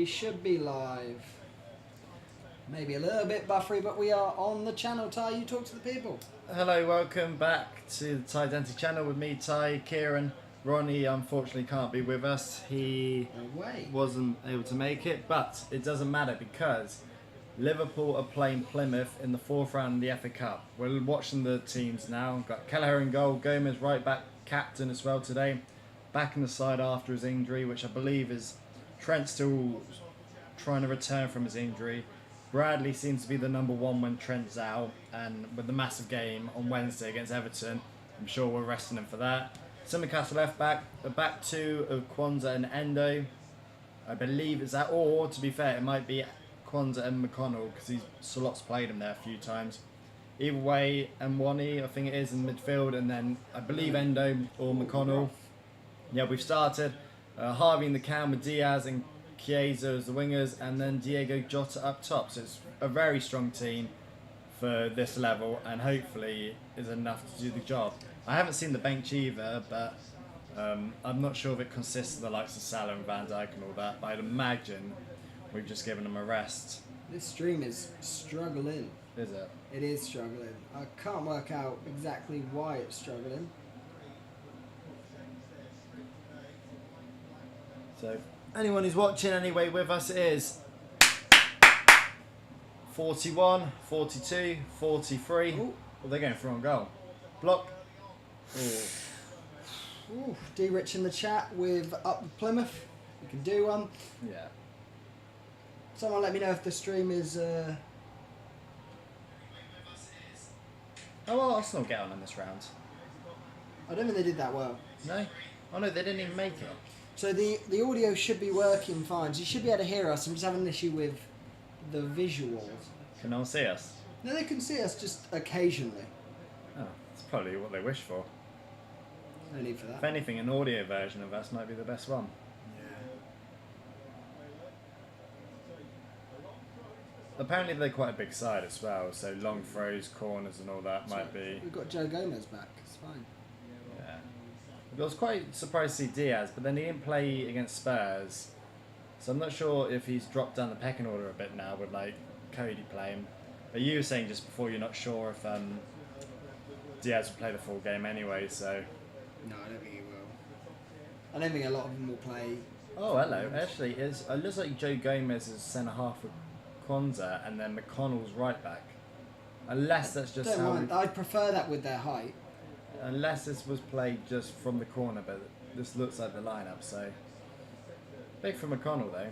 should be live. Maybe a little bit buffery, but we are on the channel. Ty, you talk to the people. Hello, welcome back to the Ty Denty channel with me, Ty, Kieran. Ronnie unfortunately can't be with us. He wasn't able to make it, but it doesn't matter because Liverpool are playing Plymouth in the fourth round of the FA Cup. We're watching the teams now. Got Kelleher in goal, Gomez right back, captain as well today. Back in the side after his injury, which I believe is Trent still trying to return from his injury. Bradley seems to be the number one when Trent's out, and with the massive game on Wednesday against Everton, I'm sure we're resting him for that. Simicast left back, the back two of Kwanzaa and Endo. I believe it's that, or to be fair, it might be Kwanzaa and McConnell because Slot's played him there a few times. Either way, Mwani, I think it is, in midfield, and then I believe Endo or McConnell. Yeah, we've started. Harvey in the cam with Diaz and Chiesa as the wingers, and then Diego Jota up top. So it's a very strong team for this level, and hopefully is enough to do the job. I haven't seen the bench either, but I'm not sure if it consists of the likes of Salah and Van Dijk and all that, but I'd imagine we've just given them a rest. This stream is struggling. Is it? It is struggling. I can't work out exactly why it's struggling. So anyone who's watching anyway with us is 41, 42, 43. Ooh. Well, they're going for on goal. Block. Ooh, D-Rich in the chat with Up with Plymouth. You can do one. Yeah. Someone let me know if the stream is... Oh, well, Arsenal get on in this round. I don't think they did that well. No? Oh no, they didn't even make it. So the audio should be working fine. So you should be able to hear us. I'm just having an issue with the visuals. Can no one see us? No, they can see us just occasionally. Oh, that's probably what they wish for. No need for that. If anything, an audio version of us might be the best one. Apparently they're quite a big side as well, so long throws, corners and all that might be... We've got Joe Gomez back, it's fine. Yeah. I was quite surprised to see Diaz, but then he didn't play against Spurs, so I'm not sure if he's dropped down the pecking order a bit now with like Cody playing. But you were saying just before you're not sure if Diaz will play the full game anyway, so... No, I don't think he will. I don't think a lot of them will play... Oh, hello. Actually, it looks like Joe Gomez is centre-half with Kwanzaa, and then McConnell's right back. Unless that's just don't how... mind. I'd prefer that with their height. Unless this was played just from the corner, but this looks like the lineup, so... Big for McConnell, though.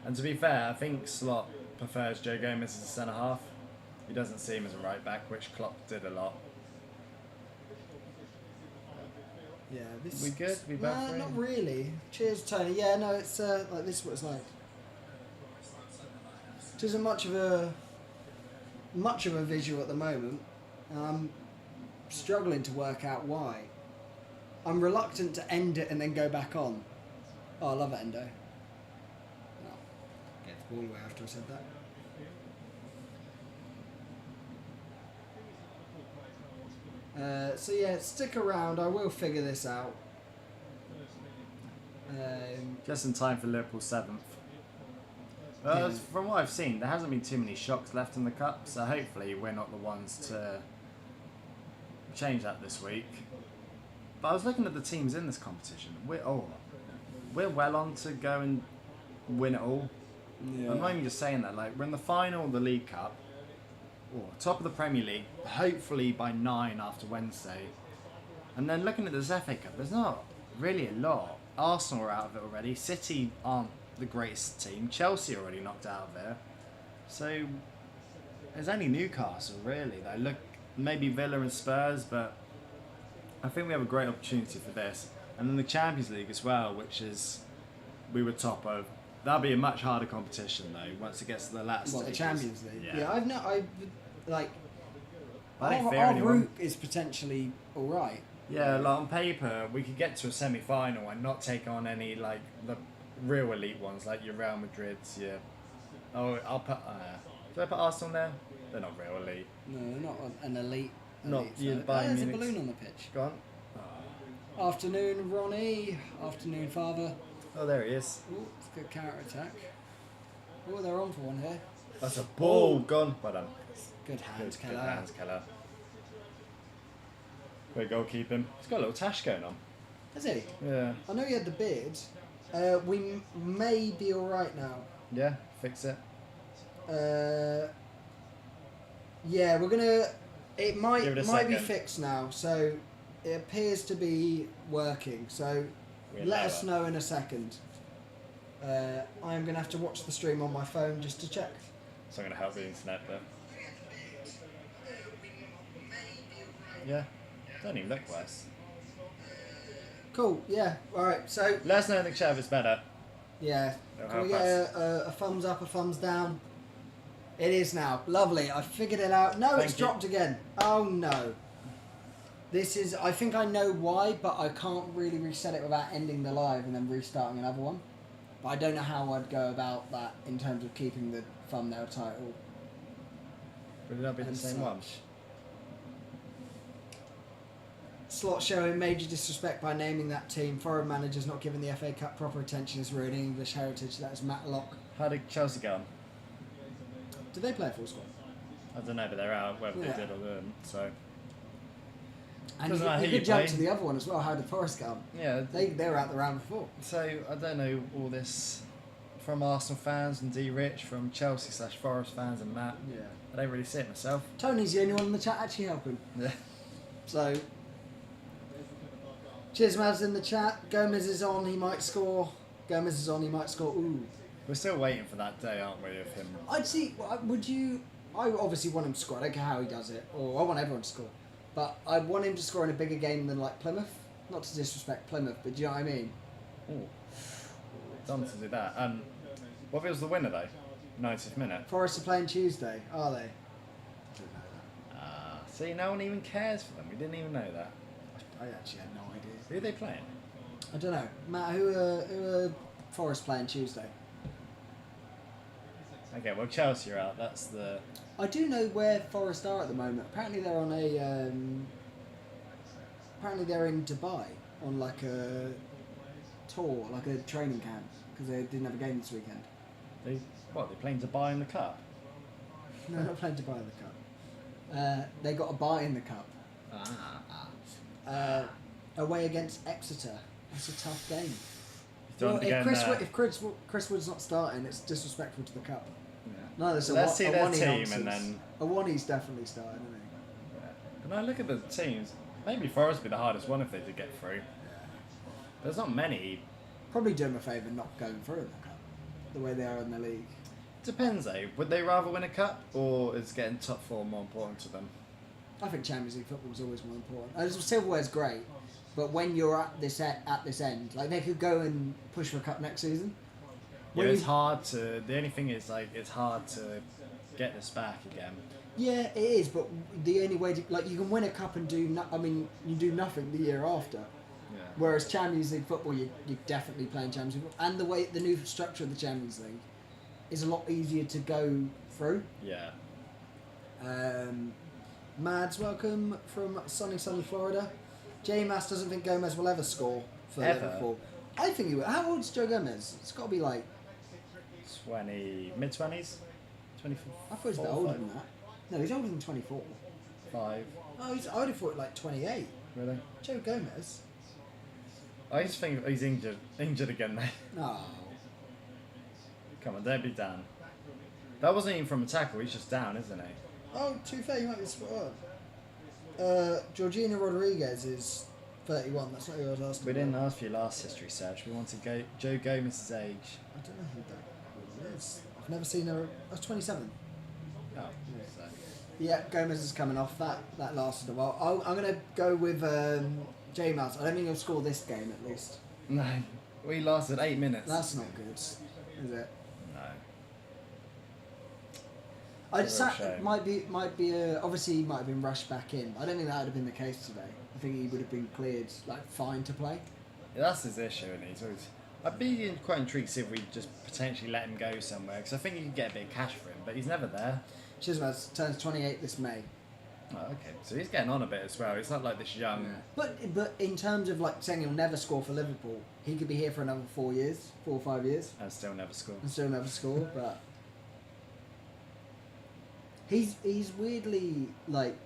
And to be fair, I think Slot prefers Joe Gomez as a centre-half. He doesn't see him as a right-back, which Klopp did a lot. Yeah, this... We good? We back? No, not really. Cheers, Tony. Yeah, no, it's like this is what it's like. It isn't much of a visual at the moment. I'm struggling to work out why. I'm reluctant to end it and then go back on. Oh, I love it, Endo. Oh, get the ball away after I said that. So yeah, stick around. I will figure this out. Just in time for Liverpool 7th. Yeah. From what I've seen, there hasn't been too many shocks left in the cup, so hopefully we're not the ones to change that this week. But I was looking at the teams in this competition. We're well on to go and win it all. Yeah. I'm not even just saying that. Like, we're in the final of the League Cup, top of the Premier League, hopefully by 9 after Wednesday. And then looking at this FA Cup, there's not really a lot. Arsenal are out of it already. City aren't the greatest team. Chelsea already knocked out of there. So there's only Newcastle really. They look maybe Villa and Spurs, but I think we have a great opportunity for this. And then the Champions League as well, which is we were top of. That'll be a much harder competition though once it gets to the last What, the Champions League? Yeah. Our route is potentially all right. Yeah, like on paper we could get to a semi-final and not take on any like the real elite ones like your Real Madrids, I'll put do I put Arsenal there? They're not real elite. No, they're not an elite. Not you so. Bayern There's Munich. a balloon on the pitch. Go on. Afternoon, Ronnie. Afternoon, Father. Oh, there he is. Oh, it's a good counter attack. Oh, they're on for one here. That's a ball gone. Well done. Good hands, Good Keller. hands, Keller. Great goalkeeping. He's got a little tash going on. Has he? Yeah. I know he had the beard. We may be alright now. Yeah, fix it. Yeah, we're gonna. It might Give it a be second. fixed now. So it appears to be working. So We're let lower. us know in a second. I'm gonna have to watch the stream on my phone just to check. So I'm going to help the internet, but... Yeah. Don't even look worse. Cool. Yeah. All right. So Let us know in the chat if it's better. yeah. It'll Can we help get a thumbs up, a thumbs down? It is now. Lovely. I figured it out. No, it's Thank you. dropped again. Oh no. This is. I think I know why, but I can't really reset it without ending the live and then restarting another one. But I don't know how I'd go about that in terms of keeping the thumbnail title. Would it not be the And same one? such. Slot showing major disrespect by naming that team. Foreign managers not giving the FA Cup proper attention is ruining English heritage. That is Matlock. How did Chelsea go on? Did they play a full squad? I don't know, but they're out, whether Yeah. they did or didn't, so... And Doesn't you matter who could you jump play. to the other one as well. How did Forest go on? Yeah, They were out the round before. so I don't know all this from Arsenal fans and D Rich, from Chelsea/Forest fans and Matt. Yeah. I don't really see it myself. Tony's the only one in the chat actually helping. Yeah. So, cheers, Mavs in the chat. Gomez is on. He might score. Gomez is on. He might score. Ooh. We're still waiting for that day, aren't we, of him? I'd see. Would you? I obviously want him to score. I don't care how he does it, or I want everyone to score. But I want him to score in a bigger game than like Plymouth. Not to disrespect Plymouth, but do you know what I mean? Ooh. Done to do that. What if it was the winner, though? 90th minute. Forest are playing Tuesday, are they? See, no one even cares for them. We didn't even know that. I actually had no idea. Who are they playing? I don't know. Matt, who are Forest playing Tuesday? Okay, well, Chelsea are out. That's the... I do know where Forest are at the moment. Apparently they're on a. Apparently they're in Dubai on like a tour, like a training camp, because they didn't have a game this weekend. They're playing Dubai in the Cup? No, not playing Dubai in the cup. They got a bye in the cup. Away against Exeter. That's a tough game. Well, If Chris Wood's not starting, it's disrespectful to the cup. Yeah. No, there's Let's see their team nonsense. and then... Awani's definitely starting, isn't he? When I look at the teams, maybe Forest would be the hardest one if they did get through. There's not many. Probably do them a favour not going through in the cup, the way they are in the league. Depends, though. Would they rather win a cup, or is getting top four more important to them? I think Champions League football is always more important. Silverware's great, but when you're at this end, like they could go and push for a cup next season. Yeah, When it's you- hard to... The only thing is, like, it's hard to get this back again. Yeah, it is, but the only way to you can win a cup and do you do nothing the year after. Yeah. Whereas Champions League football, you're definitely playing Champions League football. And the new structure of the Champions League is a lot easier to go through. Yeah. Mads, welcome from sunny Florida. J Mass doesn't think Gomez will ever score for Ever? Liverpool. I think he will. How old's Joe Gomez? It's got to be like... Mid-20s? 24? I thought he was a bit older than that. No, he's older than 24. 5. Oh, I would have thought like 28. Really? Joe Gomez? I just think he's injured again, mate. No. Come on, don't be down. That wasn't even from a tackle, he's just down, isn't he? Oh, to be fair, you might be spot on. Georgina Rodriguez is 31. That's not who I was asking We didn't about. ask for your last history search, we wanted Joe Gomez's age. I don't know who that is. I've never seen her. That's 27. Oh, so. Yeah, Gomez is coming off. That lasted a while. I'm going to go with J Mouse. I don't think he'll score this game at least. No, we lasted 8 minutes. That's not good, is it? No. I It's a real shame. might be obviously he might have been rushed back in. But I don't think that would have been the case today. I think he would have been cleared fine to play. Yeah, that's his issue, and he's always... I'd be quite intrigued to see if we just potentially let him go somewhere, because I think you could get a bit of cash for him, but he's never there. Chismas turns 28 this May. Oh, okay. So he's getting on a bit as well. He's not like this young. Yeah. But in terms of like saying he'll never score for Liverpool, he could be here for another 4 or 5 years. And still never score. But he's weirdly like,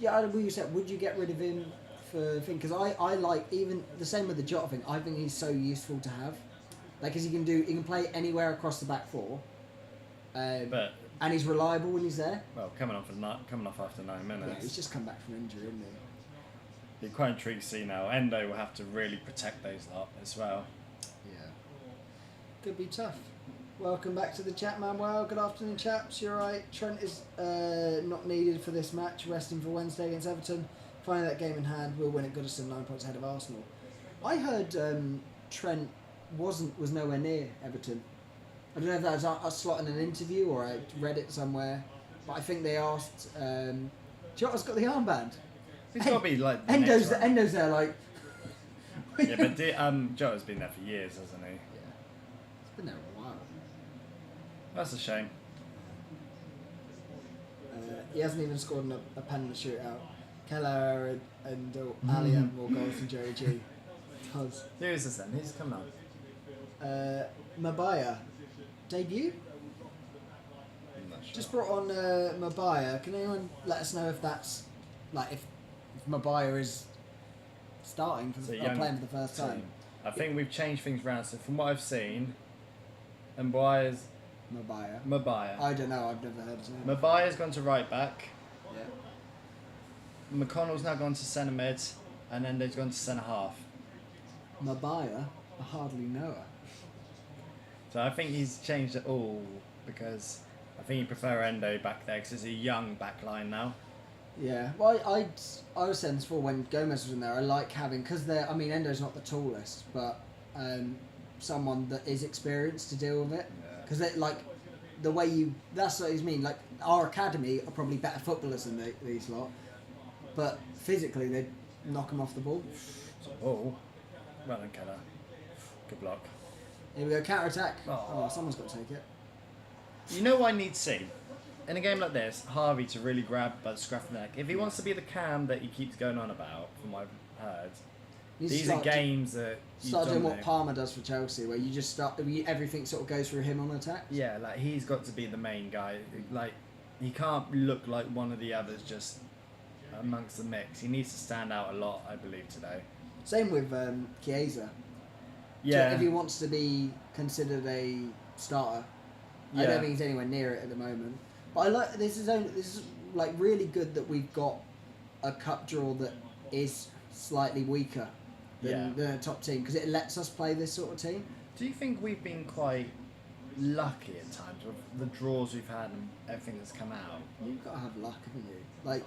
yeah. We said, would you get rid of him for thing? Because I like even the same with the Jota thing. I think he's so useful to have, like, because he can play anywhere across the back four. But. And he's reliable when he's there. Well, coming off after 9 minutes. Yeah, he's just come back from injury, isn't he? Be quite intrigued to see now. Endo will have to really protect those lot as well. Yeah. Could be tough. Welcome back to the chat, man. Well, good afternoon, chaps. You're right. Trent is not needed for this match, resting for Wednesday against Everton. Finally, that game in hand, we'll win at Goodison, 9 points ahead of Arsenal. I heard Trent was nowhere near Everton. I don't know if that was a slot in an interview or I read it somewhere, but I think they asked. Jota's got the armband. He's got to be like. Endo's there, like. Yeah, but Jota's been there for years, hasn't he? Yeah, he's been there a while. That's a shame. He hasn't even scored in a penalty shootout. Keller and Ali have more goals than Jerry G. Who is this then? Who's coming on? Mabaya. Debut? I'm not sure. Just brought on Mabaya. Can anyone let us know if that's like if Mabaya is starting for playing for the first time? I think we've changed things around. So from what I've seen, Mbaya's Mabaya. I don't know. I've never heard his name. Mabaya's gone to right back. Yeah. McConnell's now gone to centre mid, and Endo's gone to centre half. Mabaya? I hardly know her. So I think he's changed it all because I think you prefer Endo back there because it's a young back line now. Yeah, well, I was saying this before when Gomez was in there. I like having because Endo's not the tallest, but someone that is experienced to deal with it. Because like the way that's what he's mean. Like our academy are probably better footballers than these lot, but physically they knock them off the ball. Oh, well done, Keller. Good block. Here we go, counter attack. Oh, someone's got to take it. You know what I need to see? In a game like this, Harvey to really grab by the scruff of the neck. If he wants to be the cam that he keeps going on about, from what I've heard, these are games that you start doing what Palmer does for Chelsea, where you just everything sort of goes through him on attack. Yeah, like he's got to be the main guy. Like he can't look like one of the others just amongst the mix. He needs to stand out a lot, I believe, today. Same with Chiesa. Yeah. So if he wants to be considered a starter, I don't think he's anywhere near it at the moment. But I like this is like really good that we've got a cup draw that is slightly weaker than a top team because it lets us play this sort of team. Do you think we've been quite lucky at times with the draws we've had and everything that's come out? You've got to have luck, haven't you? Like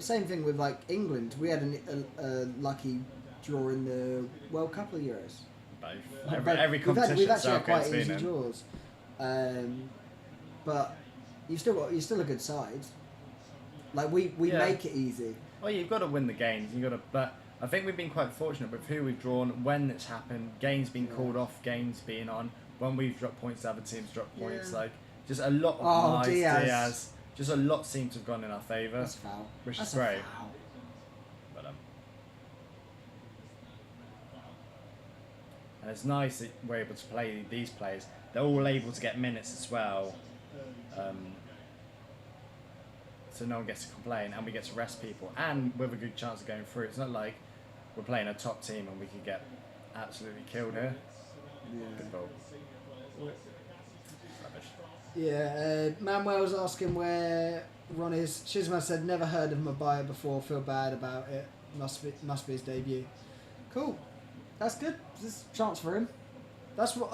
same thing with like England. We had a lucky draw in the World Cup of Euros. Both. Every competition we've actually had quite Southgate's easy been in. draws, but you're still a good side. Like we make it easy. Well, you've got to win the games. But I think we've been quite fortunate with who we've drawn, when it's happened, games being called off, games being on. When we've dropped points, other teams drop points. Like just a lot of Diaz. Just a lot seems to have gone in our favour. That's foul. Which is great. But and it's nice that we're able to play these players. They're all able to get minutes as well. So no one gets to complain and we get to rest people and with a good chance of going through. It's not like we're playing a top team and we could get absolutely killed here. Yeah. Good ball. Rubbish. Yeah, Manuel's asking where Ron is. Chisma said never heard of Mabaya before, feel bad about it. Must be his debut. Cool. That's good. There's a chance for him. That's what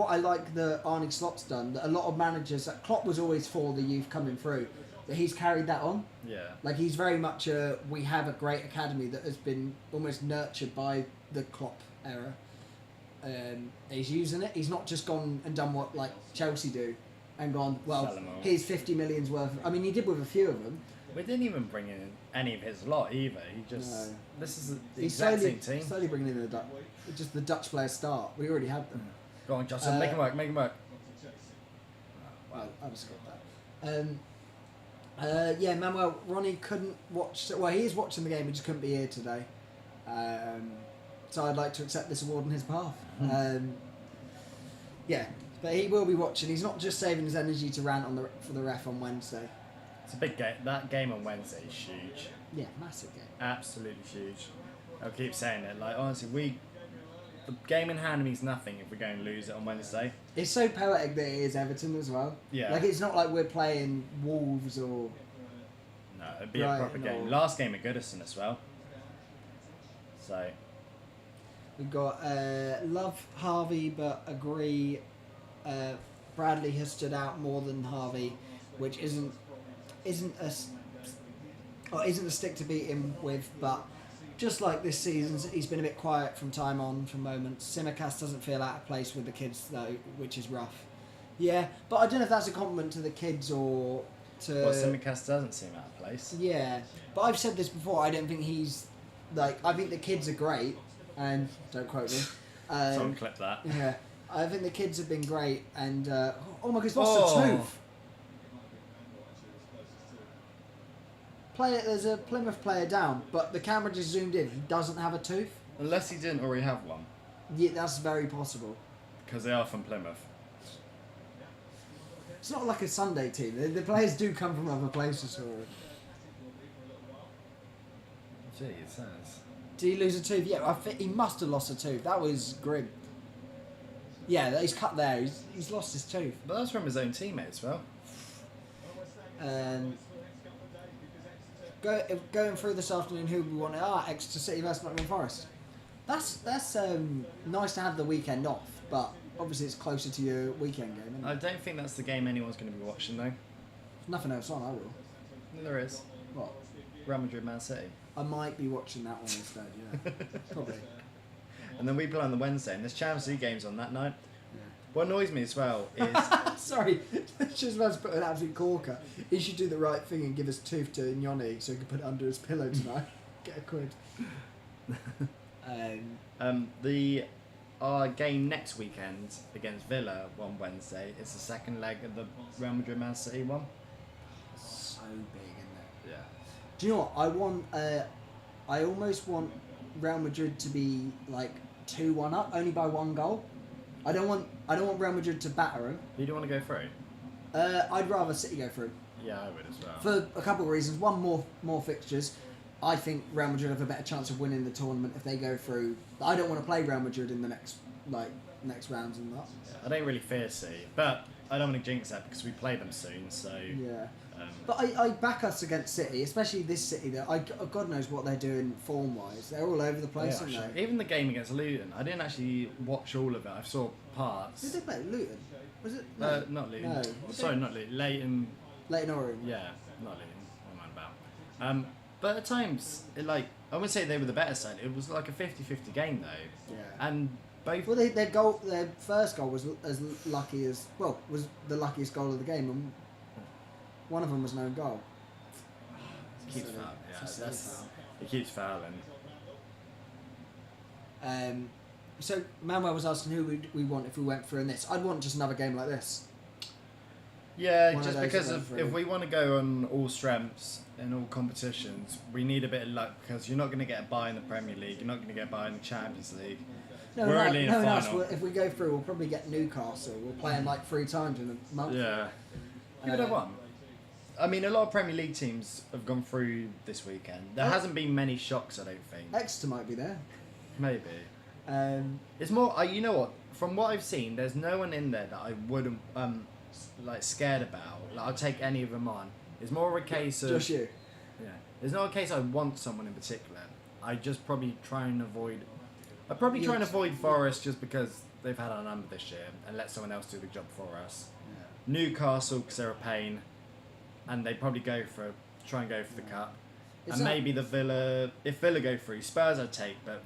I like that Arne Slot's done. That a lot of managers, that Klopp was always for the youth coming through. That he's carried that on. Yeah. Like he's very much we have a great academy that has been almost nurtured by the Klopp era. He's using it. He's not just gone and done what like Chelsea do, and gone, well, here's 50 million's worth. I mean, he did with a few of them. We didn't even bring in any of his lot either. He just this is the He's exact same team. Slowly bringing in just the Dutch players start. We already had them. Go on, Justin, make him work. Well, I just got that. Yeah, Manuel, Ronnie couldn't watch. Well, he is watching the game. He just couldn't be here today. So I'd like to accept this award on his behalf. Yeah, but he will be watching. He's not just saving his energy to rant for the ref on Wednesday. It's a big game. That game on Wednesday is huge. Yeah, massive game. Absolutely huge. I'll keep saying it. Like, honestly, the game in hand means nothing if we're going to lose it on Wednesday. It's so poetic that it is Everton as well. Yeah. Like, it's not like we're playing Wolves or... No, it'd be a proper game. Last game at Goodison as well. So... We've got love Harvey, but agree Bradley has stood out more than Harvey, which isn't a stick to beat him with, but just like this season, he's been a bit quiet from time on for moments. Simicast doesn't feel out of place with the kids though, which is rough. Yeah, but I don't know if that's a compliment to the kids or to... Well, Simicast doesn't seem out of place. Yeah, but I've said this before, I don't think he's... Like, I think the kids are great, and don't quote me. Someone clip that. Yeah, I think the kids have been great, and... oh my God, he's lost a tooth! There's a Plymouth player down, but the camera just zoomed in. He doesn't have a tooth. Unless he didn't already have one. Yeah, that's very possible. Because they are from Plymouth. It's not like a Sunday team. The players do come from other places. Gee, it says. Did he lose a tooth? Yeah, I think he must have lost a tooth. That was grim. Yeah, he's cut there. He's lost his tooth. But that's from his own teammate as well. Going through this afternoon, who we want? Exeter City versus Nottingham Forest. That's nice to have the weekend off, but obviously it's closer to your weekend game. Isn't it? I don't think that's the game anyone's going to be watching though. If nothing else on, I will. There is. What? Real Madrid, Man City. I might be watching that one instead. Yeah, probably. And then we play on the Wednesday, and there's Champions League games on that night. Yeah. What annoys me as well is... Sorry, just about to put an absolute corker. He should do the right thing and give his tooth to Nyoni so he can put it under his pillow tonight. Get a quid. Our game next weekend against Villa on Wednesday is the second leg of the Real Madrid Man City one. So big, isn't it? Yeah. Do you know what? I almost want Real Madrid to be like 2-1 up, only by one goal. I don't want Real Madrid to batter them. You don't want to go through? I'd rather City go through. Yeah, I would as well. For a couple of reasons. One, more fixtures. I think Real Madrid have a better chance of winning the tournament if they go through. I don't want to play Real Madrid in the next rounds and that. Yeah, I don't really fear City, but I don't want to jinx that because we play them soon. So yeah. But I back us against City, especially this City that God knows what they're doing form wise. They're all over the place, aren't they? Even the game against Luton, I didn't actually watch all of it. I saw parts. Did they play Luton? Was it? No. Not Luton. No. Sorry, not Luton. Leighton. Leighton Orient. Yeah, not Luton. What am I about? But at times, I wouldn't say they were the better side. It was like a 50-50 game though. Yeah. And both. Well, their first goal was as lucky as was the luckiest goal of the game, and one of them was no goal. It keeps fouling. Yeah, it keeps fouling. So Manuel was asking who we want if we went through in this. I'd want just another game like this. Yeah, just because if we want to go on all strengths in all competitions, we need a bit of luck because you're not going to get a bye in the Premier League. You're not going to get a bye in the Champions League. We're only in a final. If we go through, we'll probably get Newcastle. We'll play them like 3 times in a month. Yeah. You would have won. I mean, a lot of Premier League teams have gone through this weekend. There hasn't been many shocks, I don't think. Exeter might be there. Maybe. It's more. You know what? From what I've seen, there's no one in there that I wouldn't scared about. Like, I'll take any of them on. It's more of a case of just you. Yeah. It's not a case I want someone in particular. I just probably try and avoid. I probably try and avoid Forest just because they've had our number this year and let someone else do the job for us. Yeah. Newcastle because they're a pain, and they probably try and go for the cup. And maybe the Villa. If Villa go through, Spurs I'd take, but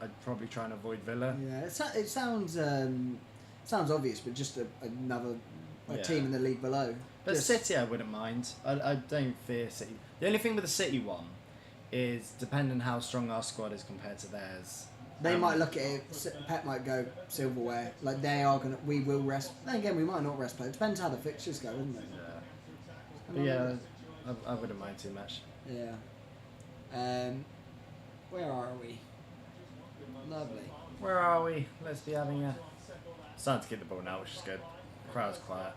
I'd probably try and avoid Villa. Yeah, it sounds obvious, but just another team in the league below. But City I wouldn't mind. I don't fear City. The only thing with the City one is depending how strong our squad is compared to theirs. They might look at it. Pep might go silverware. Like they are gonna. We will rest. Then again, we might not rest play. It depends how the fixtures go, isn't it? Yeah. But yeah, I wouldn't mind too much. Yeah. Where are we? Lovely. Where are we? Let's be having a... Starting to get the ball now, which is good. The crowd's quiet.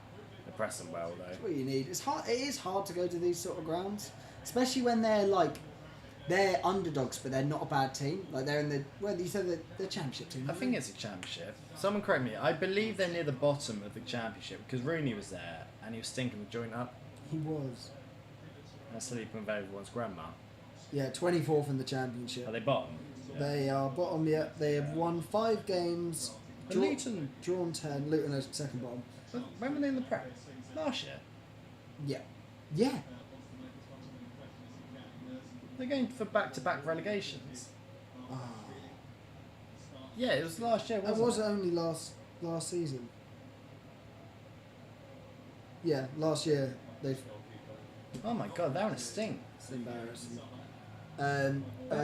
They're pressing well, though. That's what you need. It's hard. It is hard to go to these sort of grounds, especially when they're underdogs, but they're not a bad team. Like they're in the... Well, you said the championship team. I think it's a championship. Someone correct me. I believe they're near the bottom of the championship because Rooney was there and he was stinking the joint up. He was. And sleeping with everyone's grandma. Yeah, 24th in the championship. Are they bottom? Yeah. They are bottom, yeah. They have won 5 games. Luton... Drawn 10. Luton are second bottom. When were they in the Prem? Last year? Yeah. Yeah. They're going for back-to-back relegations. Oh. Yeah, it was last year, It was only last season. Yeah, last year they've... Oh my god, they're on a sting. It's embarrassing.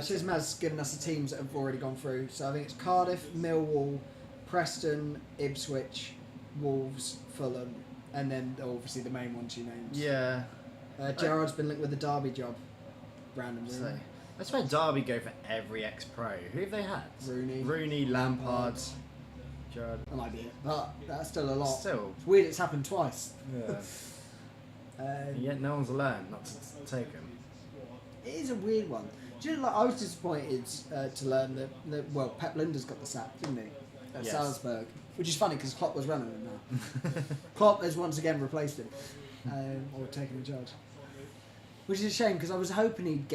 Chismaz's given us the teams that have already gone through. So I think it's Cardiff, Millwall, Preston, Ipswich, Wolves, Fulham, and then obviously the main ones you named. Yeah. Gerrard's been linked with the Derby job. Randomly. So, I swear Derby go for every ex-pro. Who have they had? Rooney, Lampard, Gerrard. That might be it, but that's still a lot. Still. It's weird it's happened twice. Yeah. Yet no one's learned not to take them. It is a weird one. Do you know, I was disappointed to learn that well, Pep Linder's got the sack, didn't he? At Yes. Salzburg. Which is funny because Klopp was running him now. Klopp has once again replaced him. Or taken in charge. Which is a shame because I was hoping he'd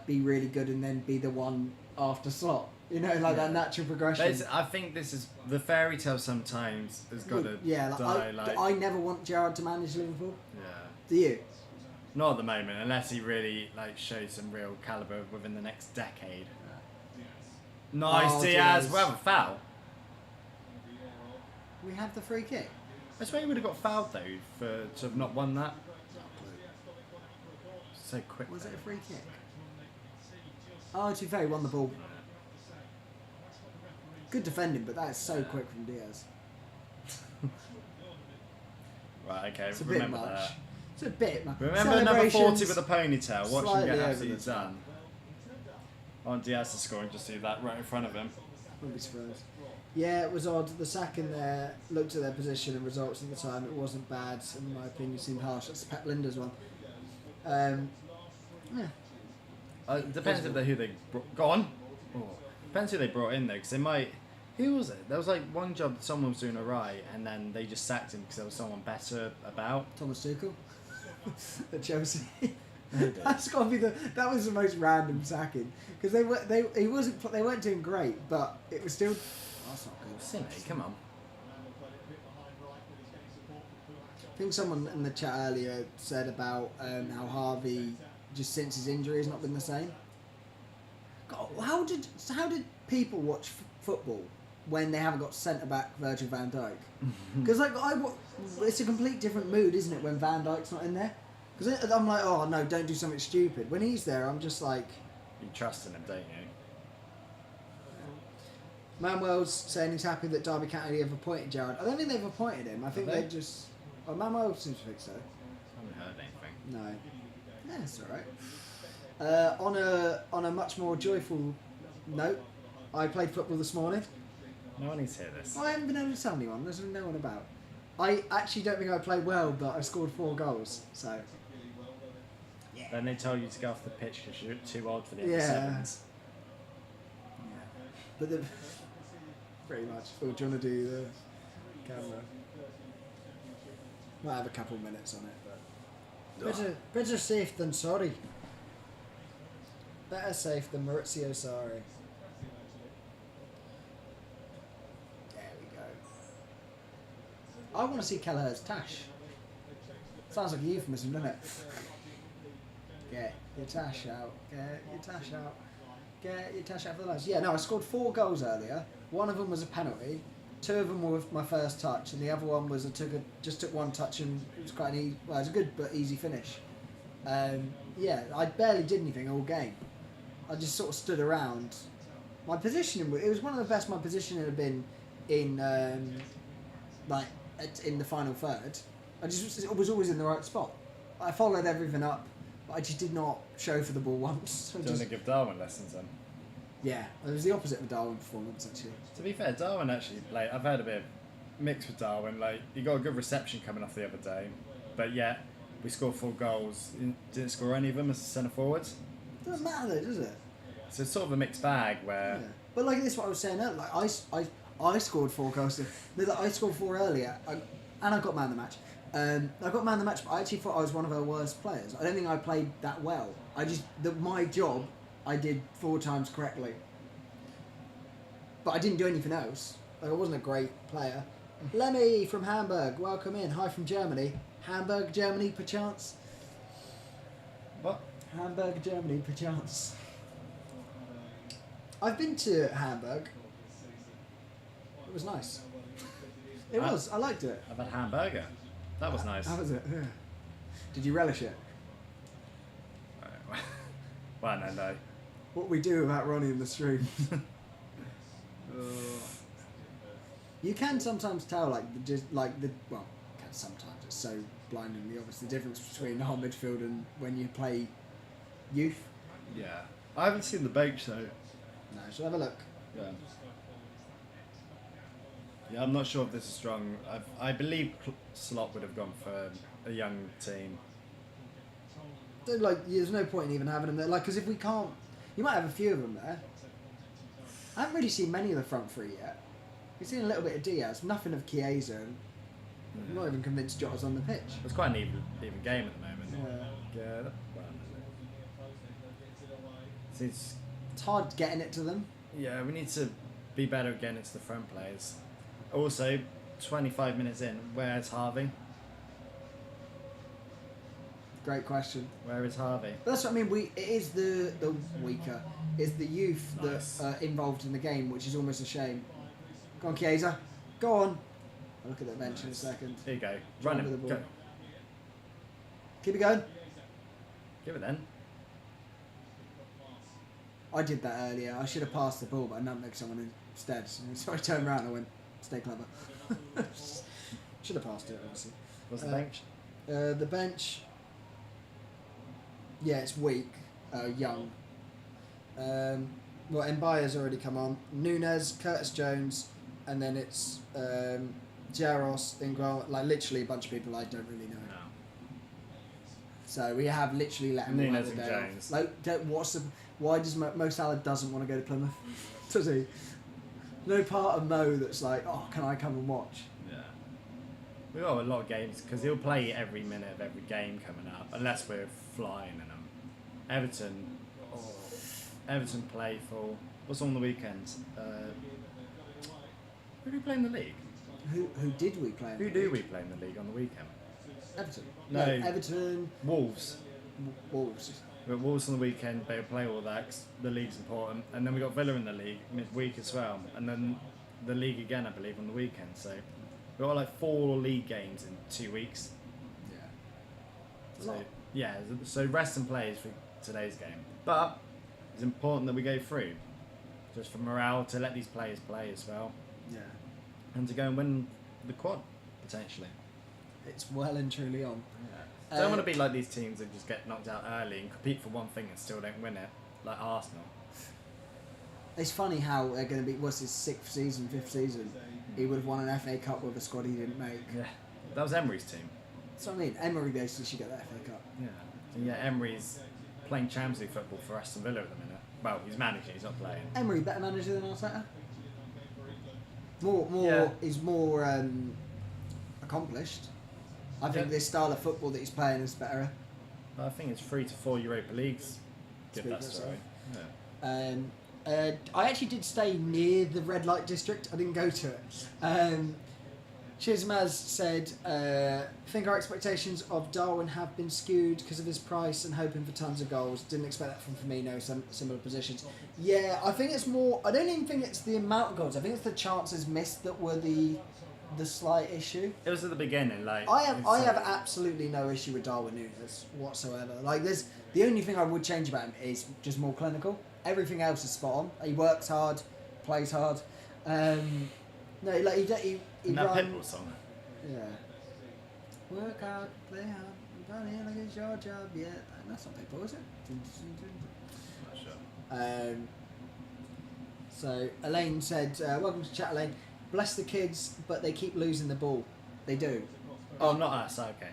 be really good and then be the one after Slot. You know, that natural progression. I think this is the fairy tale sometimes has got to die. I never want Gerrard to manage Liverpool. Yeah. Do you? Not at the moment, unless he really shows some real calibre within the next decade. Nice, Diaz. We'll have a foul. We have the free kick. I swear he would have got fouled though to have not won that. So quick. Was it a free kick? Oh, to be fair, he won the ball. Good defending, but that is so quick from Diaz. Right, okay, It's a remember bit much. that. It's a bit much. Remember number 40 with a ponytail, watch him slightly get over absolutely the done. On Diaz to score and just see that right in front of him. Wouldn't be surprised. Yeah, it was odd. The sack in there, looked at their position and results at the time. It wasn't bad, in my opinion. It seemed harsh. That's Pep Linder's one. Yeah. Depends if they're who they go on. Oh. Depends who they brought in though, because they might. Who was it? There was one job that someone was doing alright, and then they just sacked him because there was someone better about. Thomas Tuchel at Chelsea. That's got to be that was the most random sacking because they weren't doing great, but it was still. Oh, that's not good. Silly, come on. I think someone in the chat earlier said about how Harvey, just since his injury, has not been the same. God, how did people watch football when they haven't got centre back Virgil van Dijk? Because it's a complete different mood, isn't it, when Van Dijk's not in there? Because I'm like, oh no, don't do something stupid. When he's there, I'm just like. You trust in him, don't you? Manuel's saying he's happy that Derby County have appointed Gerrard. I don't think they've appointed him. I think they just. Oh, Manuel seems to think so. I haven't heard anything. No. Yeah, it's alright. On a much more joyful note, I played football this morning. No one needs to hear this. I haven't been able to tell anyone. There's no one about. I actually don't think I played well, but I scored 4 goals. So. Yeah. Then they tell you to go off the pitch because you're too old for the Yeah. sevens. Yeah. But pretty much. Oh, do you want to do the camera? Might have a couple minutes on it, but better safe than sorry. Better safe than Maurizio Sarri. There we go. I want to see Kelleher's Tash. Sounds like a euphemism, doesn't it? Get your Tash out. Get your Tash out. Get your Tash out for the lads. Yeah, no, I scored 4 goals earlier. One of them was a penalty. 2 of them were with my first touch, and the other one was just took 1 touch, and it was quite it was a good but easy finish. Yeah, I barely did anything all game. I just sort of stood around. My positioning, it was one of the best my positioning had been in, in the final third. I was always in the right spot. I followed everything up. but I just did not show for the ball once. Do you want to give Darwin lessons then? Yeah, it was the opposite of a Darwin performance actually. To be fair, Darwin actually played. I've had a bit of mix with Darwin. Like he got a good reception coming off the other day, but yet we scored 4 goals. Didn't score any of them as centre forwards. Doesn't matter though, does it? So it's sort of a mixed bag where. Yeah. But like this, what I was saying earlier, like I scored 4 goals. I scored 4 earlier, and I got man of the match. I got man of the match, but I actually thought I was one of our worst players. I don't think I played that well. My job, I did 4 times correctly. But I didn't do anything else. Like, I wasn't a great player. Lemmy from Hamburg, welcome in. Hi from Germany. Hamburg, Germany, perchance? What? Hamburg, Germany, perchance. I've been to Hamburg. It was nice. It was. I liked it. I've had hamburger. That was nice. How was it? Yeah. Did you relish it? Well, no. What we do about Ronnie in the stream. You can sometimes tell, sometimes it's so blindingly obvious the difference between our midfield and when you play youth. Yeah. I haven't seen the bench though. No, shall I have a look? Yeah. Yeah, I'm not sure if this is strong. I believe Slot would have gone for a young team. There's no point in even having them there. Because if we can't, you might have a few of them there. I haven't really seen many of the front 3 yet. We've seen a little bit of Diaz, nothing of Chiesa. I'm not even convinced Jota's on the pitch. It's quite an even game at the moment. Yeah. It's hard getting it to them. Yeah, we need to be better at getting it to the front players. Also, 25 minutes in, where's Harvey? Great question. Where is Harvey? But that's what I mean. It is the weaker. It's the youth Nice. that are involved in the game, which is almost a shame. Go on, Chiesa. Go on. I'll look at the bench in a second. Here you go. Try Run with him. the ball. Go. Keep it going. Give it then. I did that earlier. I should have passed the ball, but I nutmegged someone instead. So I turned around and I went, stay clever. Should have passed it, obviously. What's the bench? The bench... Yeah, it's weak. Young. Mbaya's already come on. Nunes, Curtis Jones, and then it's Jaros, Ingram, literally a bunch of people I don't really know. No. So we have literally let him Nunes and Jones. Why does Mo Salah doesn't want to go to Plymouth? Does he? No part of Mo that's like, oh, can I come and watch? Yeah. We've got a lot of games because he'll play every minute of every game coming up, unless we're flying in them. Everton play for... What's on the weekends? Who do we play in the league? Who did we play? Who do we play in the league on the weekend? Everton. No. Everton. Wolves. Wolves. We've got Wolves on the weekend, they'll play all that 'cause the league's important. And then we got Villa in the league midweek as well. And then the league again, I believe, on the weekend. So we've got 4 league games in 2 weeks. Yeah. So, yeah, so rest and plays for today's game. But it's important that we go through. Just for morale, to let these players play as well. Yeah. And to go and win the quad, potentially. It's well and truly on. Yeah. Don't want to be like these teams that just get knocked out early and compete for one thing and still don't win it, like Arsenal. It's funny how they're going to be. What's his 6th season, 5th season? He would have won an FA Cup with a squad he didn't make. Yeah, that was Emery's team. That's what I mean. Emery basically should get the FA Cup. Yeah, and yeah, Emery's playing Champions League football for Aston Villa at the minute. Well, he's managing, he's not playing. Emery better manager than Arteta. More. Yeah. He's more accomplished. I think this style of football that he's playing is better. I think it's 3 to 4 Europa Leagues. Give Speak that for story. yourself. Yeah. I actually did stay near the red light district. I didn't go to it. Chizmaz said, think our expectations of Darwin have been skewed because of his price and hoping for tons of goals. Didn't expect that from Firmino, some similar positions. Yeah, I think it's more... I don't even think it's the amount of goals. I think it's the chances missed that were the slight issue. It was at the beginning, like... I have absolutely no issue with Darwin Núñez whatsoever. The only thing I would change about him is just more clinical. Everything else is spot on. He works hard, plays hard. He that runs. Pitbull song. Yeah. Work hard, play hard, Funny, like it's your job, yeah. That's not people, is it? Not sure. So Elaine said, welcome to chat, Elaine. Bless the kids, but they keep losing the ball. They do. Oh, not us. Okay.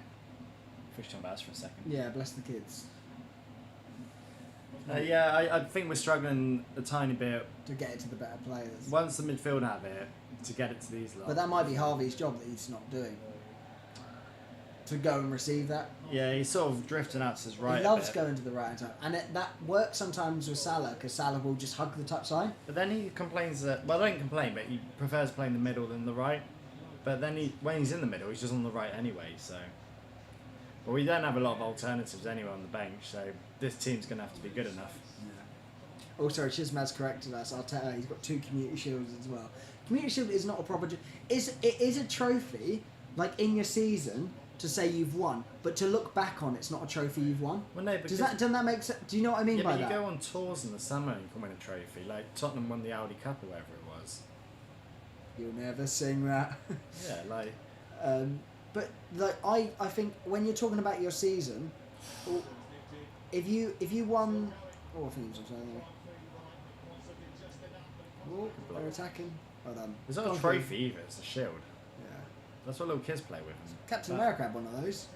Pushed on about us for a second. Yeah, bless the kids. Yeah, I think we're struggling a tiny bit. To get it to the better players. Once the midfield have it, to get it to these lot. But that might be Harvey's job that he's not doing. To go and receive that. Yeah, he's sort of drifting out to his right. He loves going to the right hand side. And that works sometimes with Salah, because Salah will just hug the touchline. But then he complains that, well, I don't complain, but he prefers playing the middle than the right. But then when he's in the middle, he's just on the right anyway, so. But we don't have a lot of alternatives anyway on the bench, so this team's going to have to be good enough. Yeah. Also, Chismad's corrected us. Arteta, he's got 2 Community Shields as well. Community Shield is not a proper... It is a trophy, like in your season, to say you've won, but to look back on, it's not a trophy you've won. Well, no, because... Doesn't that make sense? Do you know what I mean by that? Yeah, but you go on tours in the summer and you can win a trophy. Like, Tottenham won the Audi Cup or whatever it was. You'll never sing that. Yeah, like... But like I think when you're talking about your season, if you won, I think it was anyway. Oh, they're attacking. Well done. It's not a trophy either. It's a shield. Yeah. That's what little kids play with. Captain America had one of those.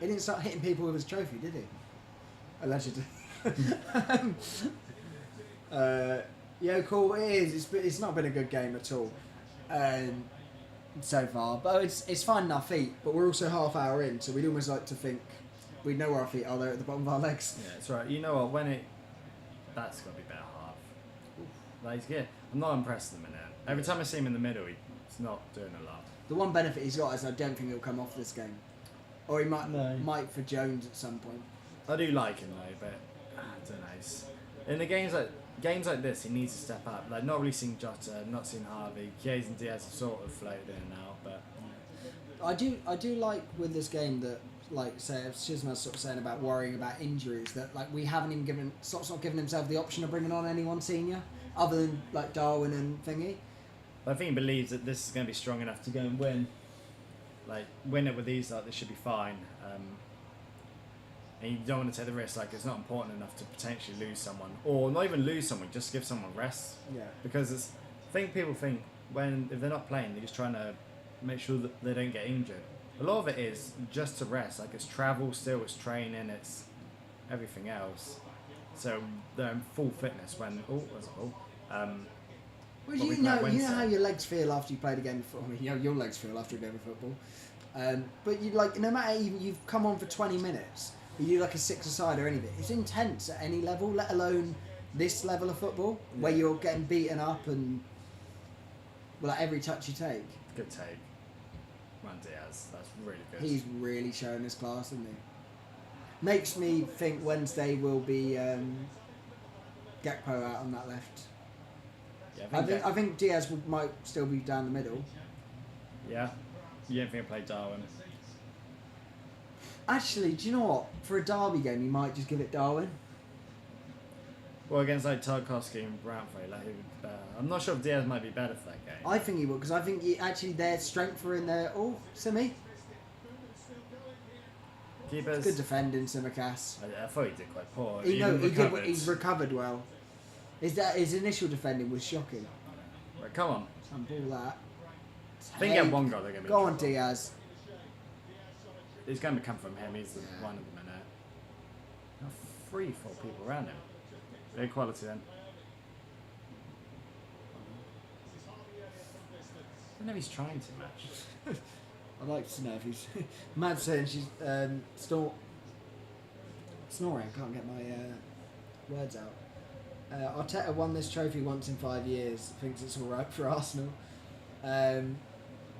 He didn't start hitting people with his trophy, did he? Allegedly. Yeah, cool. It is. It's not been a good game at all. So far, but it's finding our feet. But we're also half hour in, so we'd almost like to think we know where our feet are. They're at the bottom of our legs. Yeah, it's right. You know what? That's got to be better half. Like, yeah, I'm not impressed in the minute. Every time I see him in the middle, he's not doing a lot. The one benefit he's got is I don't think he'll come off this game, or he might for Jones at some point. I do like him though, but I don't know. In the games like this, he needs to step up. Like, not really seeing Jota, not seeing Harvey. Chiesa and Diaz have sort of floated in and out, but I do like with this game that, like, say, Shizma's sort of saying about worrying about injuries, that like we haven't even given himself the option of bringing on anyone senior other than like Darwin and Thingy. I think he believes that this is going to be strong enough to go and win. Like, win it with these, like, this should be fine. And you don't want to take the risk, like, it's not important enough to potentially lose someone. Or not even lose someone, just give someone rest. Yeah. Because people think if they're not playing, they're just trying to make sure that they don't get injured. A lot of it is just to rest. Like, it's travel still, it's training, it's everything else. So they're in full fitness when... Oh, that's a ball. Well, you know how your legs feel after you played a game of football. You know your legs feel after a game of football. But you like, no matter even you've come on for 20 minutes, you do like a 6-a-side or anything. It's intense at any level, let alone this level of football where you're getting beaten up and like every touch you take. Good take. Man Diaz, that's really good. He's really showing his class, isn't he? Makes me think Wednesday will be Gakpo out on that left. Yeah, I think Diaz might still be down the middle. Yeah? You don't think he'll play Darwin? Actually, do you know what? For a derby game, you might just give it Darwin. Well, against like Tarkovsky and Brownfrey, like, I'm not sure if Diaz might be better for that game. I think he will, because I think their strength are in there. Oh, Simi. Keepers. Good defending, Simicast. I thought he did quite poor. He's recovered well. His initial defending was shocking. Right, come on. Some ball that. I think he had one goal. They're going to be. Go on, Diaz. It's going to come from him. He's the one at the minute. 3-4 people around him. Very quality then. I don't know if he's trying too much. I'd like to know if he's... Mad's saying she's snoring. I can't get my words out. Arteta won this trophy once in 5 years. Thinks it's all right for Arsenal.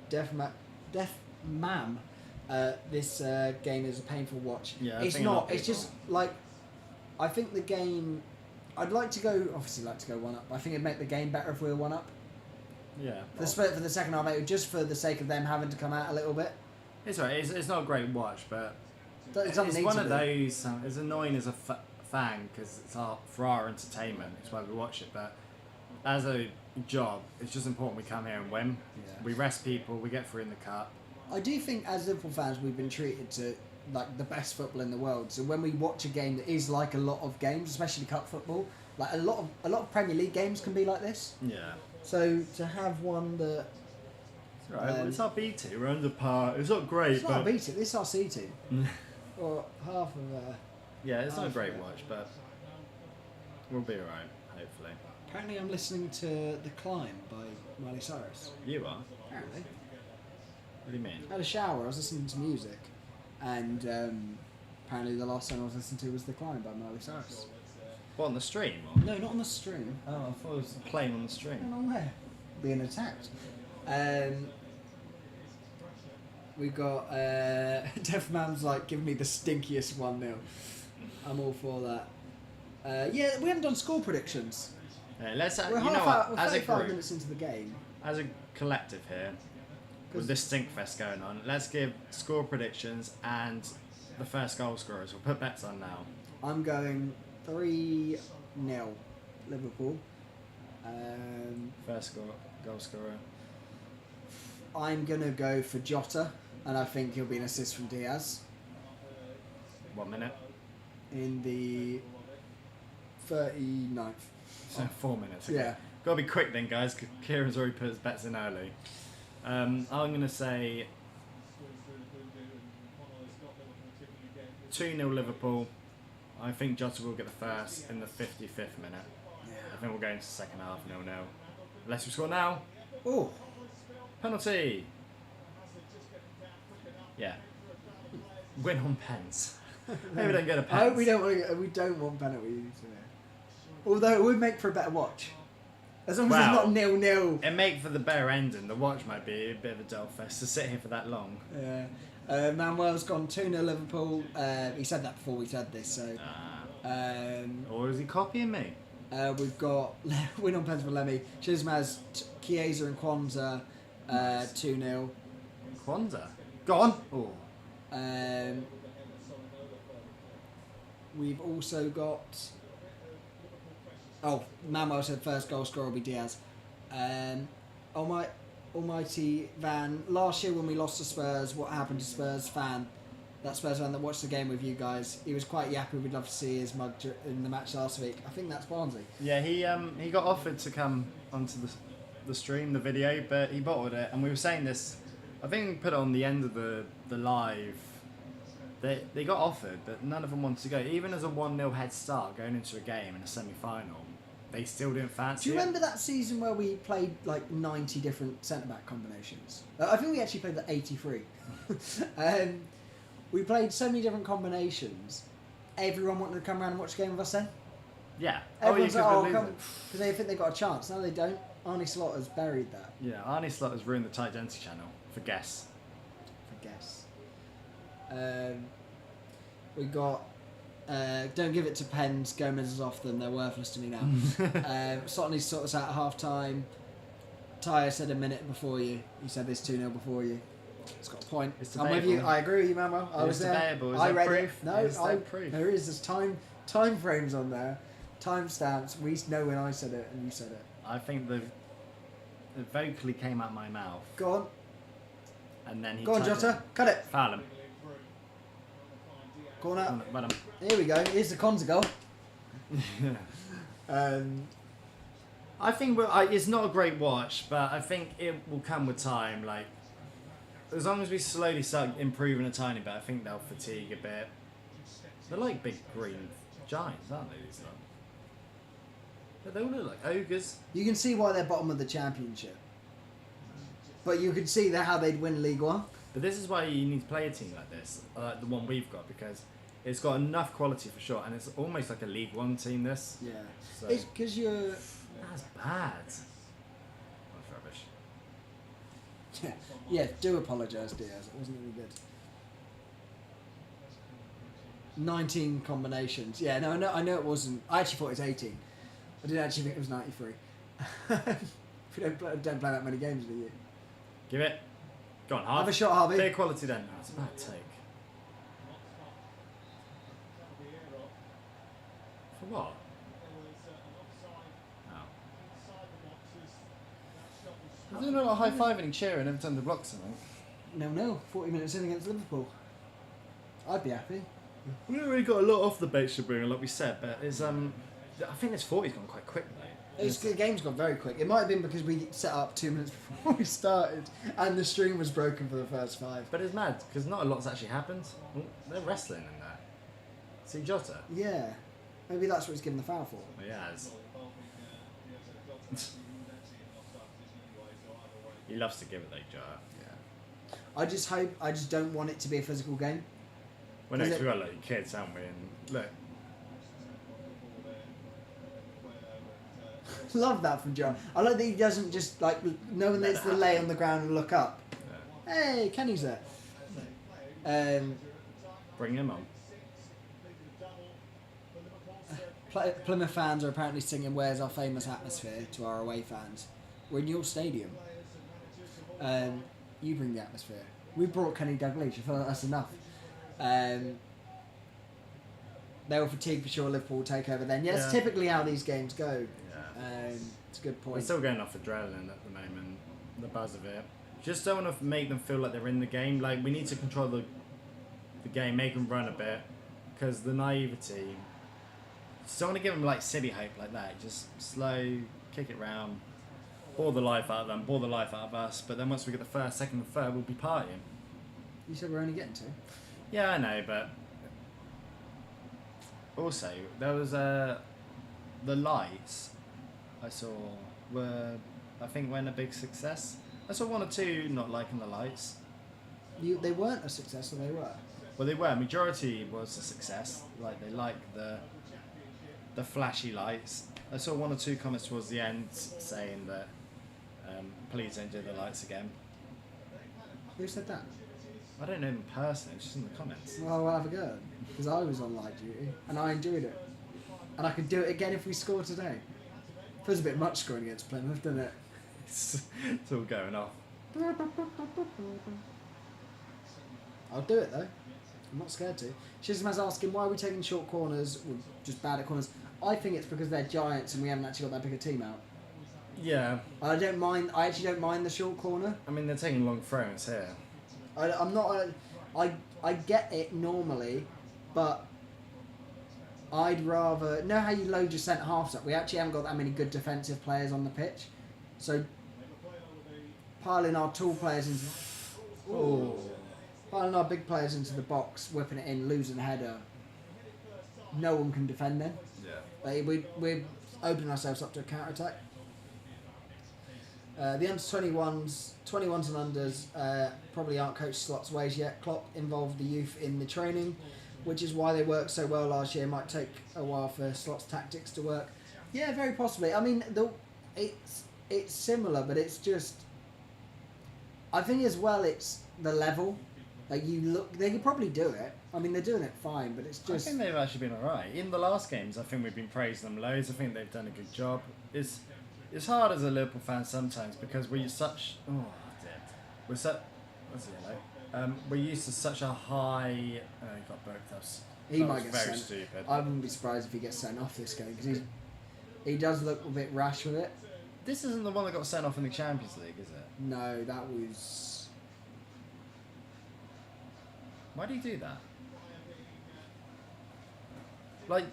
Def Mam. This game is a painful watch. Yeah, it's not. It's just like, I think the game. I'd like to go. Obviously, like to go 1-up. I think it'd make the game better if we were 1-up. Yeah. The split for the second half, just for the sake of them having to come out a little bit. It's right. It's not a great watch, but it's one of those. It's annoying as a fan because it's for our entertainment. It's why we watch it. But as a job, it's just important we come here and win. Yeah. We rest people. We get through in the cup. I do think as Liverpool fans we've been treated to like the best football in the world. So when we watch a game that is like a lot of games, especially cup football, like a lot of Premier League games can be like this. Yeah. So to have one that Right, it's our B team. We're under par. It's not great, it's not a B team. This is our C team. Or half of. Yeah, it's not a great it. watch, but we'll be alright, hopefully. Apparently, I'm listening to "The Climb" by Miley Cyrus. You are? Apparently, What do you mean? I had a shower. I was listening to music, and apparently, the last song I was listening to was "The Climb" by Miley Cyrus. What, on the stream? Or? No, not on the stream. Oh, I thought it was playing on the stream. Not on there. Being attacked. We got Deaf Man's like giving me the stinkiest 1-0. I'm all for that. Yeah, we haven't done score predictions. Let's We're you know half what? hour, As a 35 group, minutes into the game. as a collective here, with this Stinkfest going on, let's give score predictions and the first goal scorers. We'll put bets on now. I'm going 3-0 Liverpool. First goal scorer. I'm going to go for Jota, and I think he'll be an assist from Diaz 1 minute. in the 39th. So 4 minutes. Okay. Yeah. Gotta be quick then, guys, 'cause Kieran's already put his bets in early. I'm gonna say 2-0 Liverpool. I think Jota will get the first in the 55th minute. I think we'll go into the second half 0-0. Unless we score now. Oh, Penalty. Yeah. Win on pens. Maybe we don't get a I hope pen. we don't want penalties. Although it would make for a better watch. As long as Wow. it's not 0-0. It make for the better ending. The watch might be a bit of a dull fest to sit here for that long. Yeah. Manuel's gone 2-0 Liverpool. He said that before we said this, so. Or is he copying me? We've got win on pens for Lemmy. Chismaz, Chiesa and Kwanzaa 2-0. Kwanzaa. Go on. Oh. We've also got. Oh, Manuel said first goal scorer will be Diaz. Almighty Van. Last year when we lost to Spurs, what happened to Spurs fan? That Spurs fan that watched the game with you guys. He was quite yappy. We'd love to see his mug in the match last week. I think that's Barnsley. Yeah, he got offered to come onto the stream, the video, but he bottled it. And we were saying this. I think we put it on the end of the live. They got offered, but none of them wanted to go. Even as a 1-0 head start going into a game in a semi-final, they still didn't fancy Do you it. remember that season where we played like 90 different centre-back combinations? I think we actually played like 83. We played so many different combinations. Everyone wanted to come around and watch the game with us then. Yeah. Everyone's you like, could oh, believe come, it. because they think they got a chance. No, they don't. Arnie Slaughter's buried that. Yeah, Arnie Slaughter's ruined the Tight Denty channel for guess. I guess. We got. Don't give it to Pens. Gomez is off them. They're worthless to me now. Sotton needs to sort us out at half time. Tyre said a minute before you. He said this 2-0 before you. It's got a point. It's I'm with you. debatable. I agree with you, Manuel. I was It's there. debatable. Is I there read proof? it. No, Is there proof? there is. There's time frames on there. Time stamps. We know when I said it and you said it. I think it vocally came out my mouth, Go on. and then he. Go on, typed Jota. Cut it. it. Foul him. Corner. Well done. Here we go. Here's the Konza goal. I think it's not a great watch, but I think it will come with time. Like, as long as we slowly start improving a tiny bit, I think they'll fatigue a bit. They're like big green giants, aren't they? These lot? But they all look like ogres. You can see why they're bottom of the championship. But you can see how they'd win League One. But this is why you need to play a team like this, like the one we've got, because it's got enough quality for sure, and it's almost like a League One team. This. Yeah. So. It's because you're. That's bad. That's rubbish. Yeah, do apologise, Diaz. It wasn't really good. 19 combinations. Yeah, no, I know it wasn't. I actually thought it was 18. I didn't actually think it was 93. If you don't play that many games, do you? Give it. Go on, Harvey. Have a shot, Harvey. Bit of quality then. That's a bad take. For what? Oh. Is there not a high-fiving and cheering every time the block's something? No. 40 minutes in against Liverpool. I'd be happy. We already got a lot off the bench to bring, like we said, but it's I think this 40's gone quite quick though. The game's gone very quick. It might have been because we set up 2 minutes before we started, and the stream was broken for the first 5. But it's mad because not a lot's actually happened. They're wrestling in that. See Jota? Yeah, maybe that's what he's given the foul for. He has. He loves to give it though, Jota. Yeah. I just don't want it to be a physical game. Well, no, 'cause we've got like kids, haven't we? And look. Love that from John. I like that he doesn't just like knowing there's the lay on the ground and look up. Yeah. Hey, Kenny's there. Bring him on. Plymouth fans are apparently singing "Where's Our Famous Atmosphere" to our away fans. We're in your stadium. You bring the atmosphere. We brought Kenny Dalglish. I feel like that's enough. They were fatigued for sure. Liverpool will take over then. Yeah, it's typically how these games go. Yeah. It's a good point. We're still going off adrenaline at the moment. The buzz of it. Just don't want to make them feel like they're in the game. Like we need to control the game, make them run a bit, because the naivety. Just don't want to give them like silly hope like that. Just slow, kick it round, bore the life out of them, bore the life out of us. But then once we get the first, second, and third, we'll be partying. You said we're only getting 2. Yeah, I know, but also there was the lights I saw were weren't a big success. I saw 1 or 2 not liking the lights. They weren't a success, or they were. Well, they were. Majority was a success. Like they liked the flashy lights. I saw 1 or 2 comments towards the end saying that please don't do the lights again. Who said that? I don't know them personally, just in the comments. Well, I'll have a go. Because I was on light duty, and I enjoyed it. And I could do it again if we score today. Feels a bit much scoring against Plymouth, doesn't it? It's all going off. I'll do it, though. I'm not scared to. Shizma's asking, why are we taking short corners? We're just bad at corners. I think it's because they're giants and we haven't actually got that big a team out. Yeah. I actually don't mind the short corner. I mean, they're taking long throws here. I'm not. I get it normally, but I'd rather know how you load your centre halves up. We actually haven't got that many good defensive players on the pitch, so piling our tall players into, piling our big players into the box, whipping it in, losing a header. No one can defend them. Yeah. We're opening ourselves up to a counter attack. The under-21s, 21s and unders probably aren't coached Slot's ways yet. Klopp involved the youth in the training, which is why they worked so well last year. Might take a while for Slot's tactics to work. Yeah, very possibly. I mean, it's similar, but it's just. I think as well, it's the level. Like you look, they could probably do it. I mean, they're doing it fine, but it's just. I think they've actually been alright. In the last games, I think we've been praising them loads. I think they've done a good job. It's hard as a Liverpool fan sometimes because we're such. Oh, dear. We're such. What's it like? We're used to such a high. He got booked us. He might get very sent. stupid. I wouldn't be surprised if he gets sent off this game because he does look a bit rash with it. This isn't the one that got sent off in the Champions League, is it? No, that was. Why do you do that? Like,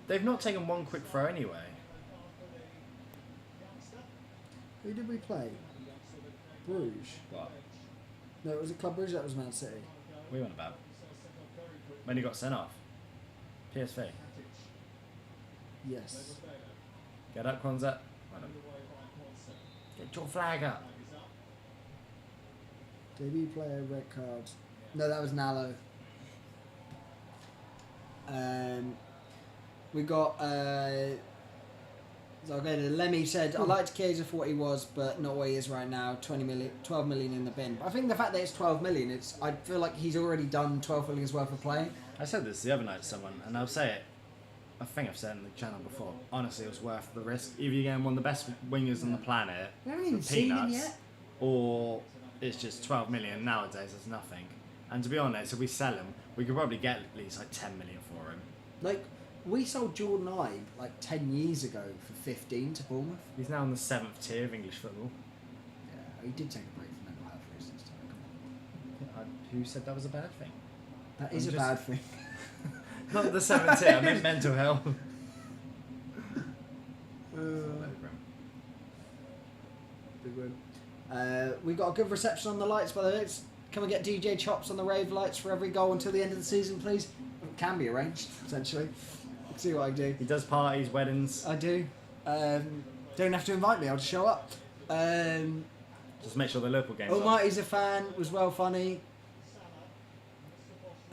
they've not taken one quick throw anyway. Who did we play? Bruges. What? No, it was a Club Bruges. That was Man City. We went about. When he got sent off. PSV. Yes. Get up, Kwanzaa. Well done. Get your flag up. Debut player, red card. No, that was Nallo. We got. So okay, Lemmy said, I liked Chiesa for what he was, but not what he is right now. 12 million in the bin. But I think the fact that it's 12 million, I feel like he's already done 12 million's worth of playing. I said this the other night to someone, and I'll say it. I think I've said it on the channel before. Honestly, it was worth the risk. Either you're getting one of the best wingers on the planet, We haven't even seen him yet. or it's just 12 million nowadays. It's nothing. And to be honest, if we sell him, we could probably get at least like 10 million for him. Like, we sold Jordan Ibe like 10 years ago for 15 to Bournemouth. He's now in the 7th tier of English football. Yeah, he did take a break from mental health reasons. Come on. Who said that was a bad thing? That is a bad thing. Not the 17, I meant mental health. Big win. We got a good reception on the lights, by the way. Can we get DJ Chops on the rave lights for every goal until the end of the season, please? It can be arranged, essentially. Let's see what I do. He does parties, weddings. I do. Don't have to invite me, I'll just show up. Just make sure the Liverpool game's Almighty's a fan, was well funny.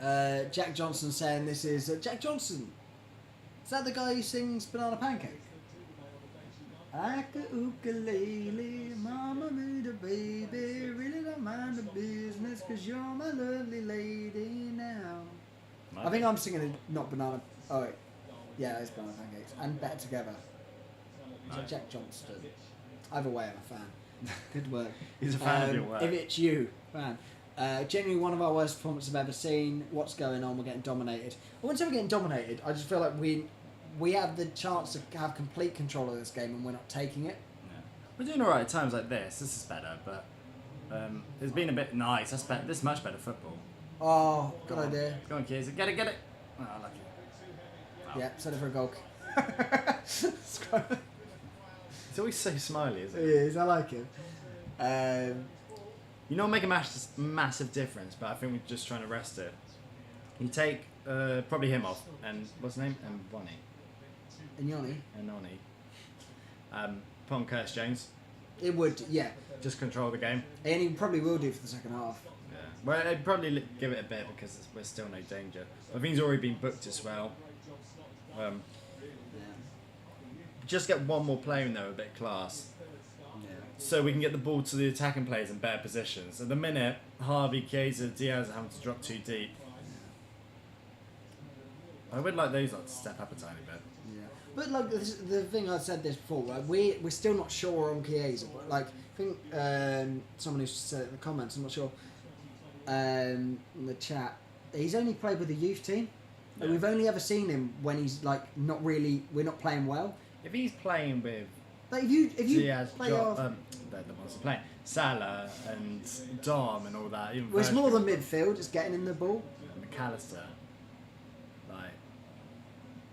Jack Johnson saying this is... Jack Johnson! Is that the guy who sings Banana Pancake? Like a ukulele, mama made a baby, really don't mind the business, cause you're my lovely lady now. I think I'm singing it, not Banana... Oh wait. Yeah, it's Banana Pancakes. And Better Together. Is that Jack Johnston? Either way, I'm a fan. Good work. He's a fan of your work. If it's you, fan. Genuinely one of our worst performances I've ever seen. What's going on? We're getting dominated. I wouldn't say we're getting dominated. I just feel like we have the chance to have complete control of this game and we're not taking it. Yeah. We're doing alright at times like this. This is better, but it's been a bit nice. That's better. This is much better football. Oh, good idea. Go on, kids. Get it. Oh, lucky. Wow. Yeah, set it for a goal. He's always so smiley, isn't he? He is, I like him. You know, make a massive difference, but I think we're just trying to rest it. You take probably him off, and what's his name? And Bonnie. And Yanni. And Noni. Put on Curtis Jones. It would, yeah. Just control the game. And he probably will do for the second half. Yeah. Well, I'd probably give it a bit because we're still no danger. I think he's already been booked as well. Just get one more player in there with a bit of class. Yeah. So we can get the ball to the attacking players in better positions. At the minute, Harvey, Chiesa, Diaz are having to drop too deep. I would like those lot to step up a tiny bit. Yeah. But like the thing I said this before, like we're still not sure on Chiesa. Like I think someone who said it in the comments, I'm not sure. In the chat, he's only played with the youth team. Yeah. We've only ever seen him when he's like not really. We're not playing well. If he's playing with, like if you Diaz, play off, they're the ones who play Salah and Dom and all that. Even well, it's more than midfield. It's getting in the ball. McAllister, like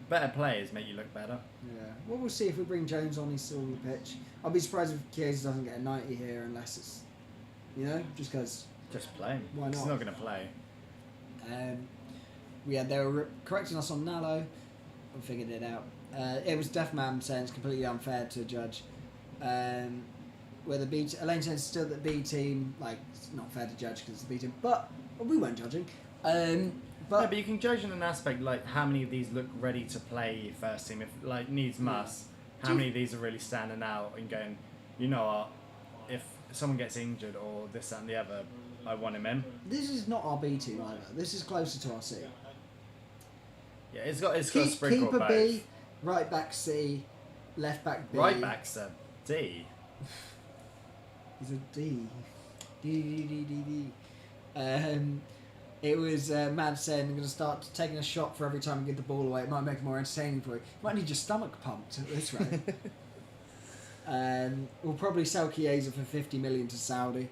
better players make you look better. Yeah. Well, we'll see if we bring Jones on. He's still on the pitch. I'll be surprised if Chiesa doesn't get a 90 here unless it's, just because. Just play him. Why not? He's not going to play. They were correcting us on Nallo. I figured it out. It was Deafman saying it's completely unfair to judge. Where the B Elaine says still that B team, like it's not fair to judge because it's the B team, but we weren't judging. But you can judge in an aspect like how many of these look ready to play first team. If like needs must, how many of these are really standing out and going, you know what, if someone gets injured or this that and the other, I want him in. This is not our B team either. This is closer to our C. Yeah, it's got a sprinkle keeper both. B, right back C, left back B. Right back's a D. He's a D. D. It was Mad saying I'm going to start taking a shot for every time you give the ball away. It might make it more entertaining for you. You might need your stomach pumped at this rate. We'll probably sell Chiesa for 50 million to Saudi.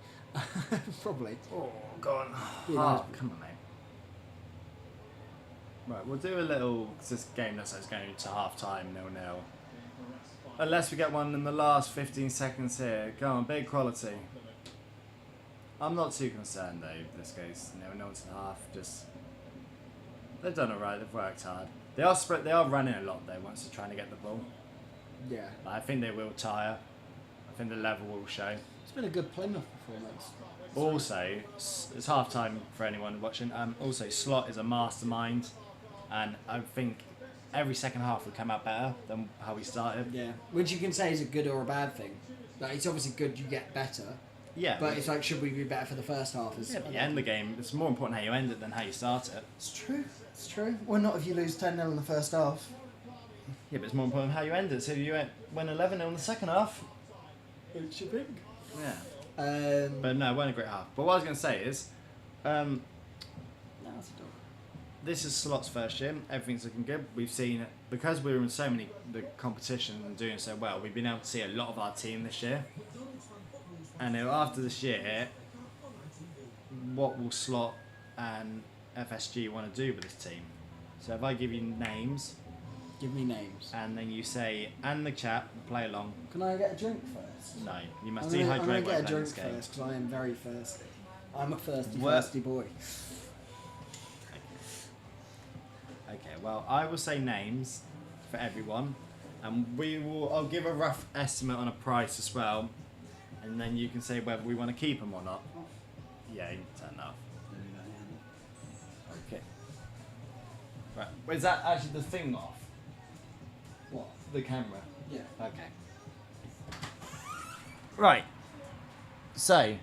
Probably. Oh, go on. Nice. Come on, mate. Right, we'll do a little, because this game looks like it's going to half time, 0-0. Unless we get one in the last 15 seconds here. Go on, big quality. I'm not too concerned though, this case. 0-0 to half, just... They've done alright, they've worked hard. They are running a lot though, once they're trying to get the ball. Yeah. I think they will tire. I think the level will show. It's been a good Plymouth performance. Also, it's half time for anyone watching. Also, Slot is a mastermind, and I think every second half will come out better than how we started. Yeah, which you can say is a good or a bad thing. Like it's obviously good you get better. Yeah, but it's like, should we be better for the first half? Yeah, but you end the game. It's more important how you end it than how you start it. It's true. It's true. Well, not if you lose 10-0 in the first half. Yeah, but it's more important how you end it. So you win 11-0 in the second half. What you think? Yeah. But no, it wasn't a great half. But what I was going to say is, this is Slot's first year. Everything's looking good. We've seen it because we were in so many the competition and doing so well. We've been able to see a lot of our team this year. And after this year, what will Slot and FSG want to do with this team. So if I give you names, Give me names. and then you say, and the chat, play along. Can I get a drink first? No, you must I'm dehydrate gonna while get a playing drink this game. first because I am very thirsty. I'm a What? thirsty boy. Okay, well, I will say names for everyone, and I'll give a rough estimate on a price as well, and then you can say whether we want to keep them or not. Yeah, you can turn off. Okay. Right, well, is that actually the thing off? What? The camera? Yeah. Okay. Right. So,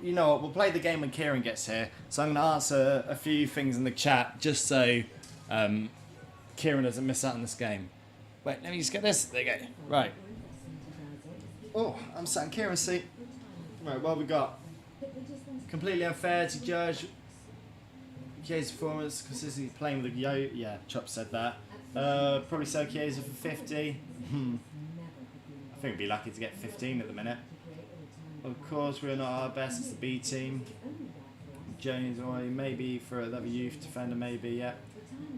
you know what? We'll play the game when Kieran gets here. So I'm going to answer a few things in the chat just so Kieran doesn't miss out on this game. Wait, let me just get this. There you go. Right. Oh, I'm sat in Kieran's seat. Right, what have we got? Completely unfair to judge Chiesa performance, consistently playing with a yo. Yeah, Chop said that. Probably sell Chiesa for 50. I think we'd be lucky to get 15 at the minute. Of course, we're not our best. It's the B team. Jones, or maybe for another youth defender, maybe. Yeah,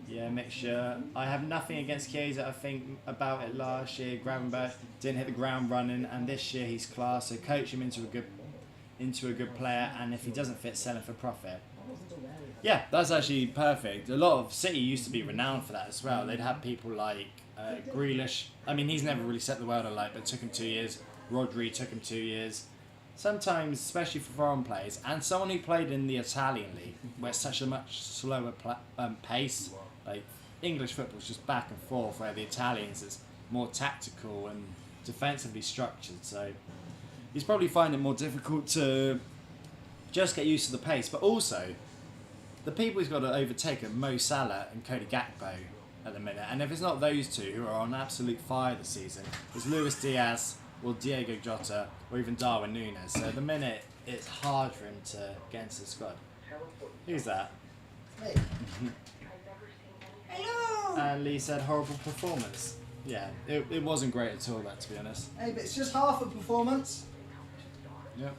yeah, mixture. I have nothing against Chiesa. I think about it last year. Gravenberg didn't hit the ground running, and this year he's class. So coach him into a good player, and if he doesn't fit, sell him for profit. Yeah, that's actually perfect. A lot of City used to be renowned for that as well. They'd have people like Grealish. I mean, he's never really set the world alight, but it took him 2 years. Rodri took him 2 years. Sometimes, especially for foreign players, and someone who played in the Italian league, where it's such a much slower pace, like English football's just back and forth, where the Italians is more tactical and defensively structured. So he's probably finding it more difficult to just get used to the pace, but also the people he's got to overtake are Mo Salah and Cody Gakpo at the minute. And if it's not those two who are on absolute fire this season, it's Luis Diaz or Diego Jota or even Darwin Núñez. So at the minute, it's hard for him to get into the squad. Who's that? Hey. Hello! And Lee said horrible performance. Yeah, it wasn't great at all, that, to be honest. Hey, but it's just half a performance. Yep.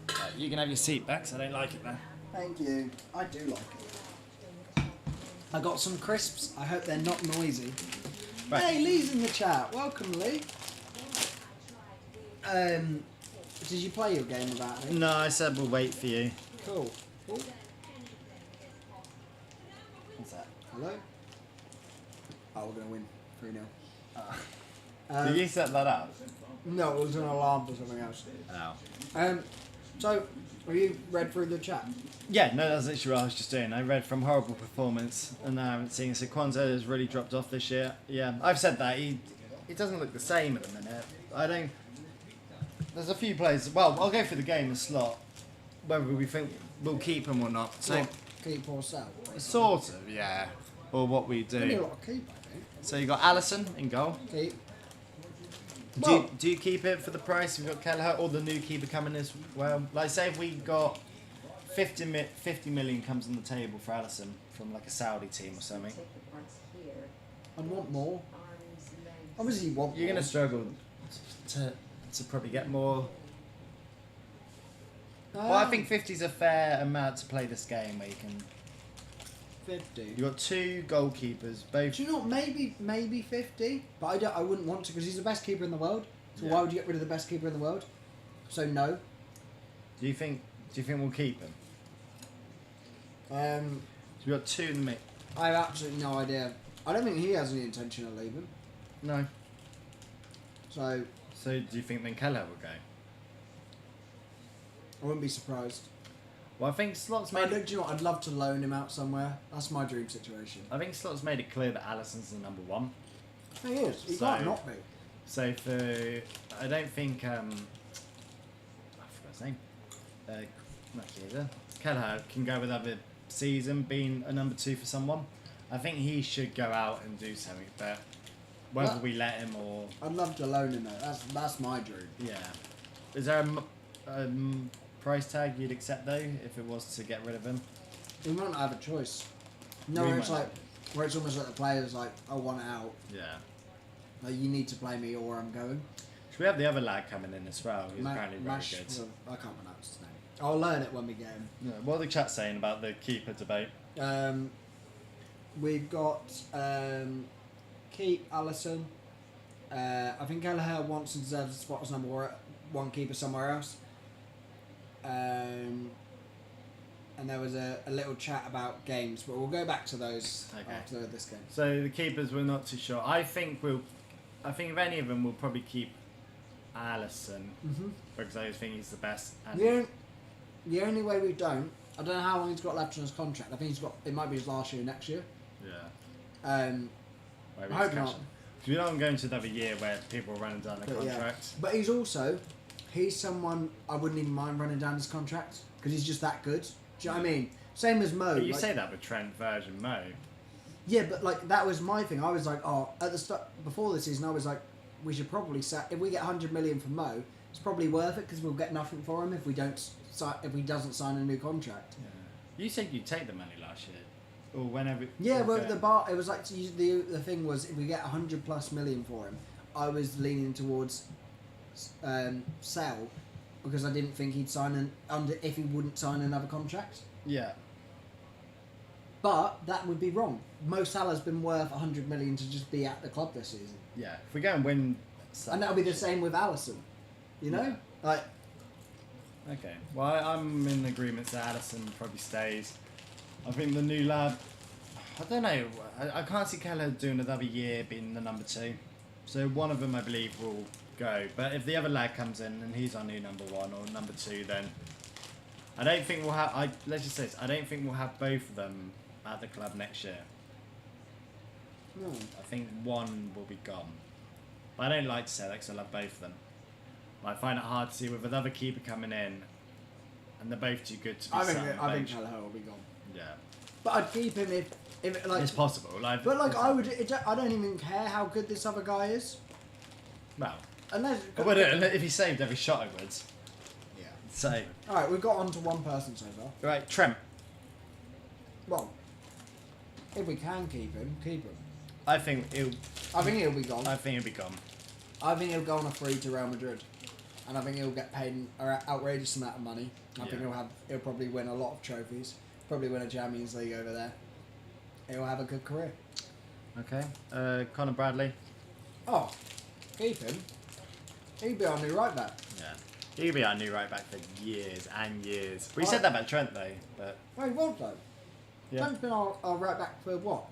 Right, you can have your seat back, so I don't like it there. Thank you. I do like it. I got some crisps. I hope they're not noisy. Right. Hey, Lee's in the chat. Welcome, Lee. Did you play your game without me? No, I said we'll wait for you. Cool. Cool. What's that? Hello? Oh, we're going to win 3-0. Did you set that up? No, it was an alarm for something else. Oh. So, have you read through the chat? Yeah, no, that's literally what I was just doing. I read from horrible performance, and I haven't seen. So Kwanzaa has really dropped off this year. Yeah, I've said that. He doesn't look the same at the minute. I don't. There's a few players. Well, I'll go for the game and slot, whether we think we'll keep him or not. So What? Keep or sell? sort of, yeah. Or what we Only a do. lot of keep, I think. So you got Alisson in goal. Keep. Do you keep it for the price? We've got Kelleher or the new keeper coming as well. Like say if we got 50 million comes on the table for Alisson from like a Saudi team or something. I'd want more. Obviously, you want You're more. gonna struggle to probably get more. Well, I think 50 is a fair amount to play this game where you can. 50. You got two goalkeepers, both. Do you know what? Maybe 50, but I wouldn't want to because he's the best keeper in the world. So Yeah. why would you get rid of the best keeper in the world? So no. Do you think we'll keep him? So we got two in the mix. I have absolutely no idea. I don't think he has any intention of leaving. No. So So do you think then Kelleher will go? I wouldn't be surprised. Well, I think Slot's Do made. you know what? I'd love to loan him out somewhere. That's my dream situation. I think Slot's made it clear that Alisson's the number one. He is. He So- can't not be. So for I don't think I forgot his name. Not Chiesa. Kelleher can go with another season being a number two for someone. I think he should go out and do something, but whether Well- we let him or I'd love to loan him though. That's my dream. yeah, is there a price tag you'd accept though if it was to get rid of him? We might not have a choice. No, We where it's might like where it's almost like the players like I want out. Yeah. Like you need to play me or I'm going. Should we have the other lad coming in as well? He's apparently very Mash, good. I can't pronounce his name. I'll learn it when we get him. Yeah. What are the chat saying about the keeper debate? We've got Keep Allison. I think Kelleher wants and deserves a spot as number one keeper somewhere else. And there was a little chat about games, but we'll go back to those after this game. So the keepers, we're not too sure. I think if any of them, we'll probably keep Allison because I think he's the best. And the only way we don't, I don't know how long he's got left on his contract. I think it might be his last year next year. Yeah. I hope not. We don't go into another year where people are running down their contracts. Yeah. But he's someone I wouldn't even mind running down his contract because he's just that good. Do you know what I mean? Same as Mo. But you say that with Trent, Virgin, Mo. Yeah, but like that was my thing. I was like, at the start before the season, I was like, we should probably if we get 100 million from Mo, it's probably worth it because we'll get nothing for him if he doesn't sign a new contract. Yeah. You said you'd take the money last year, or whenever. Yeah, well, it was like the thing was if we get 100+ million for him, I was leaning towards sell because I didn't think he'd sign if he wouldn't sign another contract. Yeah. But that would be wrong. Mo Salah's been worth 100 million to just be at the club this season. Yeah. If we go and win, and that'll be the same with Allison. You know, like. Okay. Well, I'm in agreement that Allison probably stays. I think the new lad. I don't know. I can't see Keller doing another year being the number 2. So one of them, I believe, will go. But if the other lad comes in and he's our new number 1 or number 2, then I don't think we'll have. Let's just say this. I don't think we'll have both of them at the club next year. No. I think one will be gone. But I don't like to say that because I love both of them. But I find it hard to see with another keeper coming in, and they're both too good to be. I think Kelleher will be gone. Yeah. But I'd keep him if like. It's possible. Like. But like I would. I don't even care how good this other guy is. Well. Unless. If he saved every shot, I would. Yeah. So. All right, we've got on to one person so far. Right, Trent. Well, if we can keep him, keep him. I think he'll be gone. I think he'll be gone. I think he'll go on a free to Real Madrid, and I think he'll get paid an outrageous amount of money. I think he'll probably win a lot of trophies. Probably win a Champions League over there. He'll have a good career. Okay. Conor Bradley. Oh, keep him. He'd be our new right back. Yeah. He'll be our new right back for years and years. We said that about Trent though, but. Well, he was though. Yeah. Trent's been our right back for what?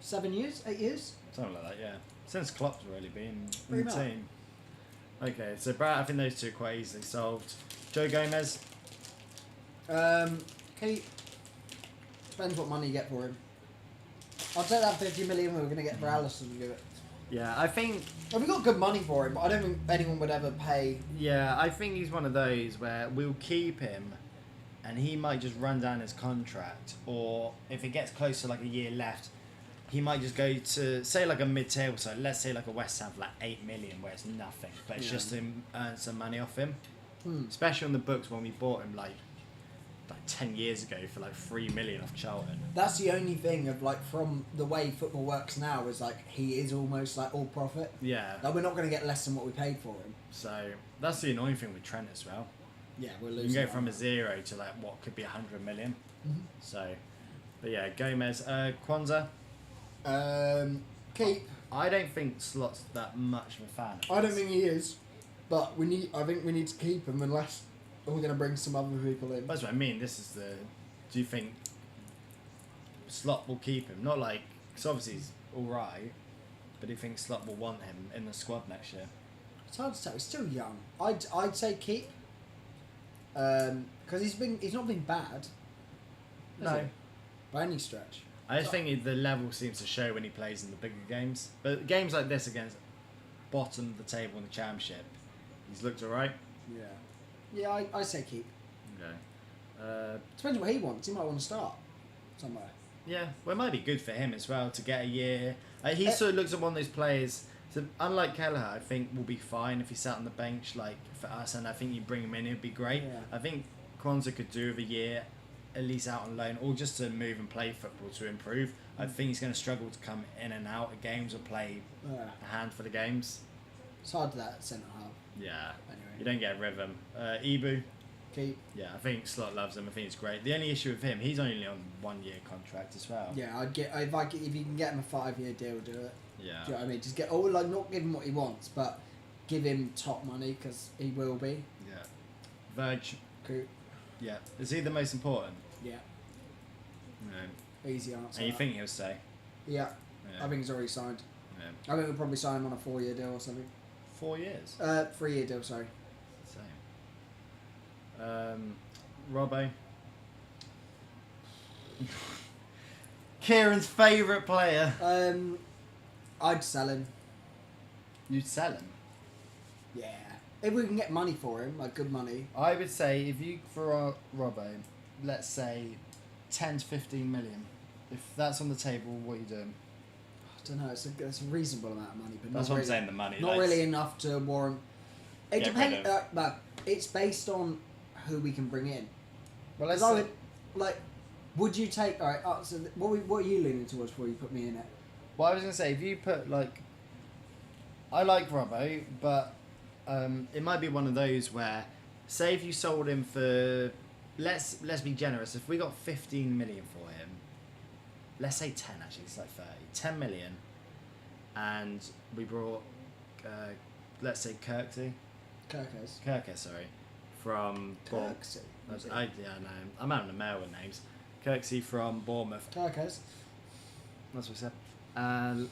7 years? 8 years? Something like that, yeah. Since Klopp's really been in Pretty the much. team. Okay, so Brad, I think those two are quite easily solved. Joe Gomez. Keep. Depends what money you get for him. I'll take that 50 million we were going to get for Allison and give it. Yeah, I think. Well, we got good money for him, but I don't think anyone would ever pay. Yeah, I think he's one of those where we'll keep him, and he might just run down his contract, or if it gets close to like a year left, he might just go to say like a mid-table. So let's say like a West Ham for like 8 million, where it's nothing, but it's just to earn some money off him. Especially on the books when we bought him like 10 years ago for like 3 million off Charlton. That's the only thing of like from the way football works now is like he is almost like all profit. Yeah. Like we're not going to get less than what we paid for him. So that's the annoying thing with Trent as well. Yeah, we're You losing. can go from a 0 to like what could be 100 million. Mm-hmm. So, but yeah, Gomez, Kwanzaa. Keep. I don't think Slot's that much of a fan. I don't think he is, but I think we need to keep him unless we're going to bring some other people in. That's what I mean. This is the. Do you think Slot will keep him? Not like, because obviously he's all right, but do you think Slot will want him in the squad next year? It's hard to tell. He's still young. I'd say keep. Because he's not been bad. No. By any stretch. I just think the level seems to show when he plays in the bigger games. But games like this against bottom of the table in the Championship, he's looked alright. Yeah. Yeah, I say keep. Okay. Depends what he wants. He might want to start somewhere. Yeah, well, it might be good for him as well to get a year. He sort of looks at one of those players. So unlike Kelleher, I think will be fine if he sat on the bench like for us, and I think you bring him in, it'd be great. Yeah. I think Kwanzaa could do with a year, at least out on loan, or just to move and play football to improve. I think he's going to struggle to come in and out of games or play a handful of games. It's hard to that centre half. Yeah. Anyway. You don't get a rhythm. Ibu. Keep. Yeah, I think Slot loves him. I think it's great. The only issue with him, he's only on 1 year contract as well. Yeah, I'd get if you can get him a 5-year deal, do it. Yeah. Do you know what I mean? Just not give him what he wants, but give him top money because he will be. Yeah. Verge. Cool. Yeah. Is he the most important? Yeah. No. Easy answer. And you think he'll stay? Yeah. Yeah. I think he's already signed. Yeah. I think we'll probably sign him on a 4-year deal or something. 4 years? 3-year deal, sorry. Same. Robbo. Kieran's favourite player. I'd sell him. You'd sell him? Yeah. If we can get money for him, like good money. I would say if you, for Robbo, let's say 10 to 15 million. If that's on the table, what are you doing? I don't know, it's a reasonable amount of money. But That's not what really, I'm saying, the money. Not really enough to warrant... It Get depends... rid of. but it's based on who we can bring in. Well, let's I would, would you take... Alright, so what are you leaning towards before you put me in it? Well, I was going to say, if you put, I like Robbo, but it might be one of those where, say if you sold him for... Let's be generous. If we got 15 million for him, let's say 10 actually, it's like 30. 10 million, and we brought, let's say Kirksey, sorry, from Kirksey? I know. I'm having a mail with names. Kirksey from Bournemouth. Kirkes. That's what I said.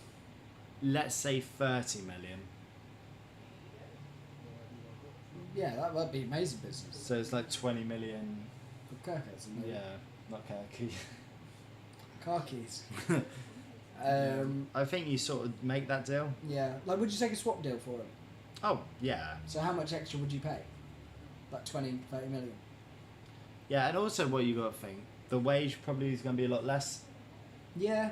Let's say 30 million. Yeah, that would be amazing business. So it's like 20 million. For Kirkes. Yeah, not Kirksey. Car keys. I think you sort of make that deal. Yeah. Would you take a swap deal for him? Oh, yeah. So how much extra would you pay? Like 20, 30 million? Yeah, and also what you got to think, the wage probably is going to be a lot less. Yeah.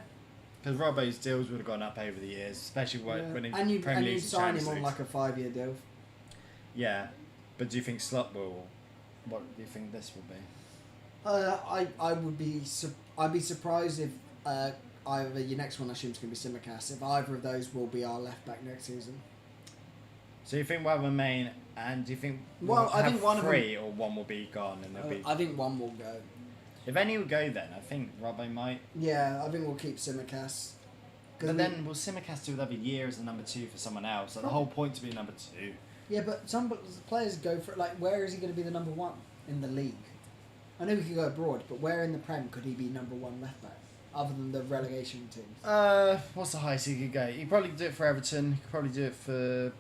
Because Robbo's deals would have gone up over the years, especially when he Premier League and you sign him on like a 5-year deal. Yeah, but do you think Slot will? What do you think this will be? I'd be surprised if either your next one I assume is going to be Simicast. If either of those will be our left back next season. So you think we'll have a main, and do you think I think one three or one will be gone and there'll be? I think one will go. If any will go, then I think Robbo might. Yeah, I think we'll keep Simicast. But then will Simicast do another year as a number 2 for someone else? Like the whole point to be number 2. Yeah, but some players go for it. Like, where is he going to be the number 1 in the league? I know we could go abroad, but where in the Prem could he be number 1 left back, other than the relegation teams? What's the highest he could go? He'd probably do it for Everton. He could probably do it for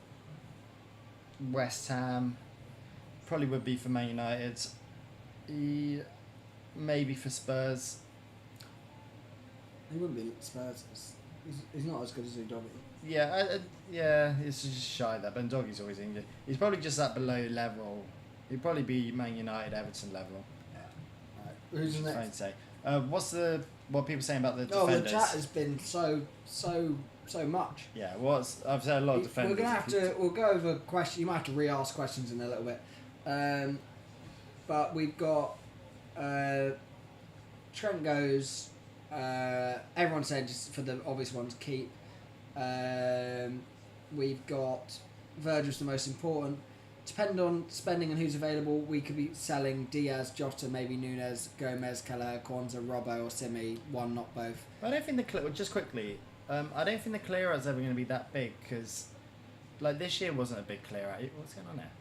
West Ham. Probably would be for Man United. Maybe for Spurs. He wouldn't be Spurs. He's not as good as Udogie. Yeah, yeah, it's just shy of that. But Doggy's always injured. He's probably just that below level. He'd probably be Man United, Everton level. Yeah. Right. Who's the next? Say. What people saying about the Oh, defenders? the chat has been so much. Yeah, I've said a lot of defenders. We're gonna have to. We'll go over questions. You might have to re-ask questions in a little bit. But we've got Trent goes. Everyone said just for the obvious ones keep. We've got Virgil's the most important. Depending on spending and who's available, we could be selling Diaz, Jota, maybe Nunes, Gomez, Kelleher, Kwanzaa, Robbo, or Simi. One, not both. I don't think just quickly. I don't think the clear out's ever going to be that big because, like this year wasn't a big clear out. What's going on there?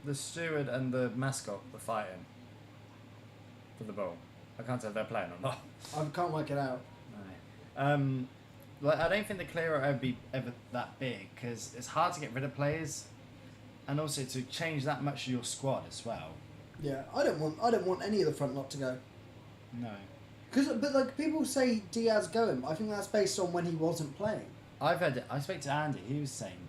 The steward and the mascot were fighting for the ball. I can't tell if they're playing or not. I can't work it out. No. I don't think the clear out would be ever that big because it's hard to get rid of players, and also to change that much of your squad as well. Yeah, I don't want any of the front lot to go. No. But people say Diaz going. I think that's based on when he wasn't playing. I've heard it. I spoke to Andy. He was saying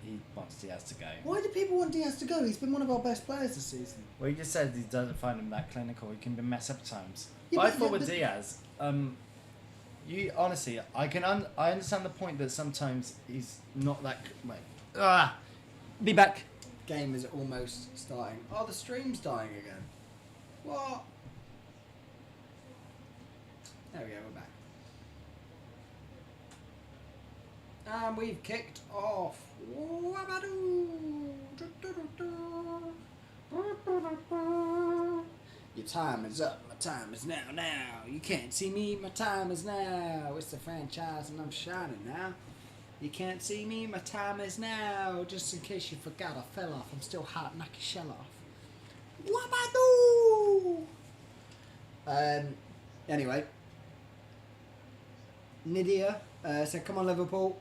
he wants Diaz to go. Why do people want Diaz to go? He's been one of our best players this season. Well, he just said he doesn't find him that clinical. He can be mess up at times. Yeah, but I thought with Diaz, you honestly, I understand the point that sometimes he's not that. Wait, be back. Game is almost starting. Oh, the stream's dying again. What? There we go. We're back. And we've kicked off. Wabadoo. Your time is up, my time is now. You can't see me, my time is now. It's the franchise and I'm shining now. You can't see me, my time is now. Just in case you forgot, I fell off. I'm still hot, knock your shell off. What I do? Anyway, Nydia said, come on, Liverpool.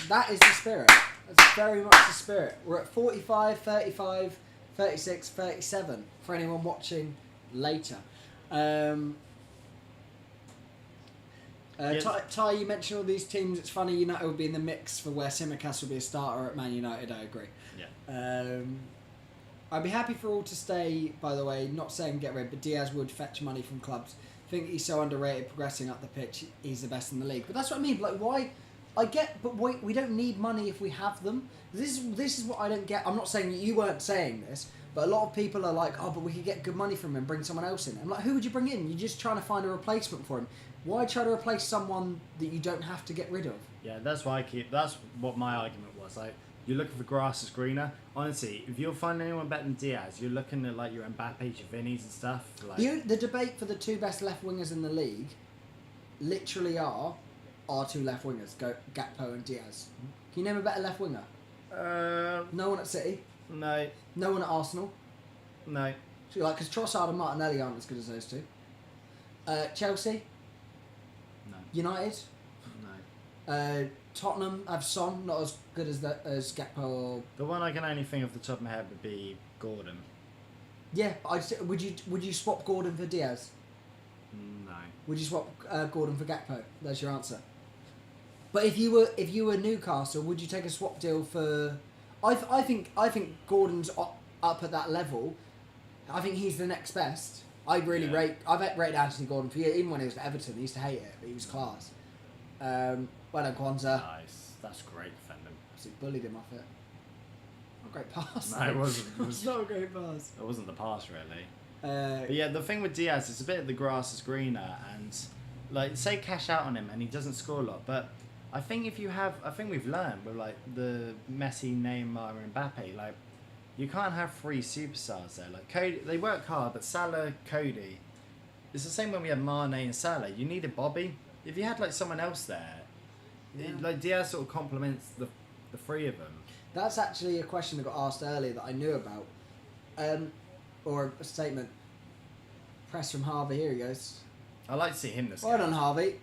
That is the spirit. That's very much the spirit. We're at 45, 35, 36, 37 for anyone watching later. Yes. Ty, you mentioned all these teams. It's funny United would be in the mix for where Tsimikas will be a starter at Man United. I agree. Yeah. I'd be happy for all to stay, by the way, not saying get rid, but Diaz would fetch money from clubs. I think he's so underrated progressing up the pitch. He's the best in the league. But that's what I mean. Like, why? I get, but we don't need money if we have them. This is what I don't get. I'm not saying you weren't saying this, but a lot of people are like, oh, but we could get good money from him and bring someone else in. I'm like, who would you bring in? You're just trying to find a replacement for him. Why try to replace someone that you don't have to get rid of? Yeah, that's what my argument was. Like, you're looking for grass is greener. Honestly, if you'll find anyone better than Diaz, you're looking at like your Mbappe, your Vinny's and stuff. Like, the debate for the two best left wingers in the league literally are our two left wingers, Gakpo and Diaz. Can you name a better left winger? No one at City. No. No one at Arsenal. No. So like, because Trossard and Martinelli aren't as good as those two. Chelsea. No. United. No. Tottenham have Son, not as good as Gakpo. Or... The one I can only think off the top of my head would be Gordon. Yeah, but would you swap Gordon for Diaz? No. Would you swap Gordon for Gakpo? That's your answer. But if you were Newcastle, would you take a swap deal for? I think Gordon's up at that level. I think he's the next best. I've rated Anthony Gordon for years. Even when he was at Everton, he used to hate it, but he was class. Well done, Kwanzaa. Nice. That's great defending. He bullied him off it. Not a great pass. No, it wasn't. It's not a great pass. It wasn't the pass really. But yeah, the thing with Diaz, it's a bit of the grass is greener, and like say cash out on him and he doesn't score a lot, but I think we've learned with like the Messi, Neymar, and Mbappe, like you can't have three superstars there. Like Cody, they work hard, but Salah, Cody, it's the same when we had Mane and Salah. You needed Bobby. If you had like someone else there, like Diaz sort of complements the three of them. That's actually a question that got asked earlier that I knew about, or a statement. Press from Harvey. Here he goes. I like to see him this. Well done, Harvey.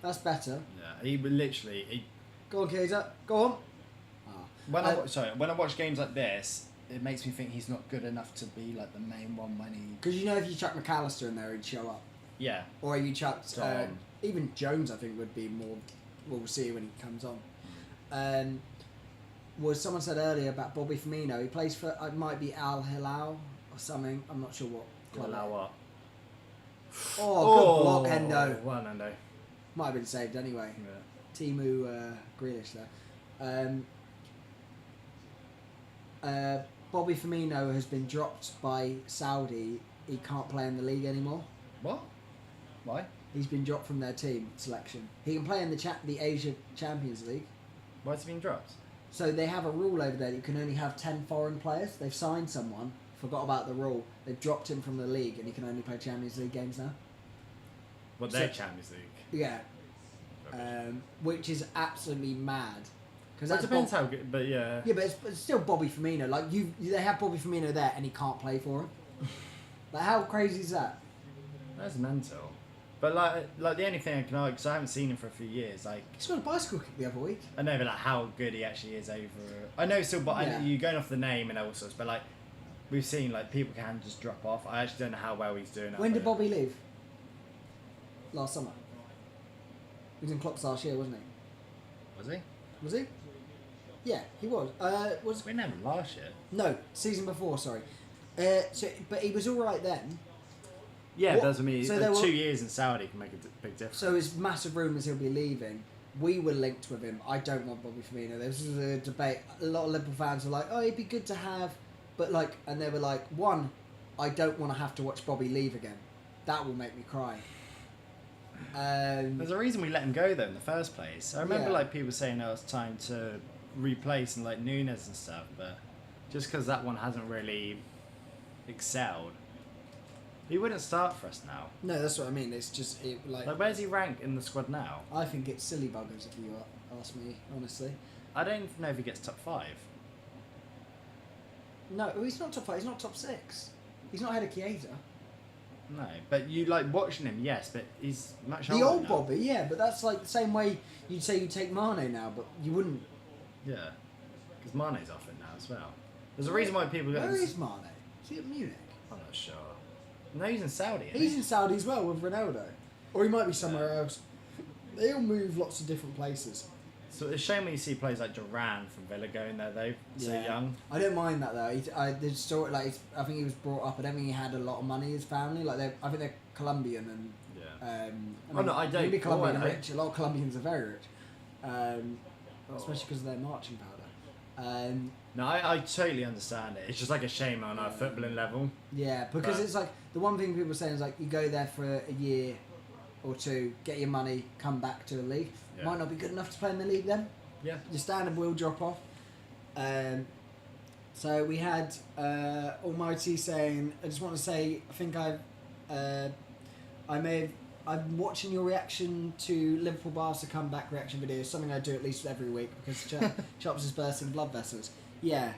That's better. Yeah, he would literally. Go on, Kaiser. Go on. When I watch games like this, it makes me think he's not good enough to be like the main one when he. Because if you chuck McAllister in there, he'd show up. Yeah. Or if you chucked even Jones, I think would be more. We'll see when he comes on. Was someone said earlier about Bobby Firmino? He plays for it might be Al Hilal or something. I'm not sure what. Allow what? Oh, good block, Endo. Well, Endo. Might have been saved anyway. Yeah. Timu Grealish there. Bobby Firmino has been dropped by Saudi. He can't play in the league anymore. What? Why? He's been dropped from their team selection. He can play in the Asia Champions League. Why has he been dropped? So they have a rule over there that you can only have 10 foreign players. They've signed someone, forgot about the rule. They've dropped him from the league and he can only play Champions League games now. Well, they're Champions League. Yeah. Which is absolutely mad. Because that depends how good, but yeah. Yeah, but it's still Bobby Firmino. Like they have Bobby Firmino there and he can't play for him. Like how crazy is that? That's mental. But like the only thing I can argue, because I haven't seen him for a few years, like he got a bicycle kick the other week. I know, but like how good he actually is over. I know still, but you're going off the name and all sorts. But like we've seen, like people can just drop off. I actually don't know how well he's doing. When did Bobby leave? Last summer. He was in Klopp's last year, wasn't he? Was he? Was he? Yeah, he was. We never last year. No, season before. Sorry. But he was all right then. Yeah, that's what I mean. So 2 years in Saudi can make a big difference. So there's massive rumours he'll be leaving. We were linked with him. I don't want Bobby Firmino. There was a debate. A lot of Liverpool fans were like, "Oh, he'd be good to have," but like, and they were like, "One, I don't want to have to watch Bobby leave again. That will make me cry." There's a reason we let him go though in the first place. I remember like people saying, "Oh, it's time to replace and like Nunes and stuff," but just because that one hasn't really excelled. He wouldn't start for us now. No, that's what I mean. It's just Like, where's he rank in the squad now? I think it's silly buggers if you ask me, honestly. I don't know if he gets top 5. No, he's not top 5. He's not top 6. He's not ahead of Chiesa. No, but you like watching him, yes, but he's much The older old now. Bobby, yeah, but that's like the same way you'd say you take Mane now, but you wouldn't. Yeah, because Mane's off it now as well. There's a reason why people go. Where is Mane? Is he at Munich? I'm not sure. No, he's in Saudi. Isn't He's he? in Saudi as well with Ronaldo. Or he might be somewhere else. They all move lots of different places. So it's a shame when you see players like Duran from Villa going there though, so young. I don't mind that though. I think he was brought up. I don't think he had a lot of money. His family, I think they're Colombian and. Yeah. I don't. Maybe Colombian Oh, I know. rich. A lot of Colombians are very rich, especially because of their marching powder. No, I totally understand it. It's just like a shame on our footballing level. Yeah, because it's like the one thing people are saying is like you go there for a year or two, get your money, come back to the league. Yeah. Might not be good enough to play in the league then. Yeah. Your standard will drop off. So we had Almighty saying, I just want to say, I think I'm watching your reaction to Liverpool Barca comeback reaction videos, something I do at least every week because Chops is bursting blood vessels. Yeah.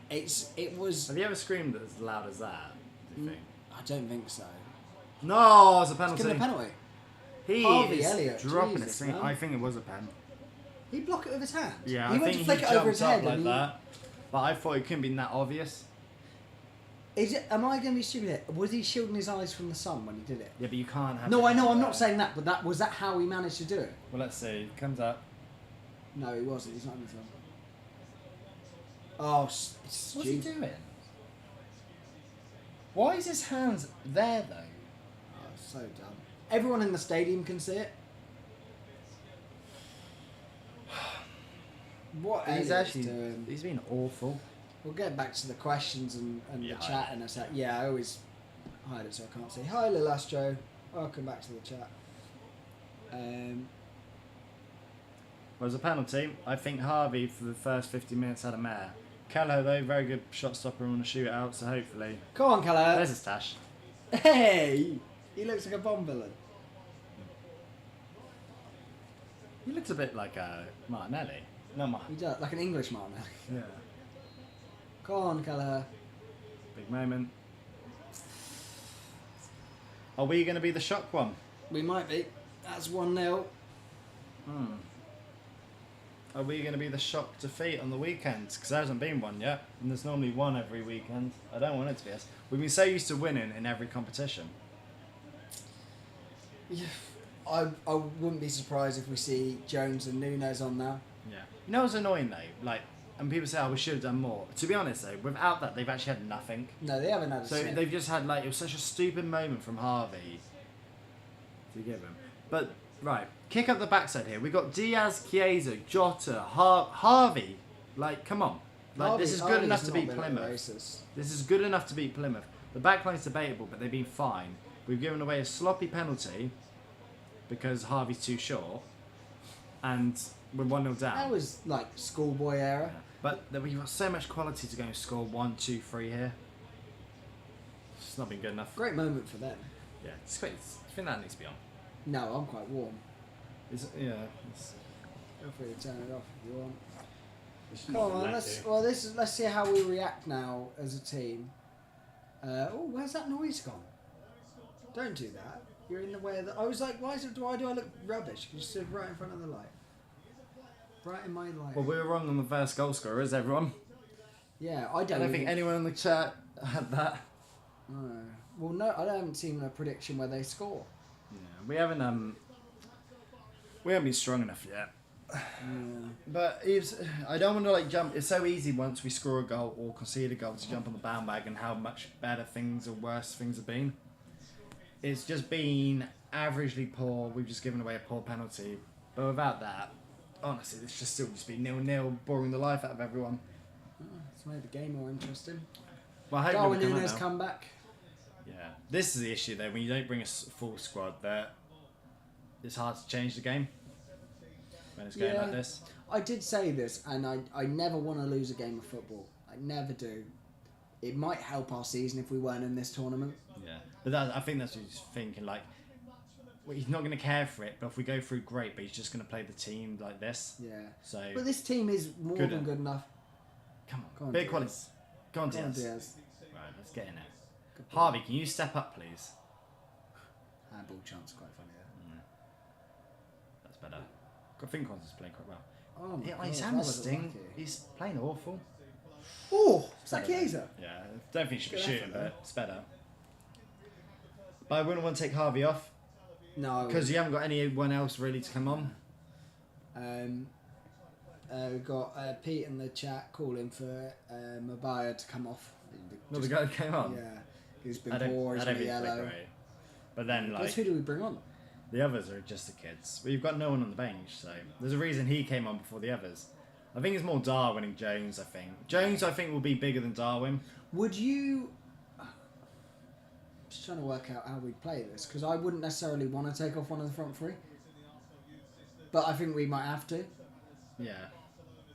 It was. Have you ever screamed as loud as that? Do you think? I don't think so. No, it's a penalty. Give him a penalty. He Harvey is Elliott, dropping Jesus, it. man. I think it was a pen. He blocked it with his hand. Yeah, he I went think to flick he it over his jumped head up like and that. But I thought it couldn't be that obvious. Am I going to be stupid here? Was he shielding his eyes from the sun when he did it? Yeah, but you can't have. No, it I know. like I'm that. not saying that, but was that how he managed to do it? Well, let's see. Comes up. No, he wasn't. He's not in the sun. Oh, it's What's he stupid. doing? Why is his hands there though? Oh, so dumb. Everyone in the stadium can see it. What He's Elliott's actually doing? he's been awful. We'll get back to the questions and Yeah, the chat in a sec. Yeah, I always hide it so I can't see. Hi, Lil Astro. Welcome back to the chat. Well, it was a penalty. I think Harvey for the first 50 minutes had a mare. Kello though, very good shot stopper on a shootout, so hopefully. Come on, Keller. There's his stash. Hey! He looks like a Bond villain. He looks a bit like Martinelli. No, He does, like an Englishman. Yeah. Come on, Keller. Big moment. Are we going to be the shock one? We might be. That's 1-0. Are we going to be the shock defeat on the weekends? Because there hasn't been one yet, and there's normally one every weekend. I don't want it to be us. We've been so used to winning in every competition. Yeah. I wouldn't be surprised if we see Jones and Nunes on now. Yeah. You know what's annoying though? Like, and people say, "Oh, we should have done more." To be honest though, without that, they've actually had nothing. No, they haven't had a So sniff. they've just had like it was such a stupid moment from Harvey to give him. But right, kick up the backside here. We got Diaz, Chiesa, Jota, Harvey. Like, come on. Like this is good Harvey's enough to not beat been Plymouth. racist. This is good enough to beat Plymouth. The backline's debatable, but they've been fine. We've given away a sloppy penalty because Harvey's too short, and we're 1-0 down. That was like schoolboy era. Yeah. But we've got so much quality to go and score 1, 2, 3 here. It's not been good enough. Great moment for them. Yeah, it's great. I think that needs to be on. No, I'm quite warm. It's. Feel free to turn it off if you want. Come on, let's see how we react now as a team. Where's that noise gone? Don't do that. You're in the way of the... I was like, why do I look rubbish? Because you stood right in front of the light. Right in my light. Well, we were wrong on the first goal scorers, everyone. Yeah, I don't think anyone in the chat had that. No. Well, no, I haven't seen a prediction where they score. Yeah, we haven't been strong enough yet. Yeah. But I don't want to like jump. It's so easy once we score a goal or concede a goal to jump on the bandwagon. How much better things or worse things have been. It's just been averagely poor. We've just given away a poor penalty. But without that, honestly, it's just still just been 0-0, boring the life out of everyone. It's made the game more interesting. Well, I hope Darwin we come Nunes out now. come back. Yeah, this is the issue though. When you don't bring a full squad, that it's hard to change the game when it's going like this. I did say this, and I never want to lose a game of football. I never do. It might help our season if we weren't in this tournament. Yeah, but I think that's what he's thinking. Like, well, he's not going to care for it, but if we go through, great. But he's just going to play the team like this. Yeah. So. But this team is more than good enough. Come on, Go on big Diaz. quality. Go on, Diaz. Right, let's get in it. Harvey, can you step up, please? Handball chance, quite funny there. That's better. I think Quans is playing quite well. Oh my God, his that hammer was sting. lucky. He's playing awful. Oh, Sakieza. Yeah, don't think he should be Good shooting, effort, but it's better. But I wouldn't want to take Harvey off No. because you haven't got anyone else really to come on. We've got Pete in the chat calling for Mabaya to come off. No, the guy who came on. Yeah, he's been poor, he's been yellow. Great. But then, like, who do we bring on? the others are just the kids. We've got no one on the bench, so there's a reason he came on before the others. I think it's more Darwin and Jones, I think. Jones, I think, will be bigger than Darwin. Would you... I'm just trying to work out how we'd play this, because I wouldn't necessarily want to take off one of the front three. But I think we might have to. Yeah.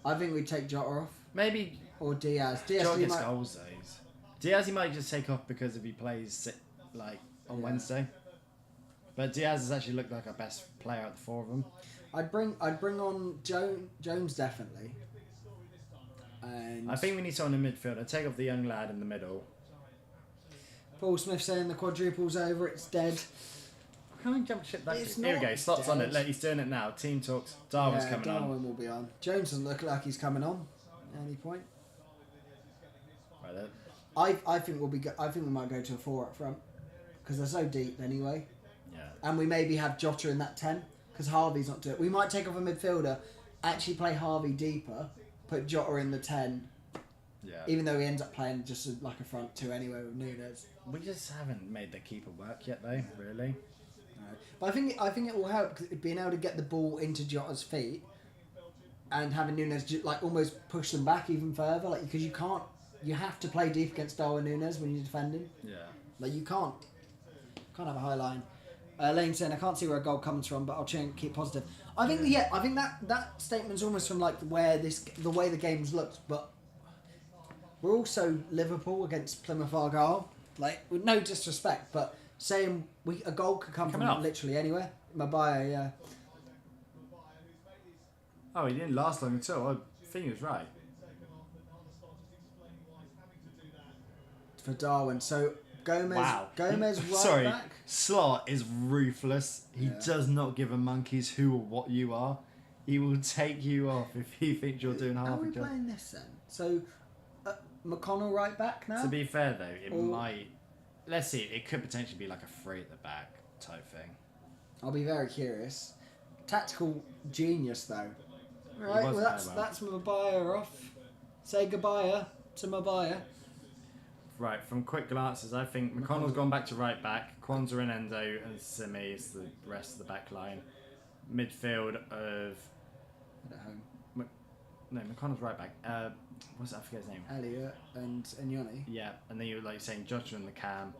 I think we'd take Jota off. Maybe Or Diaz. Jota gets goals, though. Diaz, he might just take off because if he plays, like, on Wednesday. But Diaz has actually looked like our best player out of the four of them. I'd bring on Jones definitely. And I think we need someone in midfield. I'd take off the young lad in the middle. Paul Smith saying the quadruple's over, it's dead. How many jump ship that It's Here we not go, slots on it. dead. Look, he's doing it now. Team talks. Darwin's coming Darwin on. will be on. Jones doesn't look like he's coming on at any point. Right there. I think I think we might go to a 4 up front because they're so deep anyway. Yeah. And we maybe have Jota in that 10 because Harvey's not doing it. We might take off a midfielder, actually play Harvey deeper, put Jota in the 10. Yeah. Even though he ends up playing just like a front 2 anyway with Nunes. We just haven't made the keeper work yet, though. Really. But I think it will help because being able to get the ball into Jota's feet and having Nunes like almost push them back even further, like because you have to play deep against Darwin Nunes when you're defending. Yeah. Like you can't have a high line. Lane saying I can't see where a goal comes from, but I'll try and keep positive. I think that statement's almost from like the way the game's looked, but we're also Liverpool against Plymouth Argyle. Like with no disrespect, but saying a goal could come from literally anywhere. Mabaya, yeah. Oh, he didn't last long at all. I think he was right. For Darwin, so Gomez right Sorry, back. Slot is ruthless. He does not give a monkey's who or what you are. He will take you off if he thinks you're doing half a job. How are we playing this then? So McConnell right back now? To be fair though, it might. Let's see. It could potentially be like a 3 at the back type thing. I'll be very curious. Tactical genius though. Right, well that's Mabaya off. Say goodbye to Mabaya. Right, from quick glances, I think McConnell's gone back to right back. Kwanzaa and Endo and Simi is the rest of the back line. Midfield of. At home. No, McConnell's right back. What's that? I forget his name. Elliot and Yoni. Yeah, and then you were like saying Jota and the Cam,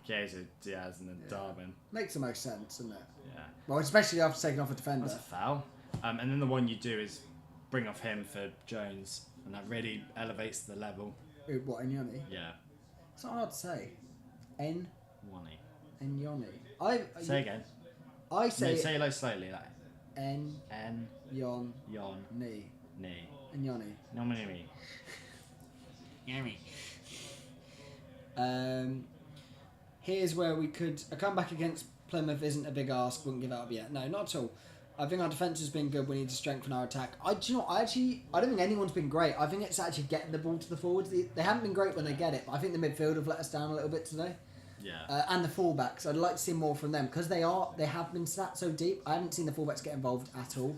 Chiesa, Diaz, and then Darwin. Makes the most sense, doesn't it? Yeah. Well, especially after taking off a defender. That's a foul. And then the one you do is bring off him for Jones, and that really elevates the level. What, Yoni? Yeah. It's not hard to say. Yoni. Say again. I say. No, say it like slowly, like. Yon. Ni. Yoni. No, me. Yummy. Here's where we could. A comeback against Plymouth isn't a big ask. Wouldn't give up yet. No, not at all. I think our defence has been good. We need to strengthen our attack. I don't think anyone's been great. I think it's actually getting the ball to the forwards. They haven't been great when they get it, but I think the midfield have let us down a little bit today. Yeah. And the fullbacks. I'd like to see more from them because they have been sat so deep. I haven't seen the fullbacks get involved at all.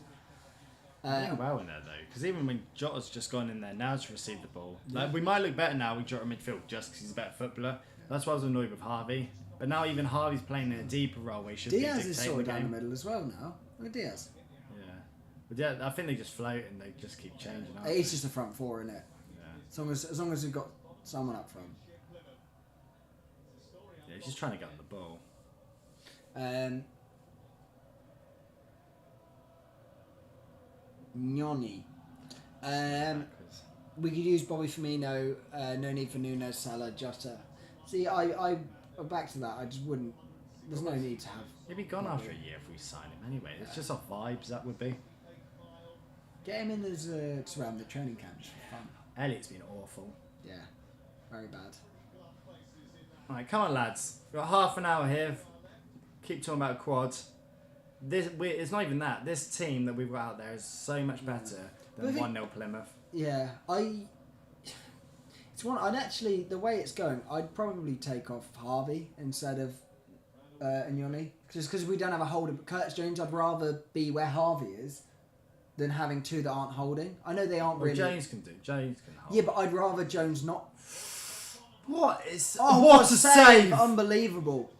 They're doing well in there though, because even when Jota's just gone in there now to receive the ball, like we might look better now with Jota midfield just because he's a better footballer. That's why I was annoyed with Harvey. But now even Harvey's playing in a deeper role where he should Diaz be is dictating sort of the down game. the middle as well now. Look at Diaz. Yeah, but yeah, I think they just float and they just keep changing. It's just a front four, isn't it? Yeah. As long as we've got someone up front. Yeah, he's just trying to get on the ball. Yoni. we could use Bobby Firmino. No need for Nunes, Salah, Jota. See, I back to that. I just wouldn't. There's no need to have. He'd be gone after a year if we sign him anyway. It's just off vibes, that would be. Get him in as surround the training camps for fun. Elliot's been awful. Yeah, very bad. Alright, come on, lads. We've got half an hour here. Keep talking about quads. It's not even that. This team that we've got out there is so much better than 1-0 Plymouth. Yeah, it's one. I'd actually, the way it's going, I'd probably take off Harvey instead of Ignoni. Just because we don't have a holder. But Curtis Jones, I'd rather be where Harvey is than having two that aren't holding. I know they aren't really. Jones can do. Jones can hold. Yeah, but I'd rather Jones not. What is? Oh, what a save! Unbelievable.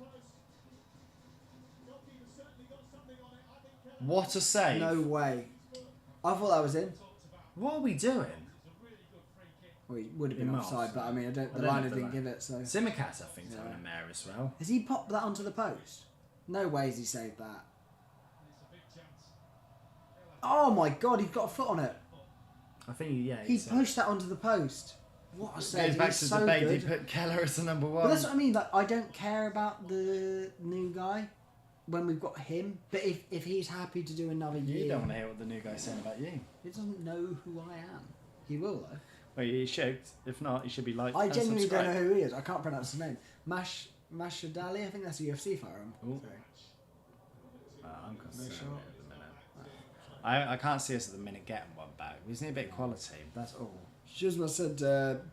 What a save! No way. I thought that was in. What are we doing? Well, it would have been offside, but I mean, the liner didn't give it, so. Tsimikas, I think, is having a mare as well. Has he popped that onto the post? No way has he saved that. Oh my god, he's got a foot on it. I think, yeah. He pushed that onto the post. What a save. Goes back He's to so debate. good. He put Keller as the number one. But that's what I mean. Like, I don't care about the new guy when we've got him. But if he's happy to do another year, you don't want to hear what the new guy's saying about you. He doesn't know who I am. He will though. Well, he should. If not, he should be like. I genuinely don't know who he is. I can't pronounce his name. Mashadali. I think that's a UFC fighter. I'm concerned at the minute. I can't see us at the minute getting one back. We just need a bit of quality. That's all. Shizma said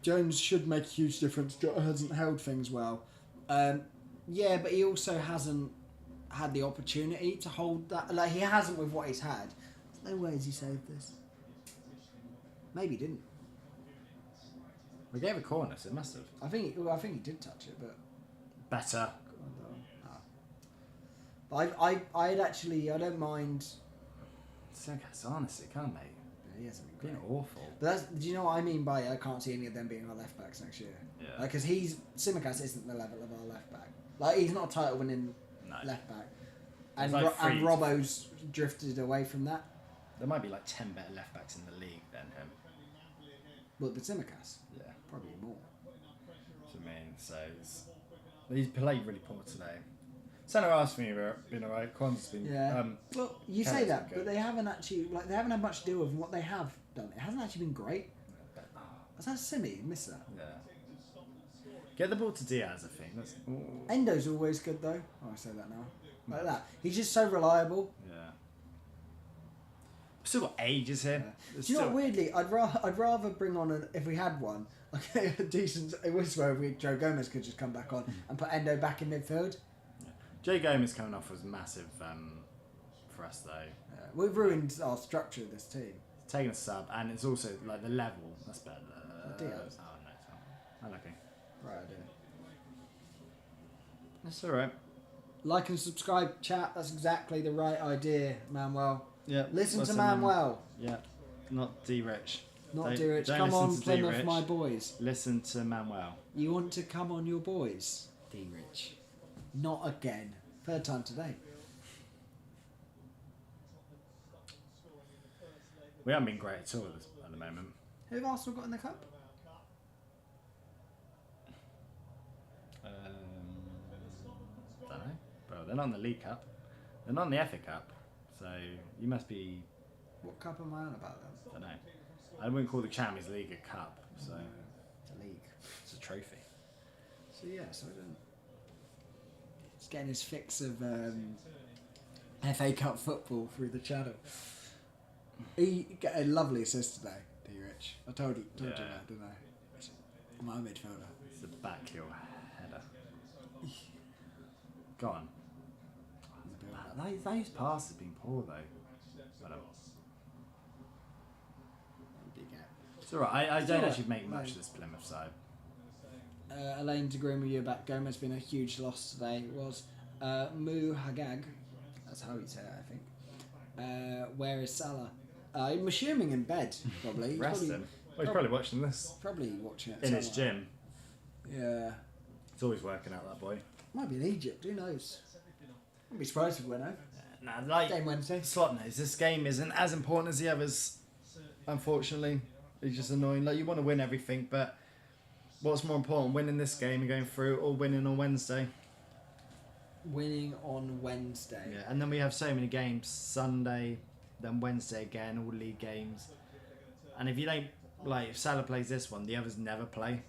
Jones should make a huge difference. Jota hasn't held things well. Yeah, but he also hasn't had the opportunity to hold that. Like, he hasn't with what he's had. There's no ways he saved this. Maybe he didn't. We gave a corner, so it must have. I think he did touch it, but better. But I'd actually, I don't mind. Tsimikas, honestly, can't mate. Yeah, he hasn't been Been great. awful. But do you know what I mean by I can't see any of them being our left backs next year? Yeah. Because Tsimikas isn't the level of our left back. Like, he's not a title winning left back. And like and Robbo's drifted away from that. There might be like 10 better left backs in the league than him. Well, the Tsimikas? Yeah. Probably more. So, I mean, he's played really poor today. Centre half's been alright. Quan's been. Yeah. Well, you say that, good. but they haven't actually they haven't had much to do with what they have done. It hasn't actually been great. Was that Simi? Missed that. Yeah. Get the ball to Diaz, I think. Endo's always good though. Oh, I say that now. Like that. He's just so reliable. Yeah. We've still got ages here. Yeah. Do you know what, weirdly, I'd rather bring on if we had one, like a decent. It was where Joe Gomez could just come back on and put Endo back in midfield. Jay Gomez coming off was massive for us though. We've ruined our structure of this team. Taking a sub, and it's also like the level. That's better. Diaz. Oh no, it's not. I'm lucky. Right, I do. That's alright. Like and subscribe, chat. That's exactly the right idea, Manuel. Yeah. Listen to Manuel. Yeah. Not D-Rich. Not D-Rich. Come on, Plymouth, my boys. Listen to Manuel. You want to come on your boys? D-Rich. Not again. Third time today. We haven't been great at all at the moment. Who have Arsenal got in the cup? Don't know. Well, they're not in the League Cup. They're not in the FA Cup. So you must be. What cup am I on about then? Don't know. I wouldn't call the Champions League a cup. So it's a league. It's a trophy. So yeah, so I don't. He's getting his fix of FA Cup football through the channel. He got a lovely assist today, D-Rich. I told you that, didn't I? My midfielder. It's a back heel header. Go on. Those passes have been poor though. It's alright. I don't actually make much of this Plymouth side. Elaine's agreeing with you about Gomez being a huge loss today. It was Mu Hagag. That's how you say it, I think. Where is Salah? I'm assuming in bed, probably. Resting. He's probably watching this. Probably watching it. In his gym. Yeah. It's always working out, that boy. Might be in Egypt, who knows? Wouldn't be surprised if we went home. Nah, like Game Wednesday. Slot knows this game isn't as important as the others, unfortunately. It's just annoying. Like, you want to win everything, but what's more important, winning this game and going through, or winning on Wednesday? Winning on Wednesday. Yeah, and then we have so many games, Sunday, then Wednesday again, all league games. And if you don't, like, if Salah plays this one, the others never play.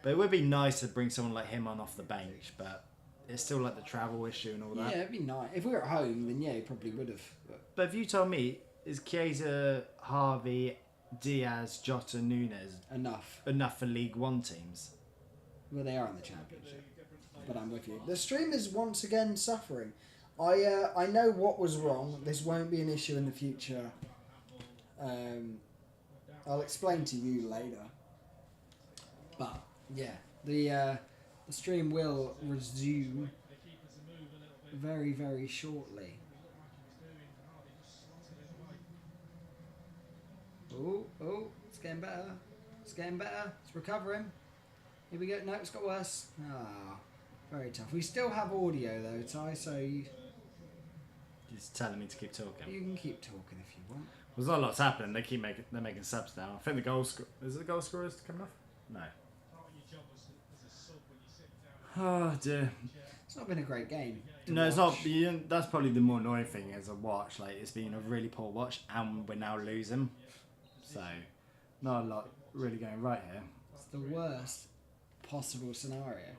But it would be nice to bring someone like him on off the bench, but it's still like the travel issue and all that. Yeah, it'd be nice. If we were at home, then yeah, he probably would have. But if you told me, is Chiesa, Harvey, Diaz, Jota, Nunes enough for League One teams? Well, they are in the Championship. But I'm with you. The stream is once again suffering. I know what was wrong. This won't be an issue in the future. I'll explain to you later. But yeah, the stream will resume very, very shortly. Oh, it's getting better. It's getting better. It's recovering. Here we go. No, it's got worse. Ah, very tough. We still have audio though, Ty, so He's telling me to keep talking. you can keep talking if you want. There's not a lot's happening. They're making subs now. I think the goal score... Is it the goal scorers coming off? No. Oh dear. It's not been a great game. No, it's not. That's probably the more annoying thing as a watch. Like, it's been a really poor watch, and we're now losing. So, not a lot really going right here. It's the worst possible scenario.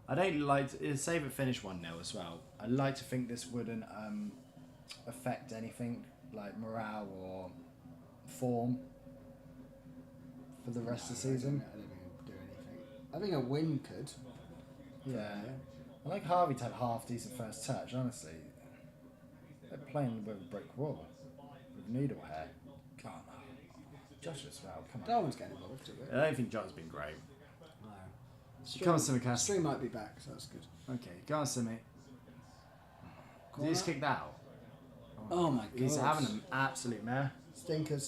I don't like to save it finish 1-0 as well. I'd like to think this wouldn't affect anything like morale or form for the rest of the season. I don't think it'll do anything. I think a win could. Yeah. I like Harvey to have half decent first touch, honestly. They're playing with a brick wall. With needle hair. God, no. Josh as well, come on. No one's getting involved, do we? I don't think Josh's been great. No. Come on, Simicast. Stream might be back, so that's good. Okay, go on, Simi. Did he just kick that out? Oh my god. He's having an absolute mare. Stinker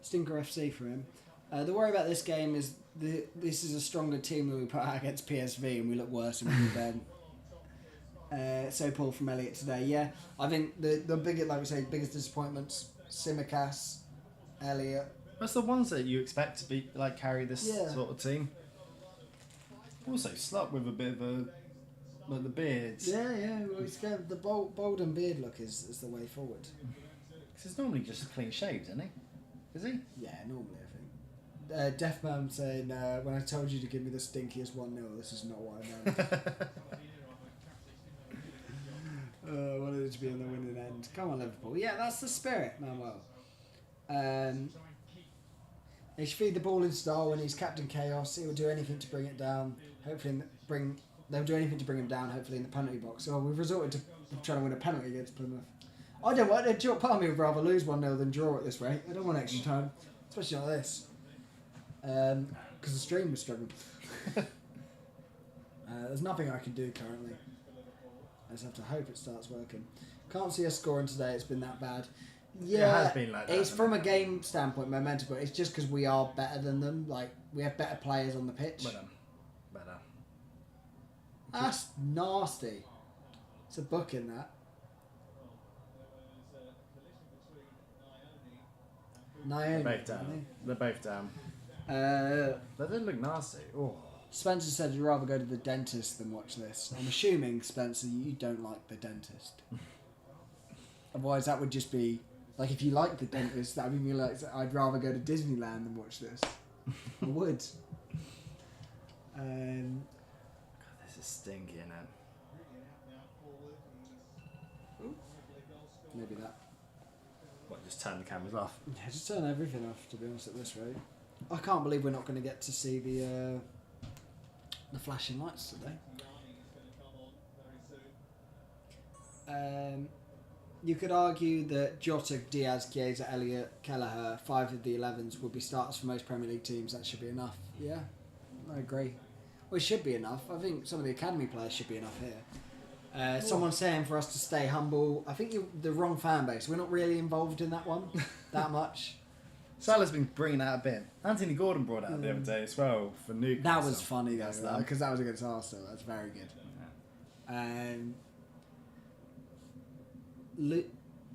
FC for him. The worry about this game is this is a stronger team than we put out against PSV, and we look worse than we did then. So Paul from Elliot today. Yeah, I think the biggest, like we say, biggest disappointments: Simicast, Elliot. That's the ones that you expect to be like carry this sort of team. Also, Slut with a bit of a like the beards. Yeah. Well, he's got the bold and beard look is the way forward. Because he's normally just clean shaved, isn't he? Is he? Yeah, normally I think. Deaf Man saying, when I told you to give me the stinkiest 1-0, this is not what I meant. I wanted it to be in the winning end. Come on, Liverpool. Yeah, that's the spirit, Manuel. They should feed the ball in style when he's Captain Chaos. He will do anything to bring it down. Hopefully, they'll do anything to bring him down, hopefully in the penalty box. Oh, we've resorted to trying to win a penalty against Plymouth. I don't want to. Part of me would rather lose 1-0 than draw at this rate. I don't want extra time, especially like this. Because the stream was struggling. There's nothing I can do currently. I just have to hope it starts working. Can't see us scoring today. It's been that bad. Yeah, it has been like that. It's from a game standpoint, momentum, but it's just because we are better than them. Like, we have better players on the pitch. Better. That's nasty. It's a book in that. Naomi. They're both down. They don't look nasty. Oh. Spencer said he'd rather go to the dentist than watch this. I'm assuming, Spencer, you don't like the dentist. Otherwise, that would just be... Like, if you like the dentist, that would be like, I'd rather go to Disneyland than watch this. I would. God, this is stinky, isn't it? Ooh. Maybe that. What, just turn the cameras off? Yeah, just turn everything off, to be honest, at this rate. I can't believe we're not going to get to see the flashing lights today. You could argue that Jota, Diaz, Chiesa, Elliot, Kelleher, 5 of the 11s would be starters for most Premier League teams. That should be enough. Yeah, I agree. Well, it should be enough. I think some of the academy players should be enough here. Someone's saying for us to stay humble. I think you're the wrong fan base. We're not really involved in that one that much. Salah's been bringing out a bit. Anthony Gordon brought it out the other day as well for Newcastle. That was funny though, because that was against Arsenal. That's very good.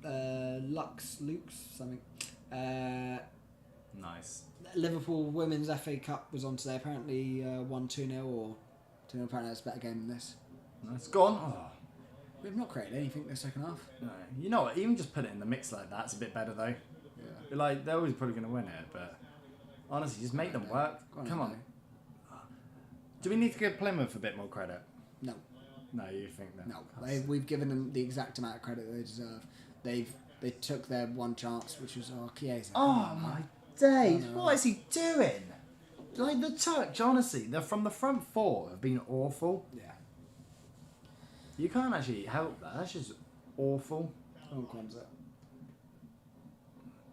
Lux, something. Nice. Liverpool Women's FA Cup was on today. Apparently won 2-0 or 2-0. Apparently that's a better game than this. Nice. Go on. Oh. We've not created anything the second half. No. You know what? Even just put it in the mix like that, it's a bit better though. Yeah. Like, they're always probably going to win it, but honestly, just make them work. Come on. Do we need to give Plymouth a bit more credit? No. No, you think that? No. We've given them the exact amount of credit they deserve. They took their one chance, which was Chiesa. Oh my days! What is he doing? Like, the touch, honestly, they're from the front four have been awful. Yeah. You can't actually help that. That's just awful. Oh, Kwanzaa.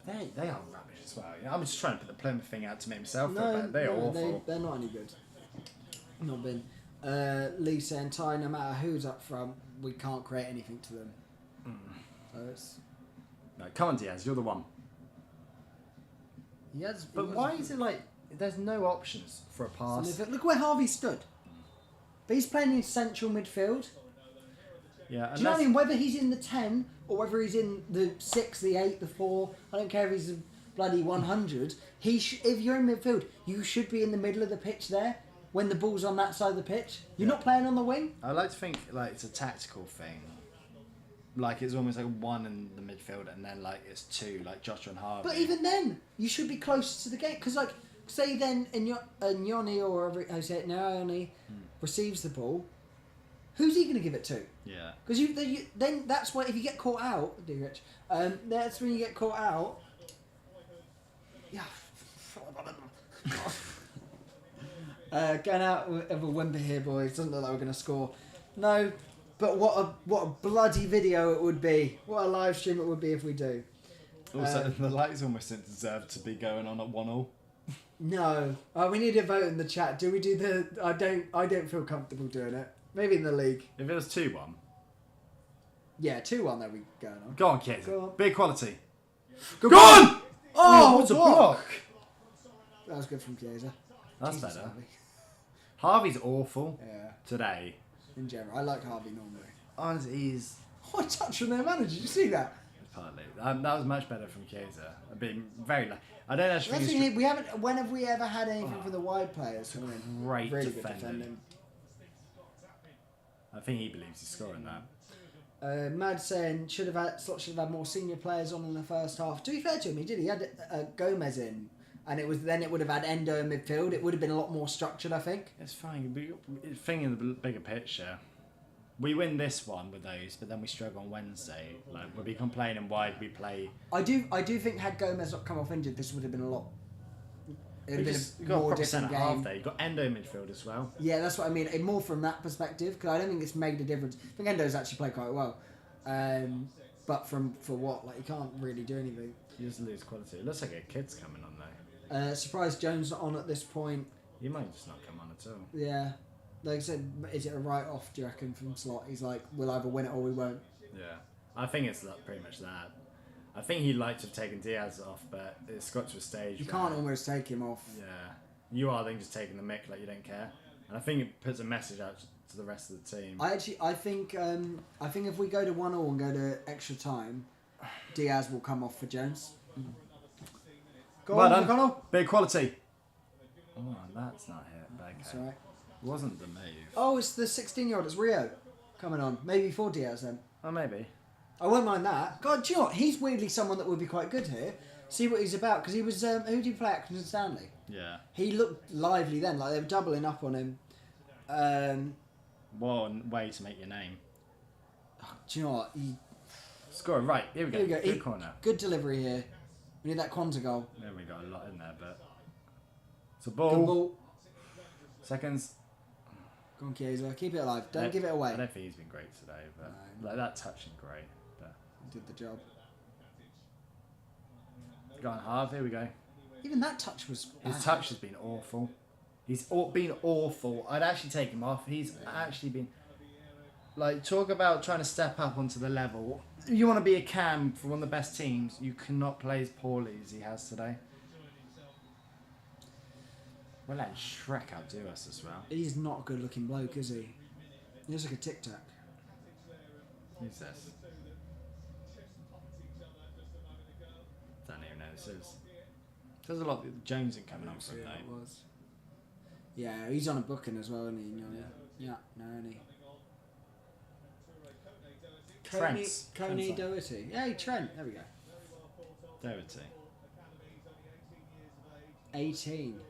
They are rubbish as well. You know, I'm just trying to put the Plymouth thing out to make myself feel better. They're awful. They're not any good. Not been. Lisa and Ty, no matter who's up front, we can't create anything to them. So it's... No, come on, Diaz, you're the one. But why is it like there's no options for a pass? So look where Harvey stood. But he's playing in central midfield. Yeah, do you know what I mean? Whether he's in the 10 or whether he's in the 6, the 8, the 4, I don't care if he's a bloody 100. If you're in midfield, you should be in the middle of the pitch there when the ball's on that side of the pitch. You're not playing on the wing. I like to think like it's a tactical thing. Like it's almost like one in the midfield and then like it's two, like Joshua and Harvey. But even then, you should be closer to the gate because, like, say then Nyoni or whatever I say it now, Nyoni receives the ball. Who's he going to give it to? Yeah. Because then that's why if you get caught out, Rich, that's when you get caught out. Yeah. Going out of a whimper here, boys. Doesn't look like we're going to score. No, but what a bloody video it would be. What a live stream it would be if we do. Also, the lights almost didn't deserve to be going on at 1-1. No. We need a vote in the chat. Do we do the... I don't feel comfortable doing it. Maybe in the league. If it was 2-1. Yeah, 2-1 that we going on. Go on, kids. Go on. Big quality. Go on! Oh, what's a block? That was good from Chiesa. That's Jesus, better. Harvey. Harvey's awful. Yeah. Today. In general. I like Harvey normally. Honestly, he's... Oh, a touch from their manager. Did you see that? Partly. That was much better from Chiesa. A bit very... I don't actually That's think we haven't... When have we ever had anything from the wide players? Great really defending. good defending. I think he believes he's scoring that. Mad saying Slot should have had more senior players on in the first half. To be fair to him, he did. He had Gomez in, and it would have had Endo in midfield. It would have been a lot more structured, I think. It's fine. Thing in the bigger picture, we win this one with those, but then we struggle on Wednesday. Like we'll be complaining why we play. I do think had Gomez not come off injured, this would have been a lot. It would have been a more different game. Half there. You've got Endo in midfield as well. Yeah, that's what I mean. More from that perspective, because I don't think it's made a difference. I think Endo's actually played quite well, but for what? Like, you can't really do anything. You just lose quality. It looks like a kid's coming on though. Surprised Jones not on at this point. He might just not come on at all. Yeah, like I said, is it a write-off? Do you reckon from Slot? He's like, we'll either win it or we won't. Yeah, I think it's pretty much that. I think he'd like to have taken Diaz off, but it's got to a stage. You can't almost take him off. Yeah, you are then just taking the mick like you don't care, and I think it puts a message out to the rest of the team. I think if we go to 1-1 and go to extra time, Diaz will come off for Jones. Go well on, done. McConnell. Big quality. Oh, that's not it. Okay. That's all right. Wasn't the move. Oh, it's the 16-year-old. It's Rio coming on. Maybe for Diaz then. Oh, maybe. I won't mind that. God, do you know what? He's weirdly someone that would be quite good here. See what he's about. Because he was... who did he play at Accrington Stanley? Yeah. He looked lively then. Like, they were doubling up on him. One way to make your name. Do you know what? Score. Right, here we go. Good corner. Good delivery here. We need that Kwanzaa goal. Yeah, we got a lot in there, but... It's a ball. Good ball. Seconds. Go on, Chiesa. Keep it alive. Don't give it away. I don't think he's been great today, but like that touching great. But He did the job. Go on, Harv. Here we go. Even that touch was bad. His touch has been awful. He's been awful. I'd actually take him off. He's actually been... Like, talk about trying to step up onto the level. You want to be a cam for one of the best teams, you cannot play as poorly as he has today. We're letting Shrek outdo us as well. He's not a good looking bloke, is he? He looks like a tic tac. Who's this? says. There's a lot of Jonesing coming on for him, It though. was. Yeah, he's on a booking as well, isn't he? Yeah, no, isn't he? Coney Doherty. Yeah, Trent. There we go. Doherty. 18.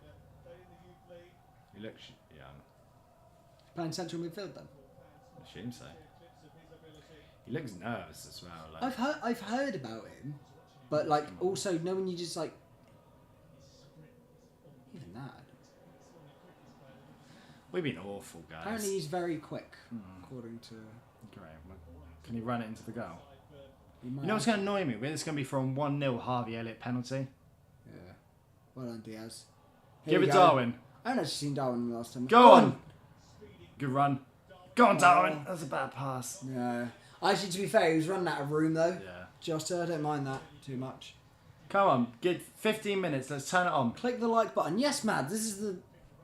He looks young. Playing central midfield then. I assume so. He looks nervous as well. Like. I've heard about him, but like also knowing you just like even that. We've been awful, guys. Apparently he's very quick, according to. Great. Can he run it into the goal? You know what's going to annoy me? It's going to be from 1-0 Harvey Elliott penalty. Yeah. Well done, Diaz. Give it Darwin. I haven't actually seen Darwin the last time. Go on. Good run. Go on, Darwin. That's a bad pass. Yeah. Actually, to be fair, he was running out of room though. Yeah. Jota, I don't mind that too much. Come on, get 15 minutes. Let's turn it on. Click the like button. Yes, Mad. This is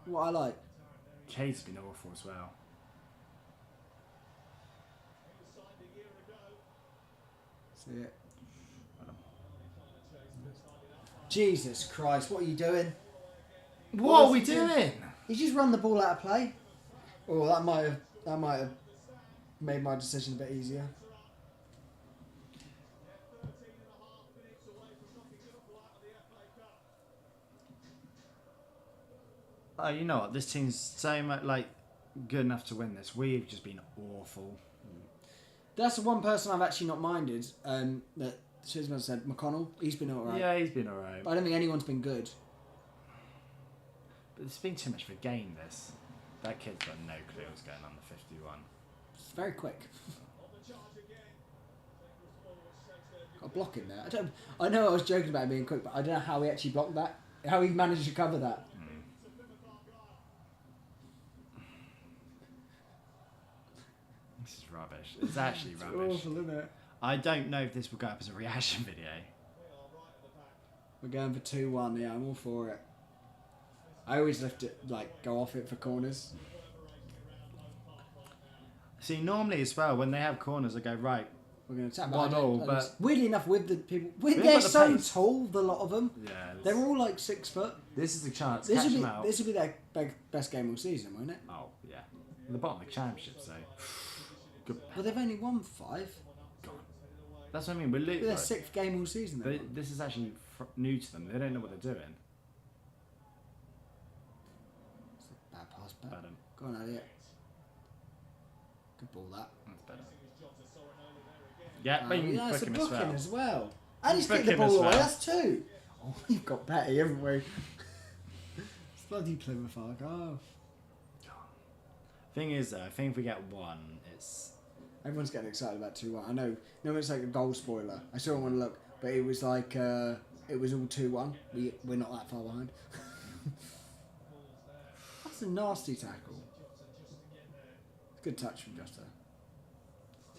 what I like. Kate's been awful as well. See it. Jesus Christ! What are you doing? What are we doing? He's just run the ball out of play. Oh, that might have made my decision a bit easier. Oh, you know what? This team's so much like good enough to win this. We've just been awful. That's the one person I've actually not minded. That Shizman said McConnell. He's been alright. Yeah, he's been alright. But I don't think anyone's been good. But it's been too much of a game. That kid's got no clue what's going on the 51. It's very quick. Got a block in there. I know I was joking about him being quick, but I don't know how he actually blocked that. How he managed to cover that. This is rubbish. It's actually It's rubbish. awful, isn't it? I don't know if this will go up as a reaction video. We're going for 2-1. Yeah, I'm all for it. I always lift it, like, go off it for corners. See, normally as well, when they have corners, I go, right, We're going to tap 1-1, but weirdly enough, with the people, haven't they're got the so pace. tall. The lot of them, yeah. they're all like 6 foot. This is the chance. This Catch will them be out. this will be their best game all season, won't it? Oh, yeah. At the bottom of the championship, so. Good. But they've only won 5. That's what I mean. We're It's their 6th game all season. But this is actually new to them. They don't know what they're doing. It's a bad pass back. But, Go on, Elliot. Good ball, that. that's better. Yeah, but you can yeah, it's book a him as booking well. as well. And he's Book kicked the him as ball away. well. That's 2. Oh, we've got Betty, haven't we? It's bloody Plymouth Arc. Oh. Thing is, though, I think if we get 1, it's. Everyone's getting excited about 2-1. I know. No, it's like a goal spoiler. I still want to look, but it was like it was all 2-1. We're not that far behind. That's a nasty tackle. Good touch from Jota.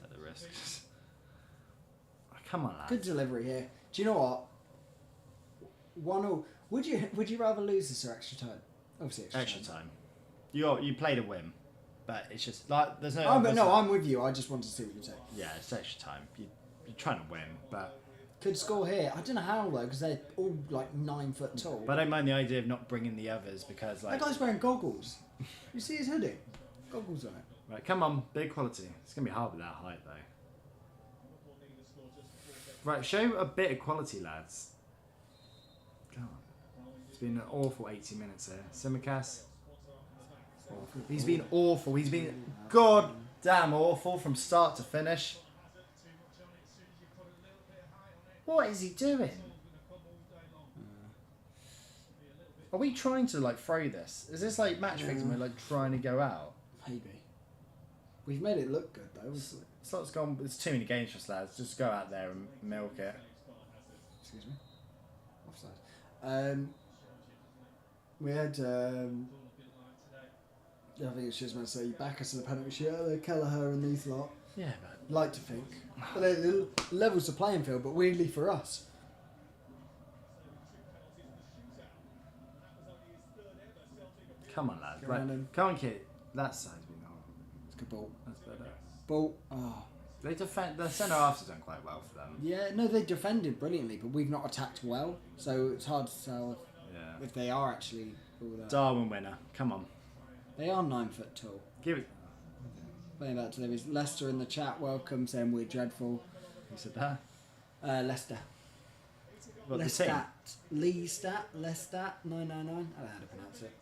Take the risks. Oh, come on, lads. Good delivery here. Do you know what? 1-1. Would you rather lose this or extra time? Obviously Extra time. You played a win, but it's just like there's no. Oh, but no, I'm with you. I just wanted to see what you say. Yeah, it's extra time. You're trying to win, but. Could score here. I don't know how though, because they're all like 9 foot tall. But I don't mind the idea of not bringing the others because like. That guy's wearing goggles. You see his hoodie? Goggles on it. Right, come on, big quality. It's gonna be hard with that height though. Right, show a bit of quality, lads. Come on. It's been an awful 80 minutes here. Simicast. He's been awful. He's been goddamn awful from start to finish. What is he doing? Are we trying to like throw this? Is this like match fixing? We're like trying to go out. Maybe. We've made it look good though. It's not gone. There's too many games for us, lads. Just go out there and milk it. Excuse me. Offside. We had. I think it's just meant to say back us to the penalty shoot. Kelleher and these lot. Yeah, but Like to think. But they're levels the playing field, but weirdly for us. come on, lads. Go Right. on then. Come on, kid. That side's been on. It's a good ball. That's better. Ball. Oh. They defend. The centre halves have done quite well for them. Yeah, no, they defended brilliantly, but we've not attacked well, so it's hard to tell if they are actually all that. Darwin winner. Come on. They are 9 foot tall. Give it. Playing that to them. Leicester in the chat. Welcome, saying we're dreadful. Who said that? Leicester. What, the team? Lestat 999. I don't know how to pronounce it.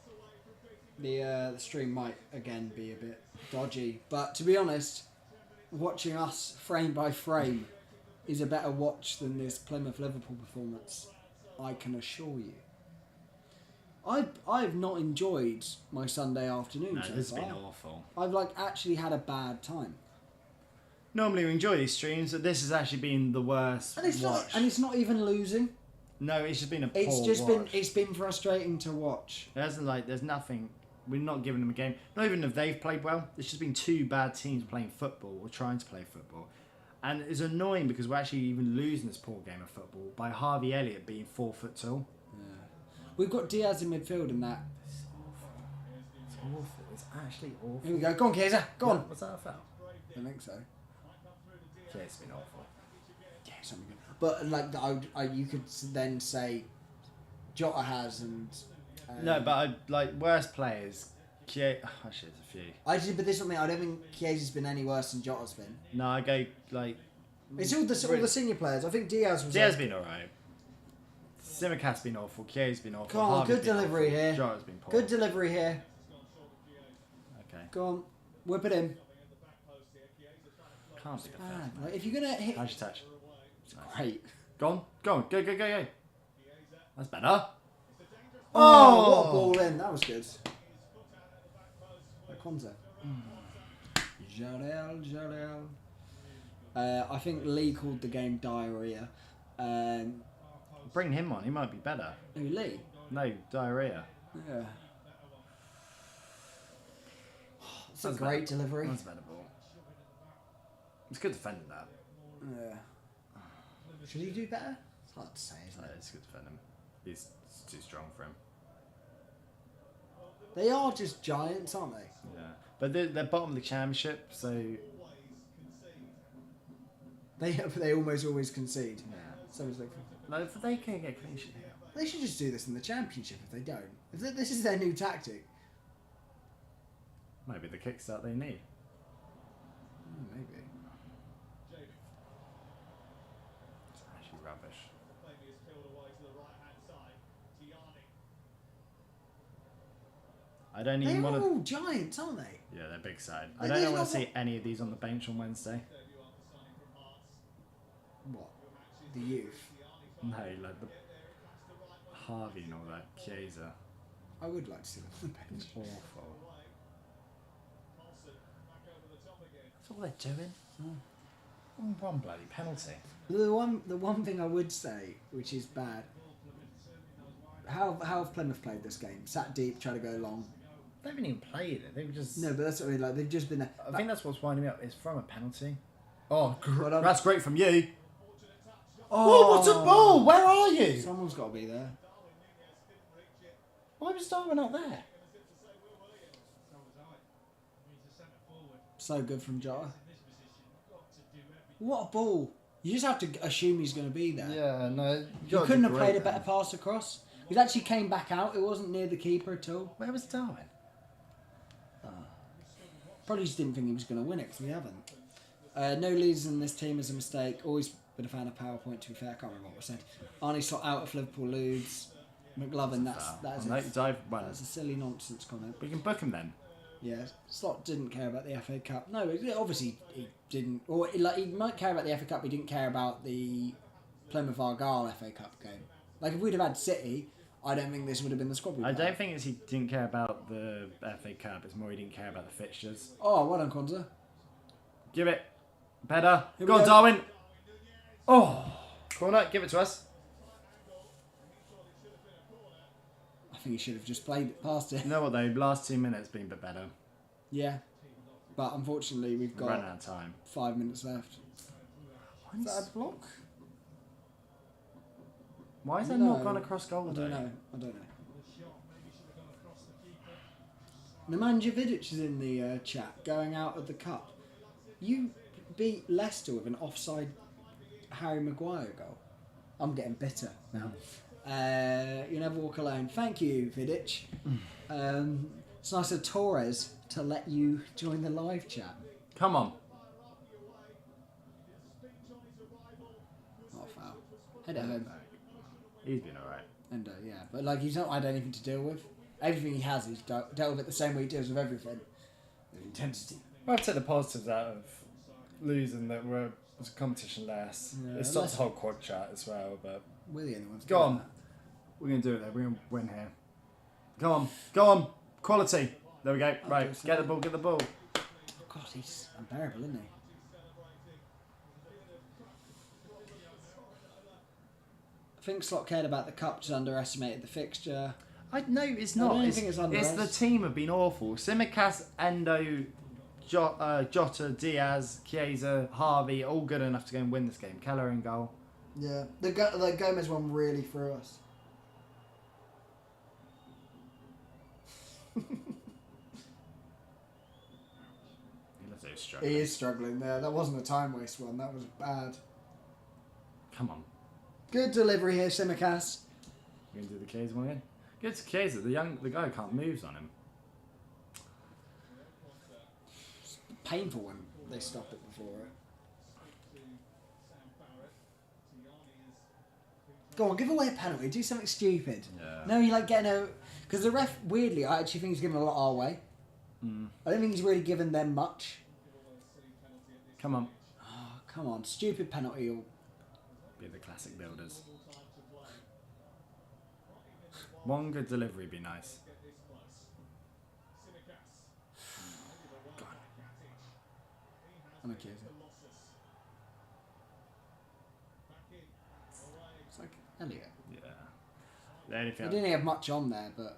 The stream might again be a bit dodgy, but to be honest, watching us frame by frame is a better watch than this Plymouth Liverpool performance. I can assure you. I've not enjoyed my Sunday afternoon. No, so this has far. been awful. I've actually had a bad time. Normally we enjoy these streams, but this has actually been the worst. And it's not even losing. No, it's just been a poor It's been frustrating to watch. There's nothing. We're not giving them a game. Not even if they've played well. It's just been two bad teams playing football or trying to play football. And it's annoying because we're actually even losing this poor game of football by Harvey Elliott being 4 foot tall. We've got Diaz in midfield and that. It's awful. It's awful. It's actually awful. Here we go. Go on, Kaiser. Go on. What's that a foul? I think so. Yeah, it's been awful. Yeah, something good. But you could then say Jota has and. No, but worst players. Actually, there's a few. But this is something I don't think Chiesa's been any worse than Jota's been. No, I go It's all the senior players. I think Diaz was. Diaz been alright. Simicast's been awful. Kie's been awful. Come on, good delivery here. Jota's been poor. Good delivery here. Okay. Go on, whip it in. Can't be the Bad. first. If you're gonna hit, How's your touch? it's great. Go on. Go. That's better. Oh, what a ball in! That was good. Kwanzaa. Jardel. I think Lee called the game diarrhea. Bring him on. He might be better. Who, Lee? No, diarrhea. Yeah. It's a great delivery. That's better ball. It's good defending that. Yeah. Should he do better? It's hard to say, isn't it? It's good defending. He's too strong for him. They are just giants, aren't they? Yeah. But they're bottom of the championship, so... They almost always concede. Yeah. So it's like... No, if they can't get clean sheet here. They should just do this in the championship if they don't. This is their new tactic. Maybe the kickstart they need. Maybe. It's actually rubbish. I don't even want to... They're all giants, aren't they? Yeah, they're big side. I don't want to see any of these on the bench on Wednesday. What? The youth? No, like the Harvey and all that. Chiesa. I would like to see them on the bench. It's awful. That's all they're doing. One bloody penalty. The one thing I would say, which is bad, how have Plymouth played this game? Sat deep, tried to go long. They haven't even played it. They've just... No, but that's what I mean. Like they've just been there. I think that's what's winding me up. It's from a penalty. Oh, Well, that's great from you. Oh, what a ball! Where are you? Someone's got to be there. Why was Darwin not there? So good from Jota. What a ball! You just have to assume he's going to be there. Yeah, no. You couldn't have played a better pass across. It actually came back out. It wasn't near the keeper at all. Where was Darwin? Probably just didn't think he was going to win it because we haven't. No leads in this team is a mistake. Always been a fan of PowerPoint, to be fair. I can't remember what was said. Arnie Slot out of Liverpool Ludes. McLovin, that's a silly nonsense comment. We can book him then. Yeah, Slot didn't care about the FA Cup. No, obviously he didn't. Or he might care about the FA Cup, but he didn't care about the Plymouth Argyle FA Cup game. Like if we'd have had City, I don't think this would have been the squad. I don't think he didn't care about the FA Cup. It's more he didn't care about the fixtures. Oh, well done, Kwanzaa. Give it. Better. Go on, Darwin. Oh. Corner. Give it to us. I think he should have just played it past it. You know what though? Last 2 minutes been a bit better. Yeah. But unfortunately, we've got Run out of time. 5 minutes left. Is that a block? Why is that not gone across goal? I don't know. Nemanja Vidic is in the chat, going out of the cup. beat Leicester with an offside Harry Maguire goal. I'm getting bitter now. You never walk alone. Thank you, Vidic. It's nice of Torres to let you join the live chat. Come on. Oh, foul. Head it home. He's been alright. And yeah, but like he's not had anything to deal with. Everything he has, he's dealt with it the same way he deals with everything. The intensity. Well, I've taken the positives out of losing that was a competition less. Yeah, It stops the whole quad chat as well, but... We're the only ones. Go on. We're going to do it there. We're going to win here. Go on. Go on. Quality. There we go. Right. Get the ball. Get the ball. Oh, God, he's unbearable, isn't he? I think Slot cared about the cup, just underestimated the fixture. No, it's not. I don't think it's the team have been awful. Simicast, Endo, Jota, Diaz, Chiesa, Harvey, all good enough to go and win this game. Keller in goal. Yeah, the Gomez one really threw us. He looks like he's struggling. He is struggling there. That wasn't a time waste one. That was bad. Come on. Good delivery here, Simicast. You going to do the Chiesa one again? Good to Chiesa. The guy who can't move on him. It's painful when they stop it before it. Go on, give away a penalty. Do something stupid. Yeah. No, you like getting a... Because the ref, weirdly, I actually think he's given a lot our way. I don't think he's really given them much. Come on. Oh, come on. Stupid penalty. Or... Be the classic builders. One good delivery would be nice. Go on. I'm okay with it. It's like Elliot. Yeah. The only He thing didn't have much on there, but...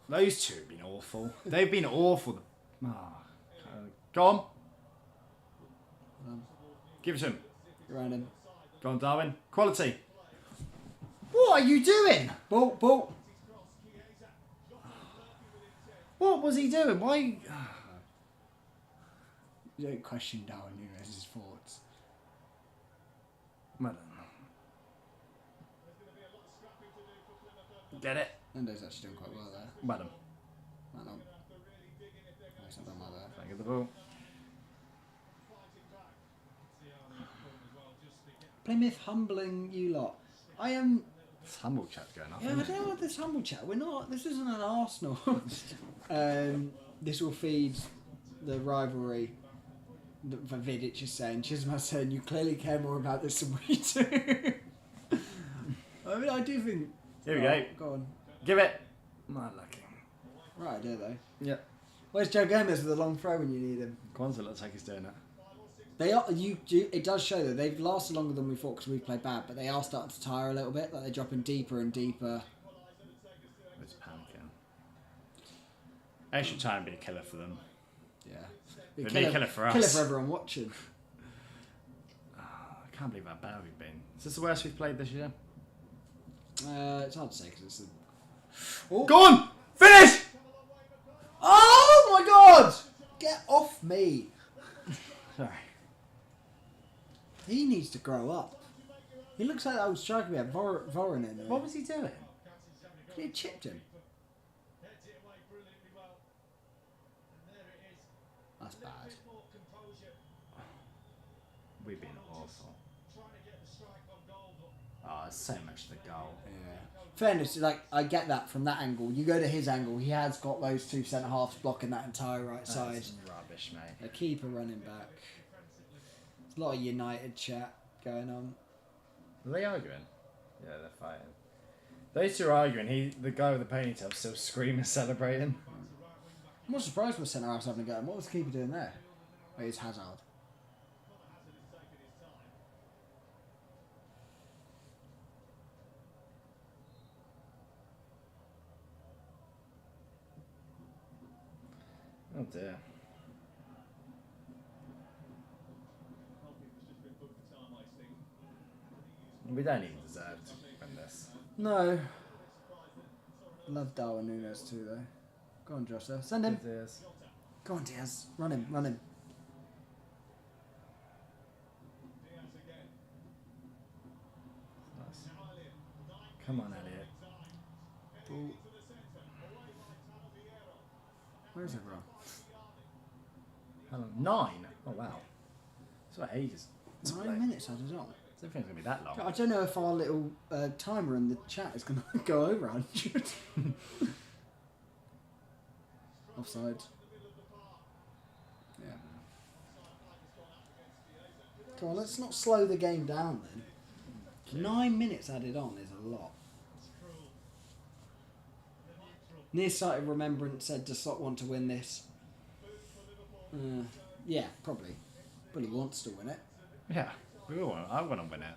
Those two have been awful. They've been awful. Go on. Give it to him. Around him. Go on, Darwin. Quality. What are you doing? Ball. What was he doing? Why? You don't question Darwin Nunez's thoughts. Well done. Get it. Nendo's actually doing quite well there. Well done. Well done. Nice, not done well there. Thank you, the ball. Plymouth humbling you lot. I am... This humble chat's going off. Yeah, I don't know what this humble chat. We're not... This isn't an Arsenal. This will feed the rivalry that Vidic is saying. Chisma saying, you clearly care more about this than we do. I mean, I do think... Here we go. Go on. Give it. Not lucky. Right idea, though. Yeah. Where's Joe Gomez with a long throw when you need him? Kwanzaa looks like he's doing it. They are. It does show that they've lasted longer than we thought because we've played bad, but they are starting to tire a little bit. Like they're dropping deeper and deeper. He's panicking. I should try and be a killer for them. Yeah. Be a killer for us. Killer for everyone watching. I can't believe how bad we've been. Is this the worst we've played this year? It's hard to say because it's. Oh. Go on! Finish! Oh my God! Get off me! Sorry. He needs to grow up. He looks like that old striker we had, Voronin. What was he doing? He had chipped him. That's bad. We've been awful. Oh, it's so much the goal. Yeah. Fairness, like I get that from that angle. You go to his angle, he has got those two centre halves blocking that entire right side. That's rubbish, mate. A keeper running back. There's a lot of United chat going on. Are they arguing? Yeah, they're fighting. Those two are arguing. The guy with the ponytail still screaming, celebrating. I'm not surprised with centre halves having a go. What was the keeper doing there? Oh, it's Hazard. Oh dear. We don't even deserve to win this. No. Love Darwin Nunez too, though. Go on, Jota. Send him. Diaz. Go on, Diaz. Run him. Come on, Elliot. Ball. Where's everyone? How long? 9? Oh, wow. It's about ages. 9 minutes added on. I don't think it's going to be that long. I don't know if our little timer in the chat is going to go over 100. Offside. Yeah. Come on, let's not slow the game down then. 9 minutes added on is a lot. Nearsighted Remembrance said, does Slot want to win this? Yeah, probably. But he wants to win it. Yeah, I want to win it.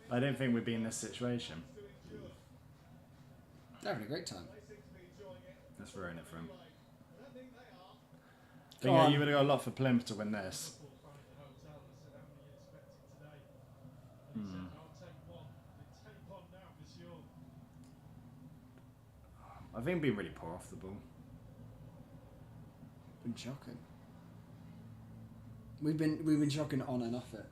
I don't think we'd be in this situation. They're having a great time. Let's ruin it for him. I think you would have got a lot for Plymouth to win this. I think being really poor off the ball. Been shocking. We've been shocking on and off it.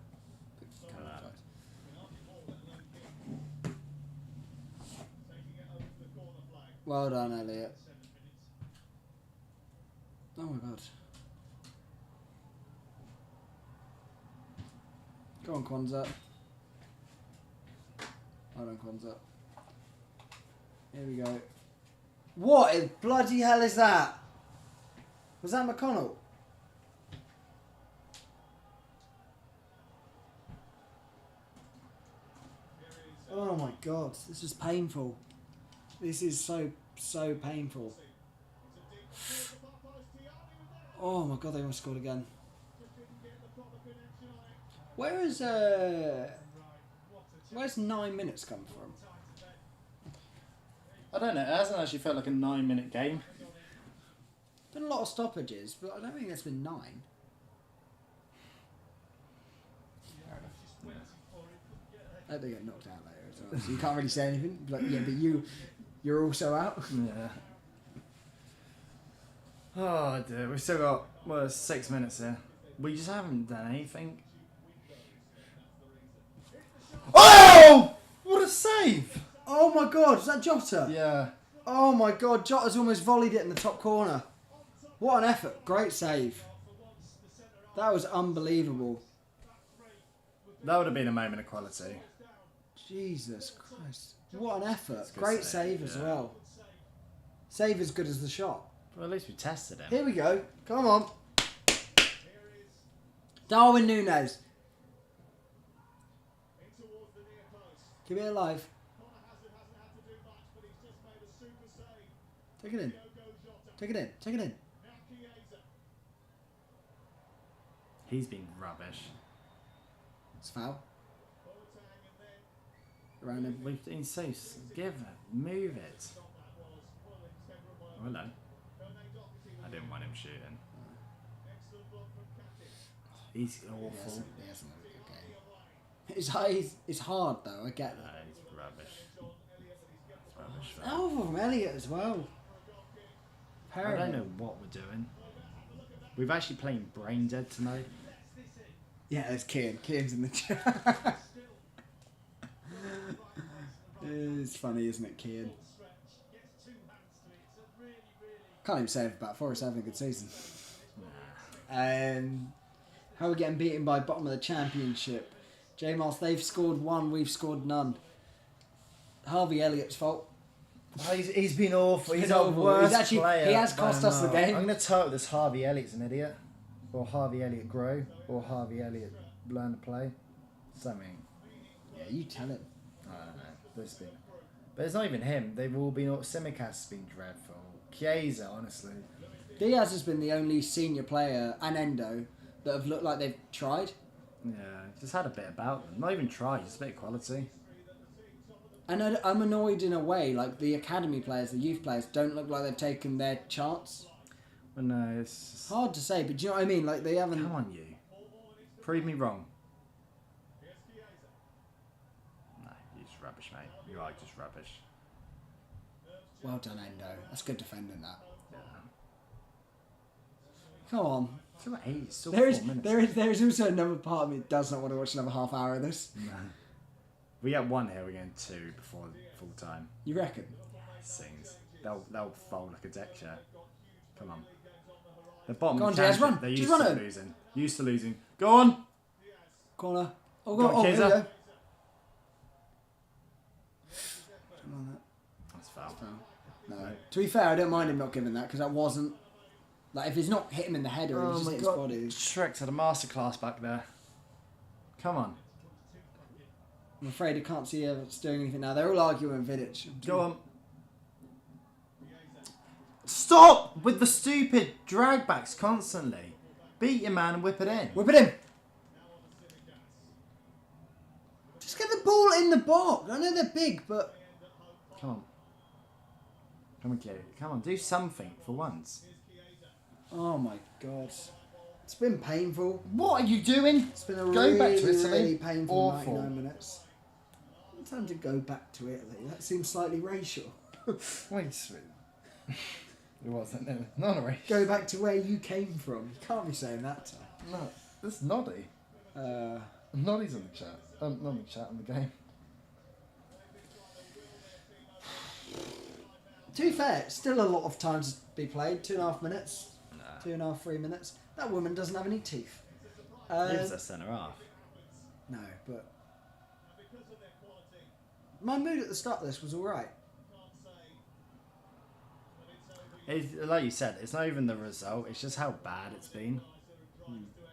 Well done, Elliot. Oh my god. Go on, Kwanzaa. Well done, Kwanzaa. Here we go. What in bloody hell is that? Was that McConnell? Oh my god, this is painful. This is so painful. Oh my god, they almost scored again. Where's 9 minutes come from? I don't know, it hasn't actually felt like a 9-minute game. Been a lot of stoppages, but I don't think it's been 9. I hope they get knocked out later as well. So you can't really say anything. But yeah, but you're also out. Yeah. Oh dear, we've still got 6 minutes here. We just haven't done anything. Oh! What a save! Oh my god, is that Jota? Yeah. Oh my god, Jota's almost volleyed it in the top corner. What an effort. Great save. That was unbelievable. That would have been a moment of quality. Jesus Christ. What an effort. Great save as well. Save as good as the shot. Well, at least we tested him. Here we go. Come on. Darwin Núñez. Keep it alive. Take it in. Take it in. Take it in. He's been rubbish. It's foul. Around him. We've been so... Give it. Move it. Oh, hello. I didn't want him shooting. He's awful. He hasn't had a good game. It's hard though, I get that. He's rubbish. It's rubbish. Oh, from Elliot as well. I don't know what we're doing. We've actually playing Brain Dead tonight. Yeah, there's Kian. Kian's in the chat. It's funny, isn't it, Kian? Can't even say it about Forest having a good season. How are we getting beaten by bottom of the championship? J-Moss, they've scored 1, we've scored none. Harvey Elliott's fault. Oh, he's been awful. He's our our worst player. He has cost us the game. I'm going to title this Harvey Elliott's an idiot. Or Harvey Elliott grow. Or Harvey Elliott learn to play. Something. Yeah, you tell him. I don't know. But it's not even him. They've all been... Simicast has been dreadful. Chiesa, honestly. Diaz has been the only senior player, and Endo, that have looked like they've tried. Yeah, just had a bit about them. Not even tried, just a bit of quality. And I'm annoyed in a way, like the academy players, the youth players, don't look like they've taken their chance. Well, no, it's just... hard to say, but do you know what I mean? Like they haven't... Come on, you. Prove me wrong. No, you're just rubbish, mate. You are just rubbish. Well done, Endo. That's good defending that. Yeah. Come on. Still 8, still There 4 minutes. is also another part of me that does not want to watch another half hour of this. No. We get 1 here, we're getting 2 before full time. You reckon? Sings. They'll fold like a deck chair. Come on. The bottom Go on, Jazz, run. they're Just used run to it. losing. Used to losing. Go on! Corner. Oh, Go on, here we Kaiser. go. That's foul. No. To be fair, I don't mind him not giving that because that wasn't like if he's not hit him in the head or he's just hit his body. Shrek had a masterclass back there. Come on. I'm afraid I can't see us doing anything now. They're all arguing Vidic. Go on. Stop with the stupid drag backs constantly. Beat your man and whip it in. Whip it in. Just get the ball in the box. I know they're big, but Come on. Come on, Kate. Come on, do something for once. oh my god, it's been painful. What are you doing? It's been a Go back to Italy. really painful Awful. 99 minutes. In time to go back to Italy. That seems slightly racial. Wait, sweet. It wasn't. No, not a race. Go back to where you came from. You can't be saying that. Tom. No, this is Noddy. Noddy's on the chat. Not on the chat, on the game. To be fair, it's still a lot of time to be played. 2.5 minutes. Nah. 2.5, 3 minutes. That woman doesn't have any teeth. He was a centre half. No, but my mood at the start of this was alright. Like you said, it's not even the result. It's just how bad it's been.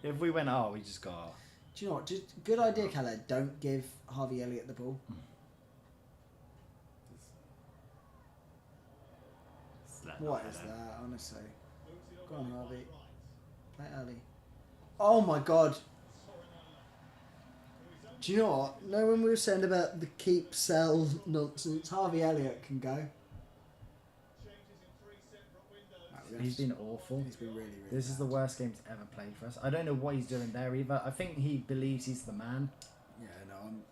If we went, we just got. Do you know what? Just good idea, Keller. Don't give Harvey Elliott the ball. What is that, honestly? Go on, Harvey. Play early. Oh my god. Do you know what? No, when we were saying about the keep, sell nonsense, Harvey Elliott can go. He's been awful. He's been really, really This is the worst game he's ever played for us. I don't know what he's doing there either. I think he believes he's the man. Yeah, no, I'm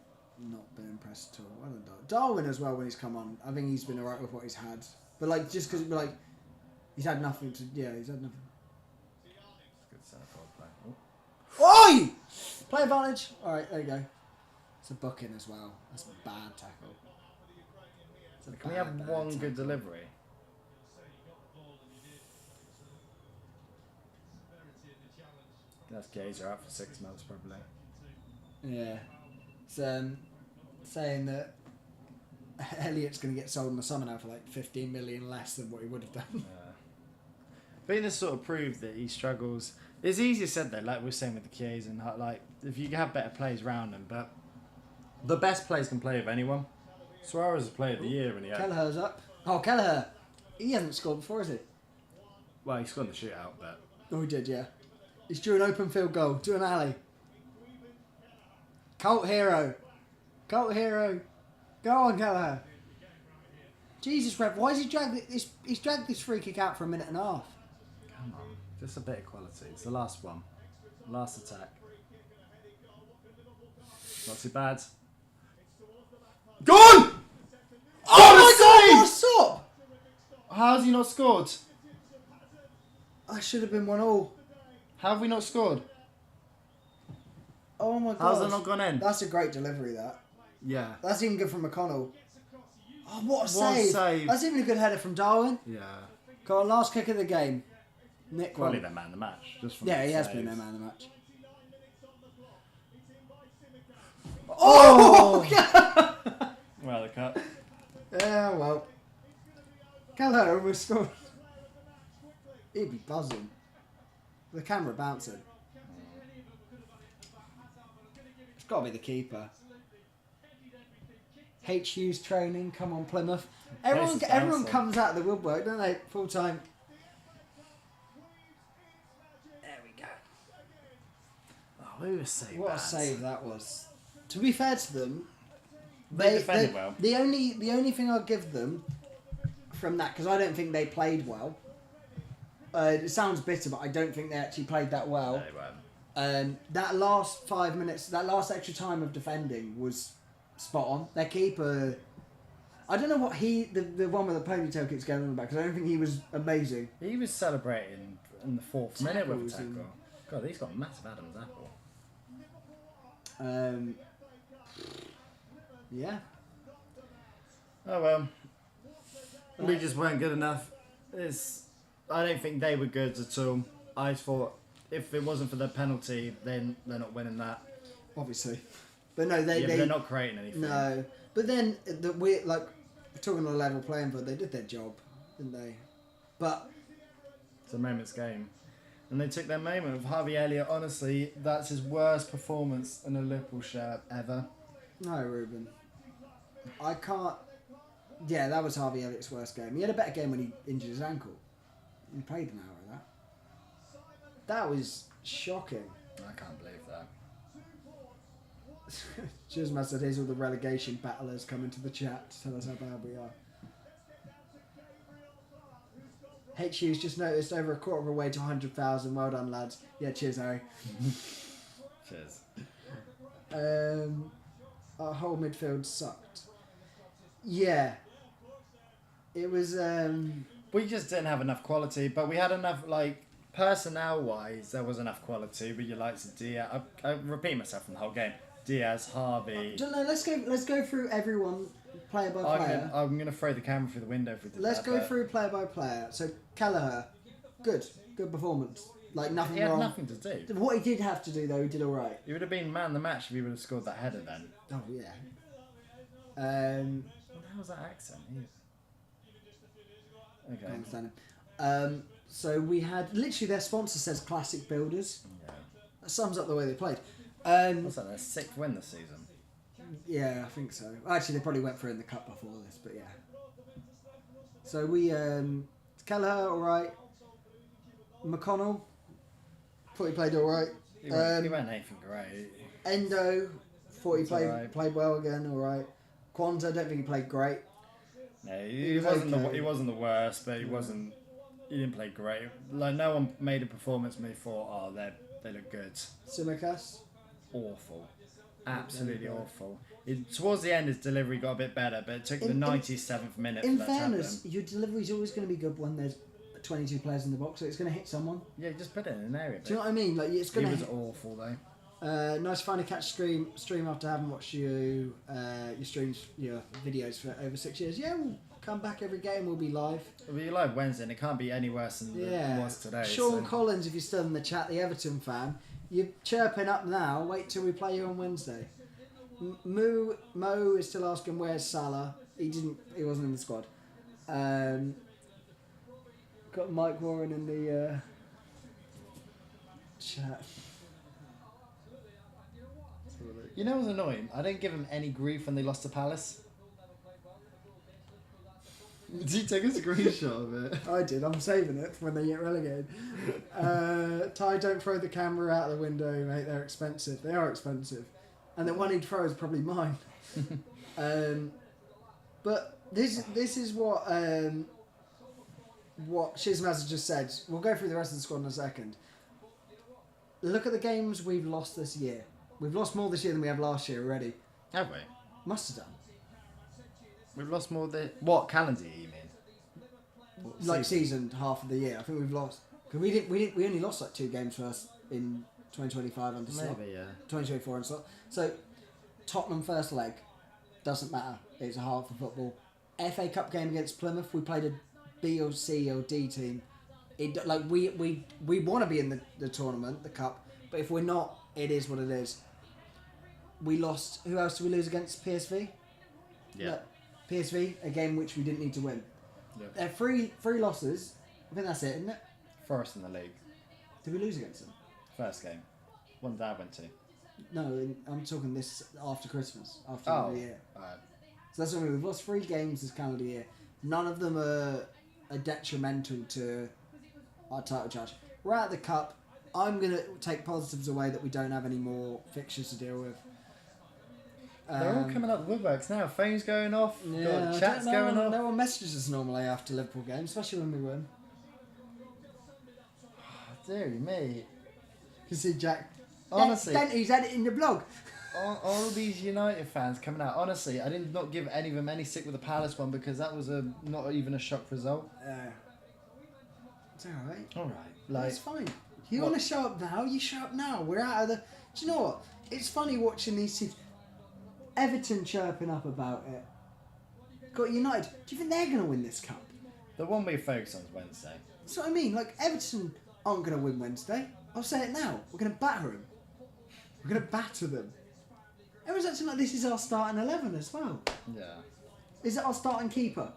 not been impressed at all. Well done, Darwin as well when he's come on. I think he's been alright with what he's had. But like, just because like he's had nothing to, he's had nothing. Good centre forward play. Oi! Play advantage. All right, there you go. It's a booking as well. That's a bad tackle. Can we have one good delivery? That's Gazer out for 6 months probably. Yeah. It's saying that Elliott's going to get sold in the summer now for like 15 million less than what he would have done. I think this sort of proved that he struggles. It's easier said though, like we were saying with the Kies, and like if you have better players around them, but the best players can play with anyone. Suarez is player of the year when he had. Kelleher's up. Oh, Kelleher. He hasn't scored before, has he? Well, he scored in the shootout, but. Oh, he did, yeah. He's drew an open field goal. Do an alley. Cult hero. Cult hero. Go on, Kelleher. Jesus, Rev. Why has he dragged this? He's dragged this free kick out for a minute and a half. Come on. Just a bit of quality. It's the last one. Last attack. Not too bad. Go on! Oh my god, what a stop! How has he not scored? I should have been 1-1. How have we not scored? Oh my god. How's that not gone in? That's a great delivery, that. Yeah. That's even good from McConnell. Oh, what a What a save. save. That's even a good header from Darwin. Yeah. Go on, last kick of the game. Nick Probably one. the man of the match. Just from Yeah, the he has saves. been their man of the match. Oh! Well, the cut. Yeah, well. Kelleher almost scored. He'd be buzzing. The camera bouncing. It's got to be the keeper. HU's training, come on Plymouth. Everyone bouncing. comes out of the woodwork, don't they? Full time. There we go. Oh, we were so What bad. a save that was. To be fair to them, They defended well. The only thing I'll give them from that, because I don't think they played well. It sounds bitter, but I don't think they actually played that well. No, they weren't. That last 5 minutes, that last extra time of defending was spot on. Their keeper, I don't know what the one with the ponytail keeps going on about, because I don't think he was amazing. He was celebrating in the 4th minute with a Tackles and- tackle. God, he's got massive Adam's apple. Yeah. Oh well. We just weren't good enough. I don't think they were good at all. I thought if it wasn't for the penalty, then they're not winning that. Obviously. But no, But they're not creating anything. No. But then, we're talking on a level playing field, they did their job, didn't they? But... It's a moment's game. And they took their moment with Harvey Elliott. Honestly, that's his worst performance in a Liverpool shirt ever. No, Ruben. I can't... Yeah, that was Harvey Elliott's worst game. He had a better game when he injured his ankle. He played an hour of that. That was shocking. I can't believe that. Chisma said, here's all the relegation battlers coming to the chat to tell us how bad we are. HU's just noticed over a quarter of a way to 100,000. Well done, lads. Yeah, cheers, Harry. Cheers. Our whole midfield sucked. Yeah. It was... We just didn't have enough quality, but we had enough, personnel-wise, there was enough quality with your likes of Diaz. I repeat myself from the whole game. Diaz, Harvey... Don't know, let's go through everyone player by player. I'm going to throw the camera through the window if we did Let's go through player by player. So, Kelleher, good performance. Nothing wrong. He had nothing to do. What he did have to do, though, he did all right. He would have been man of the match if he would have scored that header then. Oh, yeah. What the hell's that accent? Okay. I understand him. So we had, literally their sponsor says Classic Builders. Yeah. That sums up the way they played. What's that, their 6th win this season? Yeah, I think so. Actually, they probably went through in the cup before this, but yeah. So we, Kelleher, alright. McConnell, thought he played alright. He went anything great. Endo, thought he Alright. played well again, alright. Kwanzaa, don't think he played great. No, he wasn't the worst, but he didn't play great. No one made a performance and they thought, oh, they look good. Tsimikas? Awful. Absolutely awful. Towards the end, his delivery got a bit better, but it took the 97th minute for that to happen. In fairness, your delivery's always going to be good when there's 22 players in the box, so it's going to hit someone. Yeah, just put it in an area. Do you know what I mean? It's going to. He was awful though. Nice to finally catch stream after having watched your streams, your videos for over 6 years. Yeah, we'll come back every game. We'll be live. We'll be live Wednesday, and it can't be any worse than it was today. Sean Collins, if you're still in the chat, the Everton fan, you're chirping up now. Wait till we play you on Wednesday. Mo is still asking where's Salah. He wasn't in the squad. Got Mike Warren in the chat. You know what's annoying? I didn't give him any grief when they lost to Palace. Did you take a screenshot of it? I did. I'm saving it for when they get relegated. Ty, don't throw the camera out the window, mate. They're expensive. They are expensive. And the one he'd throw is probably mine. But this is what Shizmaz has just said. We'll go through the rest of the squad in a second. Look at the games we've lost this year. We've lost more this year than we have last year already. Have we? Must have done. We've lost more than... What calendar year you mean? Season half of the year. I think we've lost... Because we only lost 2 games first in 2025 under slot. Maybe, yeah. 2024 and slot. So, Tottenham first leg. Doesn't matter. It's a half of football. FA Cup game against Plymouth. We played a B or C or D team. We want to be in the tournament, the cup. But if we're not, it is what it is. We lost... Who else did we lose against? PSV? Yeah. PSV, a game which we didn't need to win. Yeah. Three losses. I think that's it, isn't it? First in the league. Did we lose against them? First game. One Dad went to. No, I'm talking this after Christmas, after the year. Right. So that's what I mean. We've lost 3 games this calendar year. None of them are detrimental to our title charge. We're out of the cup. I'm going to take positives away that we don't have any more fixtures to deal with. They're all coming up the woodworks now. Phones going off. Yeah, chats going off. No one messages us normally after Liverpool games, especially when we win. Dear me. You can see Jack. Honestly. Denty's editing the blog. All these United fans coming out. Honestly, I did not give any of them any stick with the Palace one because that was not even a shock result. It's alright. Alright. It's fine. You want to show up now, you show up now. We're out of the... Do you know what? It's funny watching these teams. Everton chirping up about it. Got United. Do you think they're going to win this cup? The one we focus on is Wednesday. That's what I mean. Like, Everton aren't going to win Wednesday. I'll say it now. We're going to batter them. We're going to batter them. Everyone's acting like this is our starting 11 as well. Yeah. Is it our starting keeper?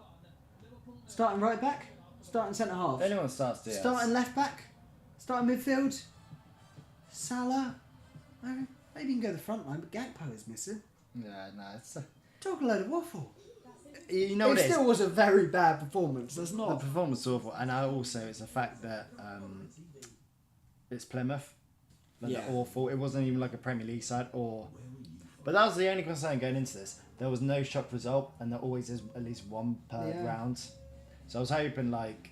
Starting right back? Starting centre half? Anyone starts Diaz. Starting left back? Starting midfield? Salah? Maybe you can go the front line, but Gakpo is missing. Yeah, no, it's... Talk a load of waffle. You know what it still was a very bad performance. That's The not. performance was awful, and also it's the fact that it's Plymouth. Like Yeah. they're awful. It wasn't even like a Premier League side, but that was the only concern going into this. There was no shock result, and there always is at least one per round. So I was hoping like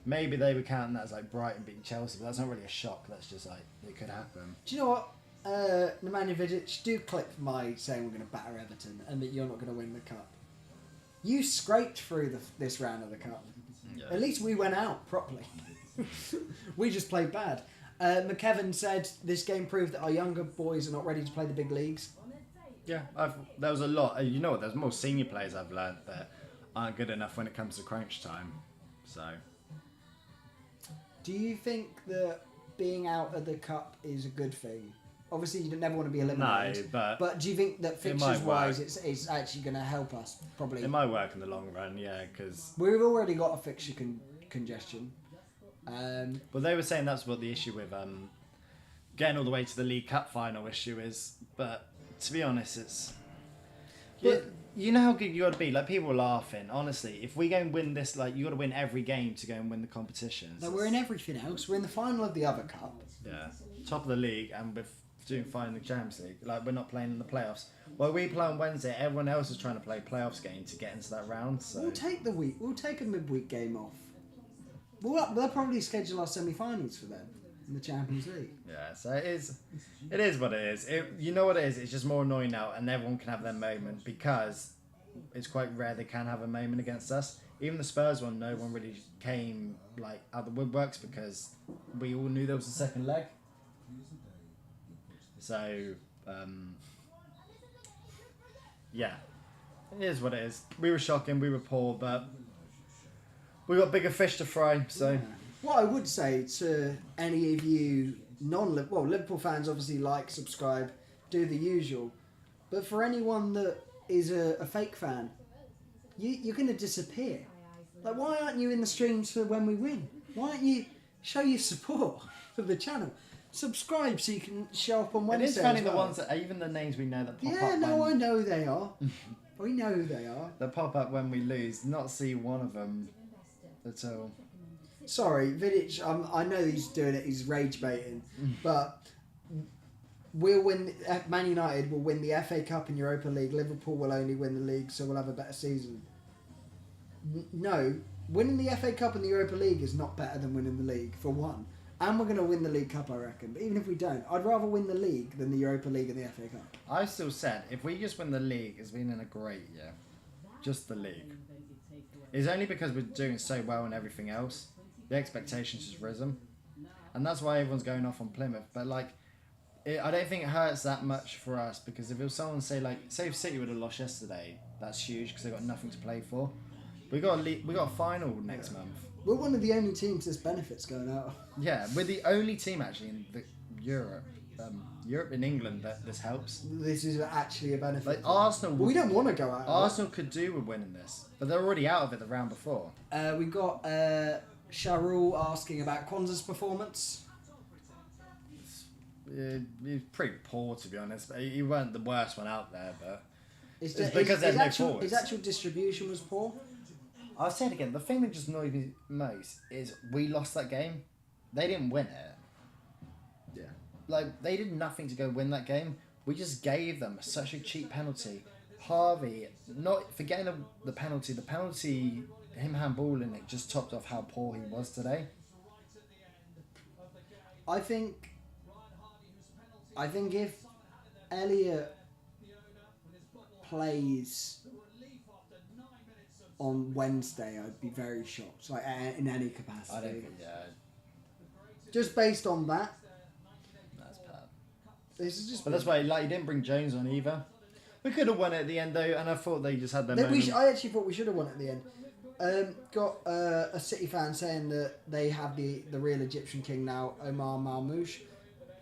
maybe they were counting that as like Brighton beating Chelsea, but that's not really a shock. That's just like it could happen. Do you know what? Nemanja Vidic, do clip my saying we're going to batter Everton and that you're not going to win the cup. You scraped through this round of the cup. Yeah. At least we went out properly. We just played bad. McKevin said this game proved that our younger boys are not ready to play the big leagues. Yeah, there was a lot. You know what? There's more senior players I've learned that aren't good enough when it comes to crunch time. So, do you think that being out of the cup is a good thing? Obviously, you never want to be eliminated. No, but do you think that fixtures-wise, it's actually going to help us? Probably. It might work in the long run, yeah, because... We've already got a fixture congestion. Well, they were saying that's what the issue with getting all the way to the League Cup final issue is. But to be honest, it's... You know how good you got to be. Like, people are laughing. Honestly, if we go and win this, like, you got to win every game to go and win the competitions. No, we're in everything else. We're in the final of the other cup. Yeah. Top of the league, and we're doing fine in the Champions League. Like, we're not playing in the playoffs. Well, we play on Wednesday. Everyone else is trying to play playoffs game to get into that round. So we'll take a midweek game off. They'll probably schedule our semi-finals for them in the Champions League. Yeah, so it is what it is. You know what it is? It's just more annoying now, and everyone can have their moment because it's quite rare they can have a moment against us. Even the Spurs one, no one really came like out the woodworks because we all knew there was a second leg. So, yeah, it is what it is. We were shocking, we were poor, but we got bigger fish to fry. So, yeah. What I would say to any of you Liverpool fans, obviously like, subscribe, do the usual. But for anyone that is a fake fan, you're going to disappear. Like, why aren't you in the streams for when we win? Why don't you show your support for the channel? Subscribe so you can show up on Wednesday. it is funny the ones that even the names we know that pop up. Yeah, no, I know they are. We know who they are. That pop up when we lose. Not see one of them at all. Sorry, Vidic. I know he's doing it. He's rage baiting, but we'll win. Man United will win the FA Cup and Europa League. Liverpool will only win the league, so we'll have a better season. No, winning the FA Cup and the Europa League is not better than winning the league, for one. And we're going to win the League Cup, I reckon. But even if we don't, I'd rather win the league than the Europa League and the FA Cup. I still said, if we just win the league, it's been in a great year. Just the league. It's only because we're doing so well in everything else. The expectations has risen. And that's why everyone's going off on Plymouth. But, like, I don't think it hurts that much for us. Because if it was someone, say if City would have lost yesterday, that's huge because they've got nothing to play for. We got a final next month. We're one of the only teams this benefits going out. Yeah, we're the only team actually in Europe in England that this helps. This is actually a benefit. Like Arsenal, we don't want to go out. Arsenal could do with winning this, but they're already out of it the round before. We got Sharul asking about Kwanzaa's performance. He's pretty poor, to be honest. But he weren't the worst one out there, but it's because there's no forwards. His actual distribution was poor. I'll say it again. The thing that just annoyed me most is we lost that game. They didn't win it. Yeah. Like, they did nothing to go win that game. We just gave them such a cheap penalty. Harvey, not forgetting the penalty, him handballing it just topped off how poor he was today. I think if Elliot plays on Wednesday, I'd be very shocked. Like, in any capacity. I don't think, yeah. Just based on that. That's bad. This is just. But that's why, like, he didn't bring Jones on either. We could have won it at the end though, and I thought they just had their Then moment. I actually thought we should have won at the end. Got a City fan saying that they have the real Egyptian king now, Omar Marmoush.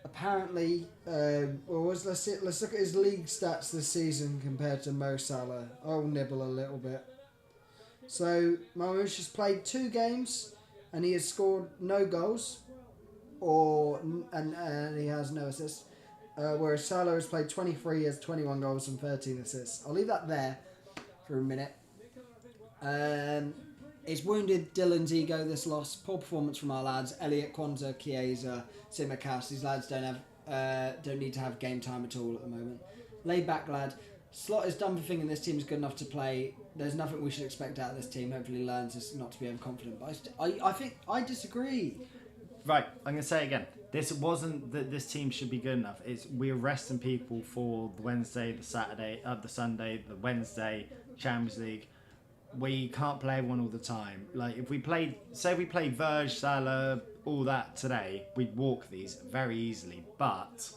Apparently, let's look at his league stats this season compared to Mo Salah. I'll nibble a little bit. So Marmoush has played 2 games, and he has scored no goals, and he has no assists. Whereas Salah has played 23, he has 21 goals and 13 assists. I'll leave that there for a minute. It's wounded Dylan's ego, this loss. Poor performance from our lads. Elliot, Kwanzaa, Chiesa, Simicast. These lads don't need to have game time at all at the moment. Laid back lad. Slot is done for thinking this team is good enough to play. There's nothing we should expect out of this team. Hopefully he learns not to be overconfident. But I think I disagree. Right, I'm going to say it again. This wasn't that this team should be good enough. It's we're resting people for the Wednesday, the Saturday, the Sunday, the Wednesday, Champions League. We can't play everyone all the time. Like if we played, say we played Verge, Salah, all that today, we'd walk these very easily. But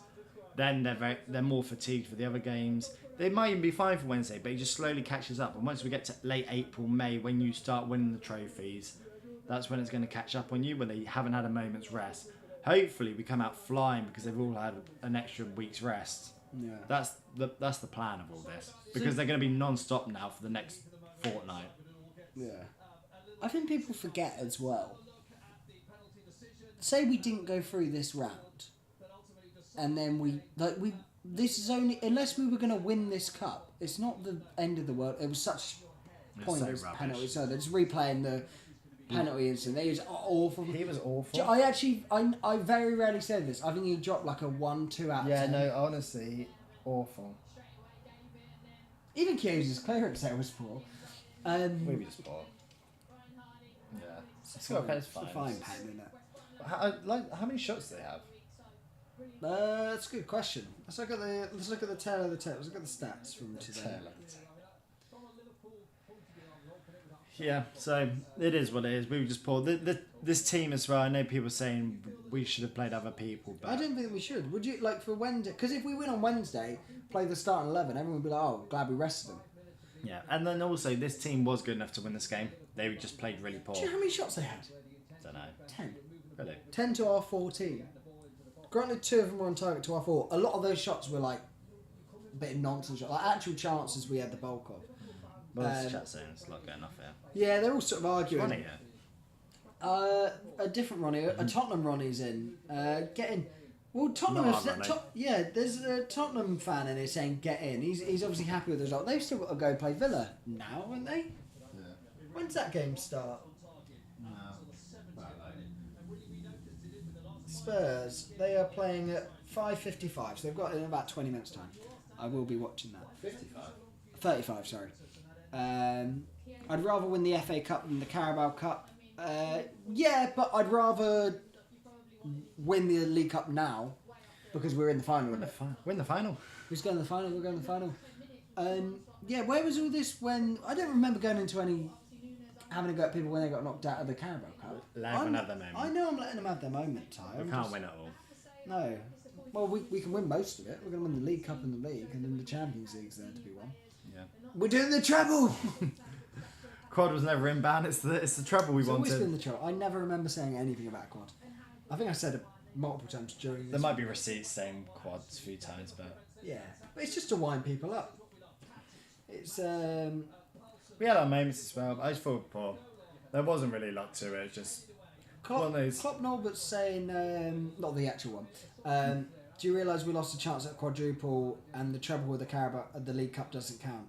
then they're more fatigued for the other games. They might even be fine for Wednesday, but it just slowly catches up. And once we get to late April, May, when you start winning the trophies, that's when it's going to catch up on you when they haven't had a moment's rest. Hopefully we come out flying because they've all had an extra week's rest. Yeah. That's the plan of all this. Because they're going to be non-stop now for the next fortnight. Yeah. I think people forget as well. Say we didn't go through this round, and then this is only, unless we were going to win this cup, it's not the end of the world. It was such pointless penalty. So they're just replaying the penalty incident. They was awful. He was awful. I very rarely say this. I think he dropped like a 1-2 out of 10. Yeah, no, honestly, awful. Even Chiesa's clearance there was poor. Maybe just poor. Yeah. It's a fine pen, isn't it? How many shots do they have? That's a good question. Let's look at the tail of the tail. Let's look at the stats from today. Yeah, so it is what it is. We were just poor. This team as well, I know people saying we should have played other people, but I don't think we should. Would you, like, for Wednesday? Because if we win on Wednesday, play the starting 11, everyone would be like, oh, glad we rested them. yeah. And then also, this team was good enough to win this game. They just played really poor. Do you know how many shots they had? Don't know. 10. Really? 10 to our 14. Granted, 2 of them were on target to our 4. A lot of those shots were like a bit of nonsense shots. Like actual chances we had the bulk of. Well, this chat saying it's not going off here. Yeah, they're all sort of arguing. Ronnie A different Ronnie, a Tottenham Ronnie's in. Get in. Well, Tottenham. There's a Tottenham fan in here saying get in. He's obviously happy with the result. They've still got to go play Villa now, haven't they? Yeah. When's that game start? No. Spurs. They are playing at 5:55, so they've got in about 20 minutes time. I will be watching that. 55. 35, sorry. I'd rather win the FA Cup than the Carabao Cup. Yeah, but I'd rather win the League Cup now because we're in the final. Win the final. Who's going to the final? We're going to the final. Yeah, where was all this when... I don't remember going into having a go at people when they got knocked out of the Carabao Cup. Let them have their moment. I know I'm letting them have their moment, Ty. We can't win it all. No. Well, we can win most of it. We're going to win the League Cup and the League, and then the Champions League's there to be won. Yeah. We're doing the treble! Quad was never in ban. It's the treble we It's wanted. always been the treble. I never remember saying anything about quad. I think I said it multiple times during this. There might be receipts saying quads a few times, but Yeah, but it's just to wind people up. It's we had our moments as well. But I just thought poor. There wasn't really a lot to it. It's just Klopp Norbert's saying, not the actual one. Do you realise we lost a chance at quadruple and the treble with the Carabao, the League Cup doesn't count?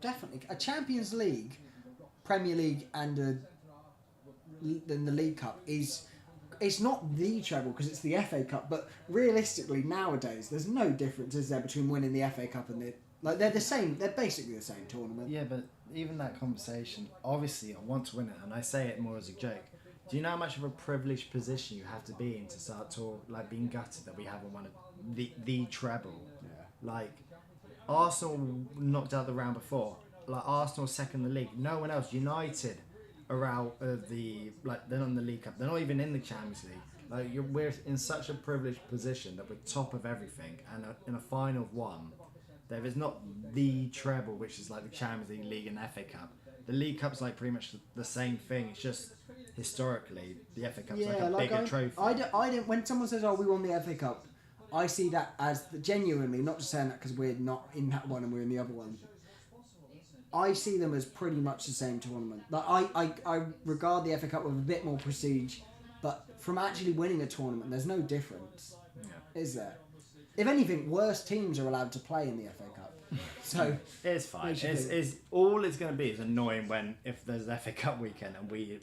Definitely, a Champions League, Premier League, and then the League Cup is. It's not the treble because it's the FA Cup, but realistically nowadays there's no difference, is there, between winning the FA Cup and they're the same. They're basically the same tournament. yeah, but even that conversation. Obviously, I want to win it, and I say it more as a joke. Do you know how much of a privileged position you have to be in to start being gutted that we haven't won the treble? Yeah. Like Arsenal knocked out the round before. Like Arsenal second in the league. No one else. United are out of they're not in the League Cup. They're not even in the Champions League. Like we're in such a privileged position that we're top of everything, and in a final of one, There is not the treble, which is like the Champions League and the FA Cup. The League Cup's like pretty much the same thing. It's just historically the FA Cup's like a bigger trophy. I don't. When someone says, "Oh, we won the FA Cup," I see that as genuinely, not just saying that because we're not in that one and we're in the other one. I see them as pretty much the same tournament. Like I regard the FA Cup with a bit more prestige, but from actually winning a tournament, there's no difference, is there? If anything, worse teams are allowed to play in the FA Cup. So it's fine. It's all it's going to be is annoying if there's an FA Cup weekend and we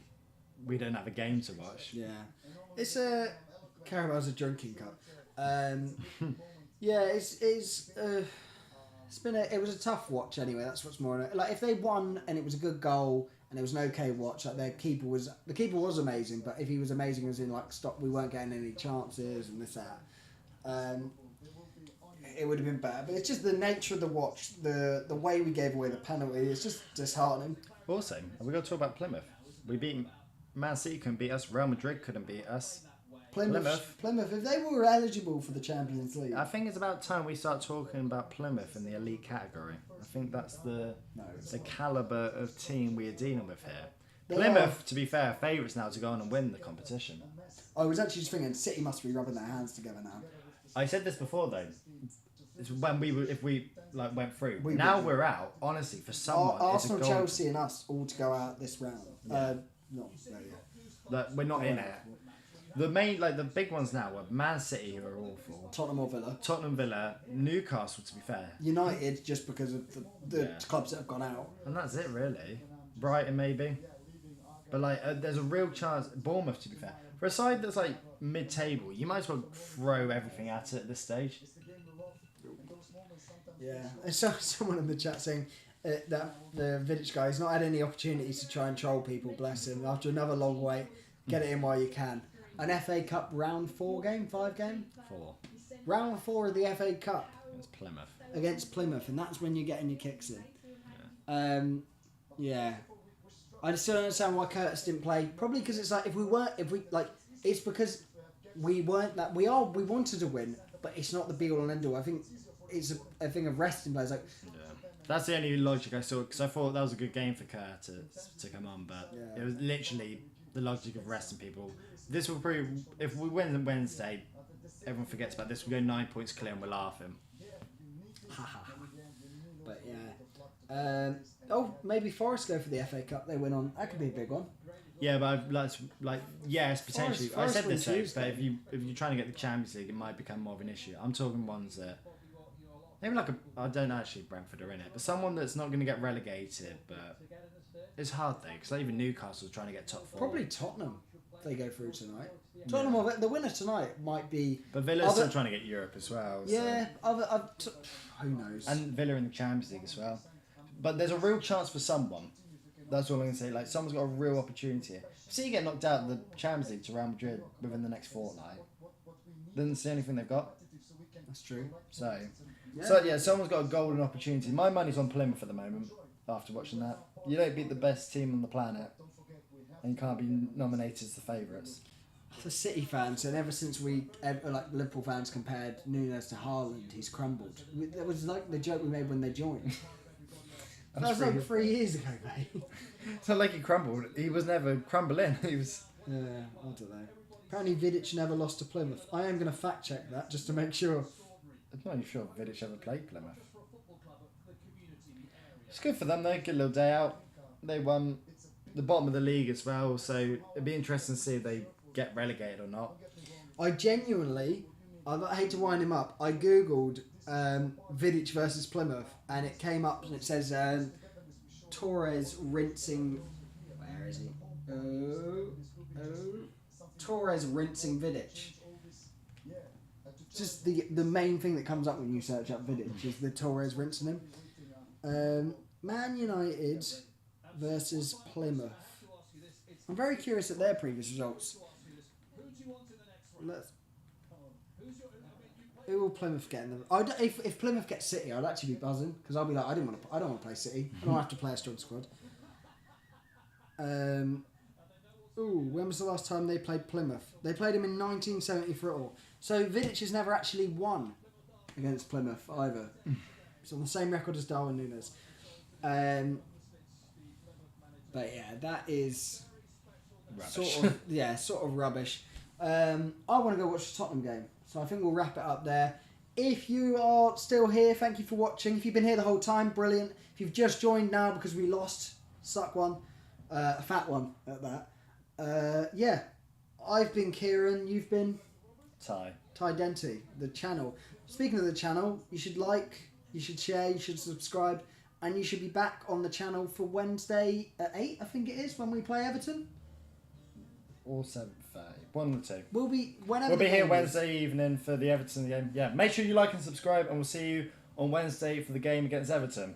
don't have a game to watch. Yeah, it's a Caramel's a drinking cup. Yeah, it was a tough watch anyway. That's what's more. Like if they won and it was a good goal and it was an okay watch, like the keeper was amazing. But if he was amazing, as in like we weren't getting any chances and this that. It would have been better, but it's just the nature of the watch, the way we gave away the penalty. It's just disheartening. Also, we got to talk about Plymouth. We beat Man City, couldn't beat us. Real Madrid couldn't beat us. Plymouth. If they were eligible for the Champions League, I think it's about time we start talking about Plymouth in the elite category. I think that's the calibre of team we are dealing with here. Plymouth, to be fair, favourites now to go on and win the competition. I was actually just thinking City must be rubbing their hands together now. I said this before though. It's when if we went through. We're out. Honestly, for someone, Arsenal, Chelsea, and us all to go out this round. Yeah. We're not in it. The main, the big ones now were Man City, who are awful. Tottenham Villa, Newcastle. To be fair, United, just because of the clubs that have gone out. And that's it really. Brighton maybe, but there's a real chance. Bournemouth, to be fair, for a side that's mid-table, you might as well throw everything at it at this stage. Yeah, I saw someone in the chat saying that the Vidic guy has not had any opportunities to try and troll people, bless him. After another long wait, get it in while you can. An FA Cup round 4 game, 5 game? 4. Round 4 of the FA Cup. Against Plymouth, and that's when you're getting your kicks in. Yeah. I just don't understand why Curtis didn't play. Probably because it's it's because we wanted to win, but it's not the be all and end all. I think it's a thing of resting players. That's the only logic I saw, because I thought that was a good game for Curtis to come on, but it was literally the logic of resting people. This will probably, if we win on Wednesday, everyone forgets about this. We go 9 points clear and we're laughing. But yeah. Maybe Forest go for the FA Cup. They win on. That could be a big one. Yeah, but yes, potentially. Forest I said this though, but Tuesday. if you're trying to get the Champions League, it might become more of an issue. I'm talking ones that maybe I don't know actually Brentford are in it, but someone that's not going to get relegated. But it's hard though, because even Newcastle's trying to get top 4. Probably Tottenham. If they go through tonight. Tottenham, the winner tonight might be. But Villa's still trying to get Europe as well. Yeah, who knows? And Villa in the Champions League as well. But there's a real chance for someone. That's all I'm going to say. Someone's got a real opportunity here. If City get knocked out of the Champions League to Real Madrid within the next fortnight, then it's the only thing they've got. That's true. So someone's got a golden opportunity. My money's on Plymouth at the moment. After watching that, you don't beat the best team on the planet, and you can't be nominated as the favourites. For City fans, and ever since Liverpool fans compared Nunes to Haaland, he's crumbled. That was the joke we made when they joined. That was 3 years ago, mate. It's not like he crumbled. He was never crumbling. He was. Yeah, I don't know. Apparently, Vidic never lost to Plymouth. I am going to fact check that just to make sure. I'm not even sure Vidic ever played Plymouth. It's good for them though. Good little day out. They won the bottom of the league as well, so it'd be interesting to see if they get relegated or not. I hate to wind him up. I googled Vidic versus Plymouth, and it came up and it says Torres rinsing. Where is he? Torres rinsing Vidic. Just the main thing that comes up when you search up Vidic is the Torres rinsing him. Man United versus Plymouth. I'm very curious at their previous results. Who will Plymouth get in the? If Plymouth get City, I'd actually be buzzing because I'll be like, I don't want to play City. I don't have to play a strong squad. When was the last time they played Plymouth? They played him in 1973. So Vidic has never actually won against Plymouth either. He's on the same record as Darwin Núñez. But yeah, that is Rubbish. sort of rubbish. I want to go watch the Tottenham game, so I think we'll wrap it up there. If you are still here, thank you for watching. If you've been here the whole time, brilliant. If you've just joined now because we lost, suck one, a fat one at that. Yeah, I've been Kieran. You've been Ty Denty. The channel. Speaking of the channel, you should like, you should share, you should subscribe, and you should be back on the channel for Wednesday at 8, I think it is, when we play Everton. or 7:30. One or two. We'll be here Wednesday evening for the Everton game. Yeah, make sure you like and subscribe, and we'll see you on Wednesday for the game against Everton.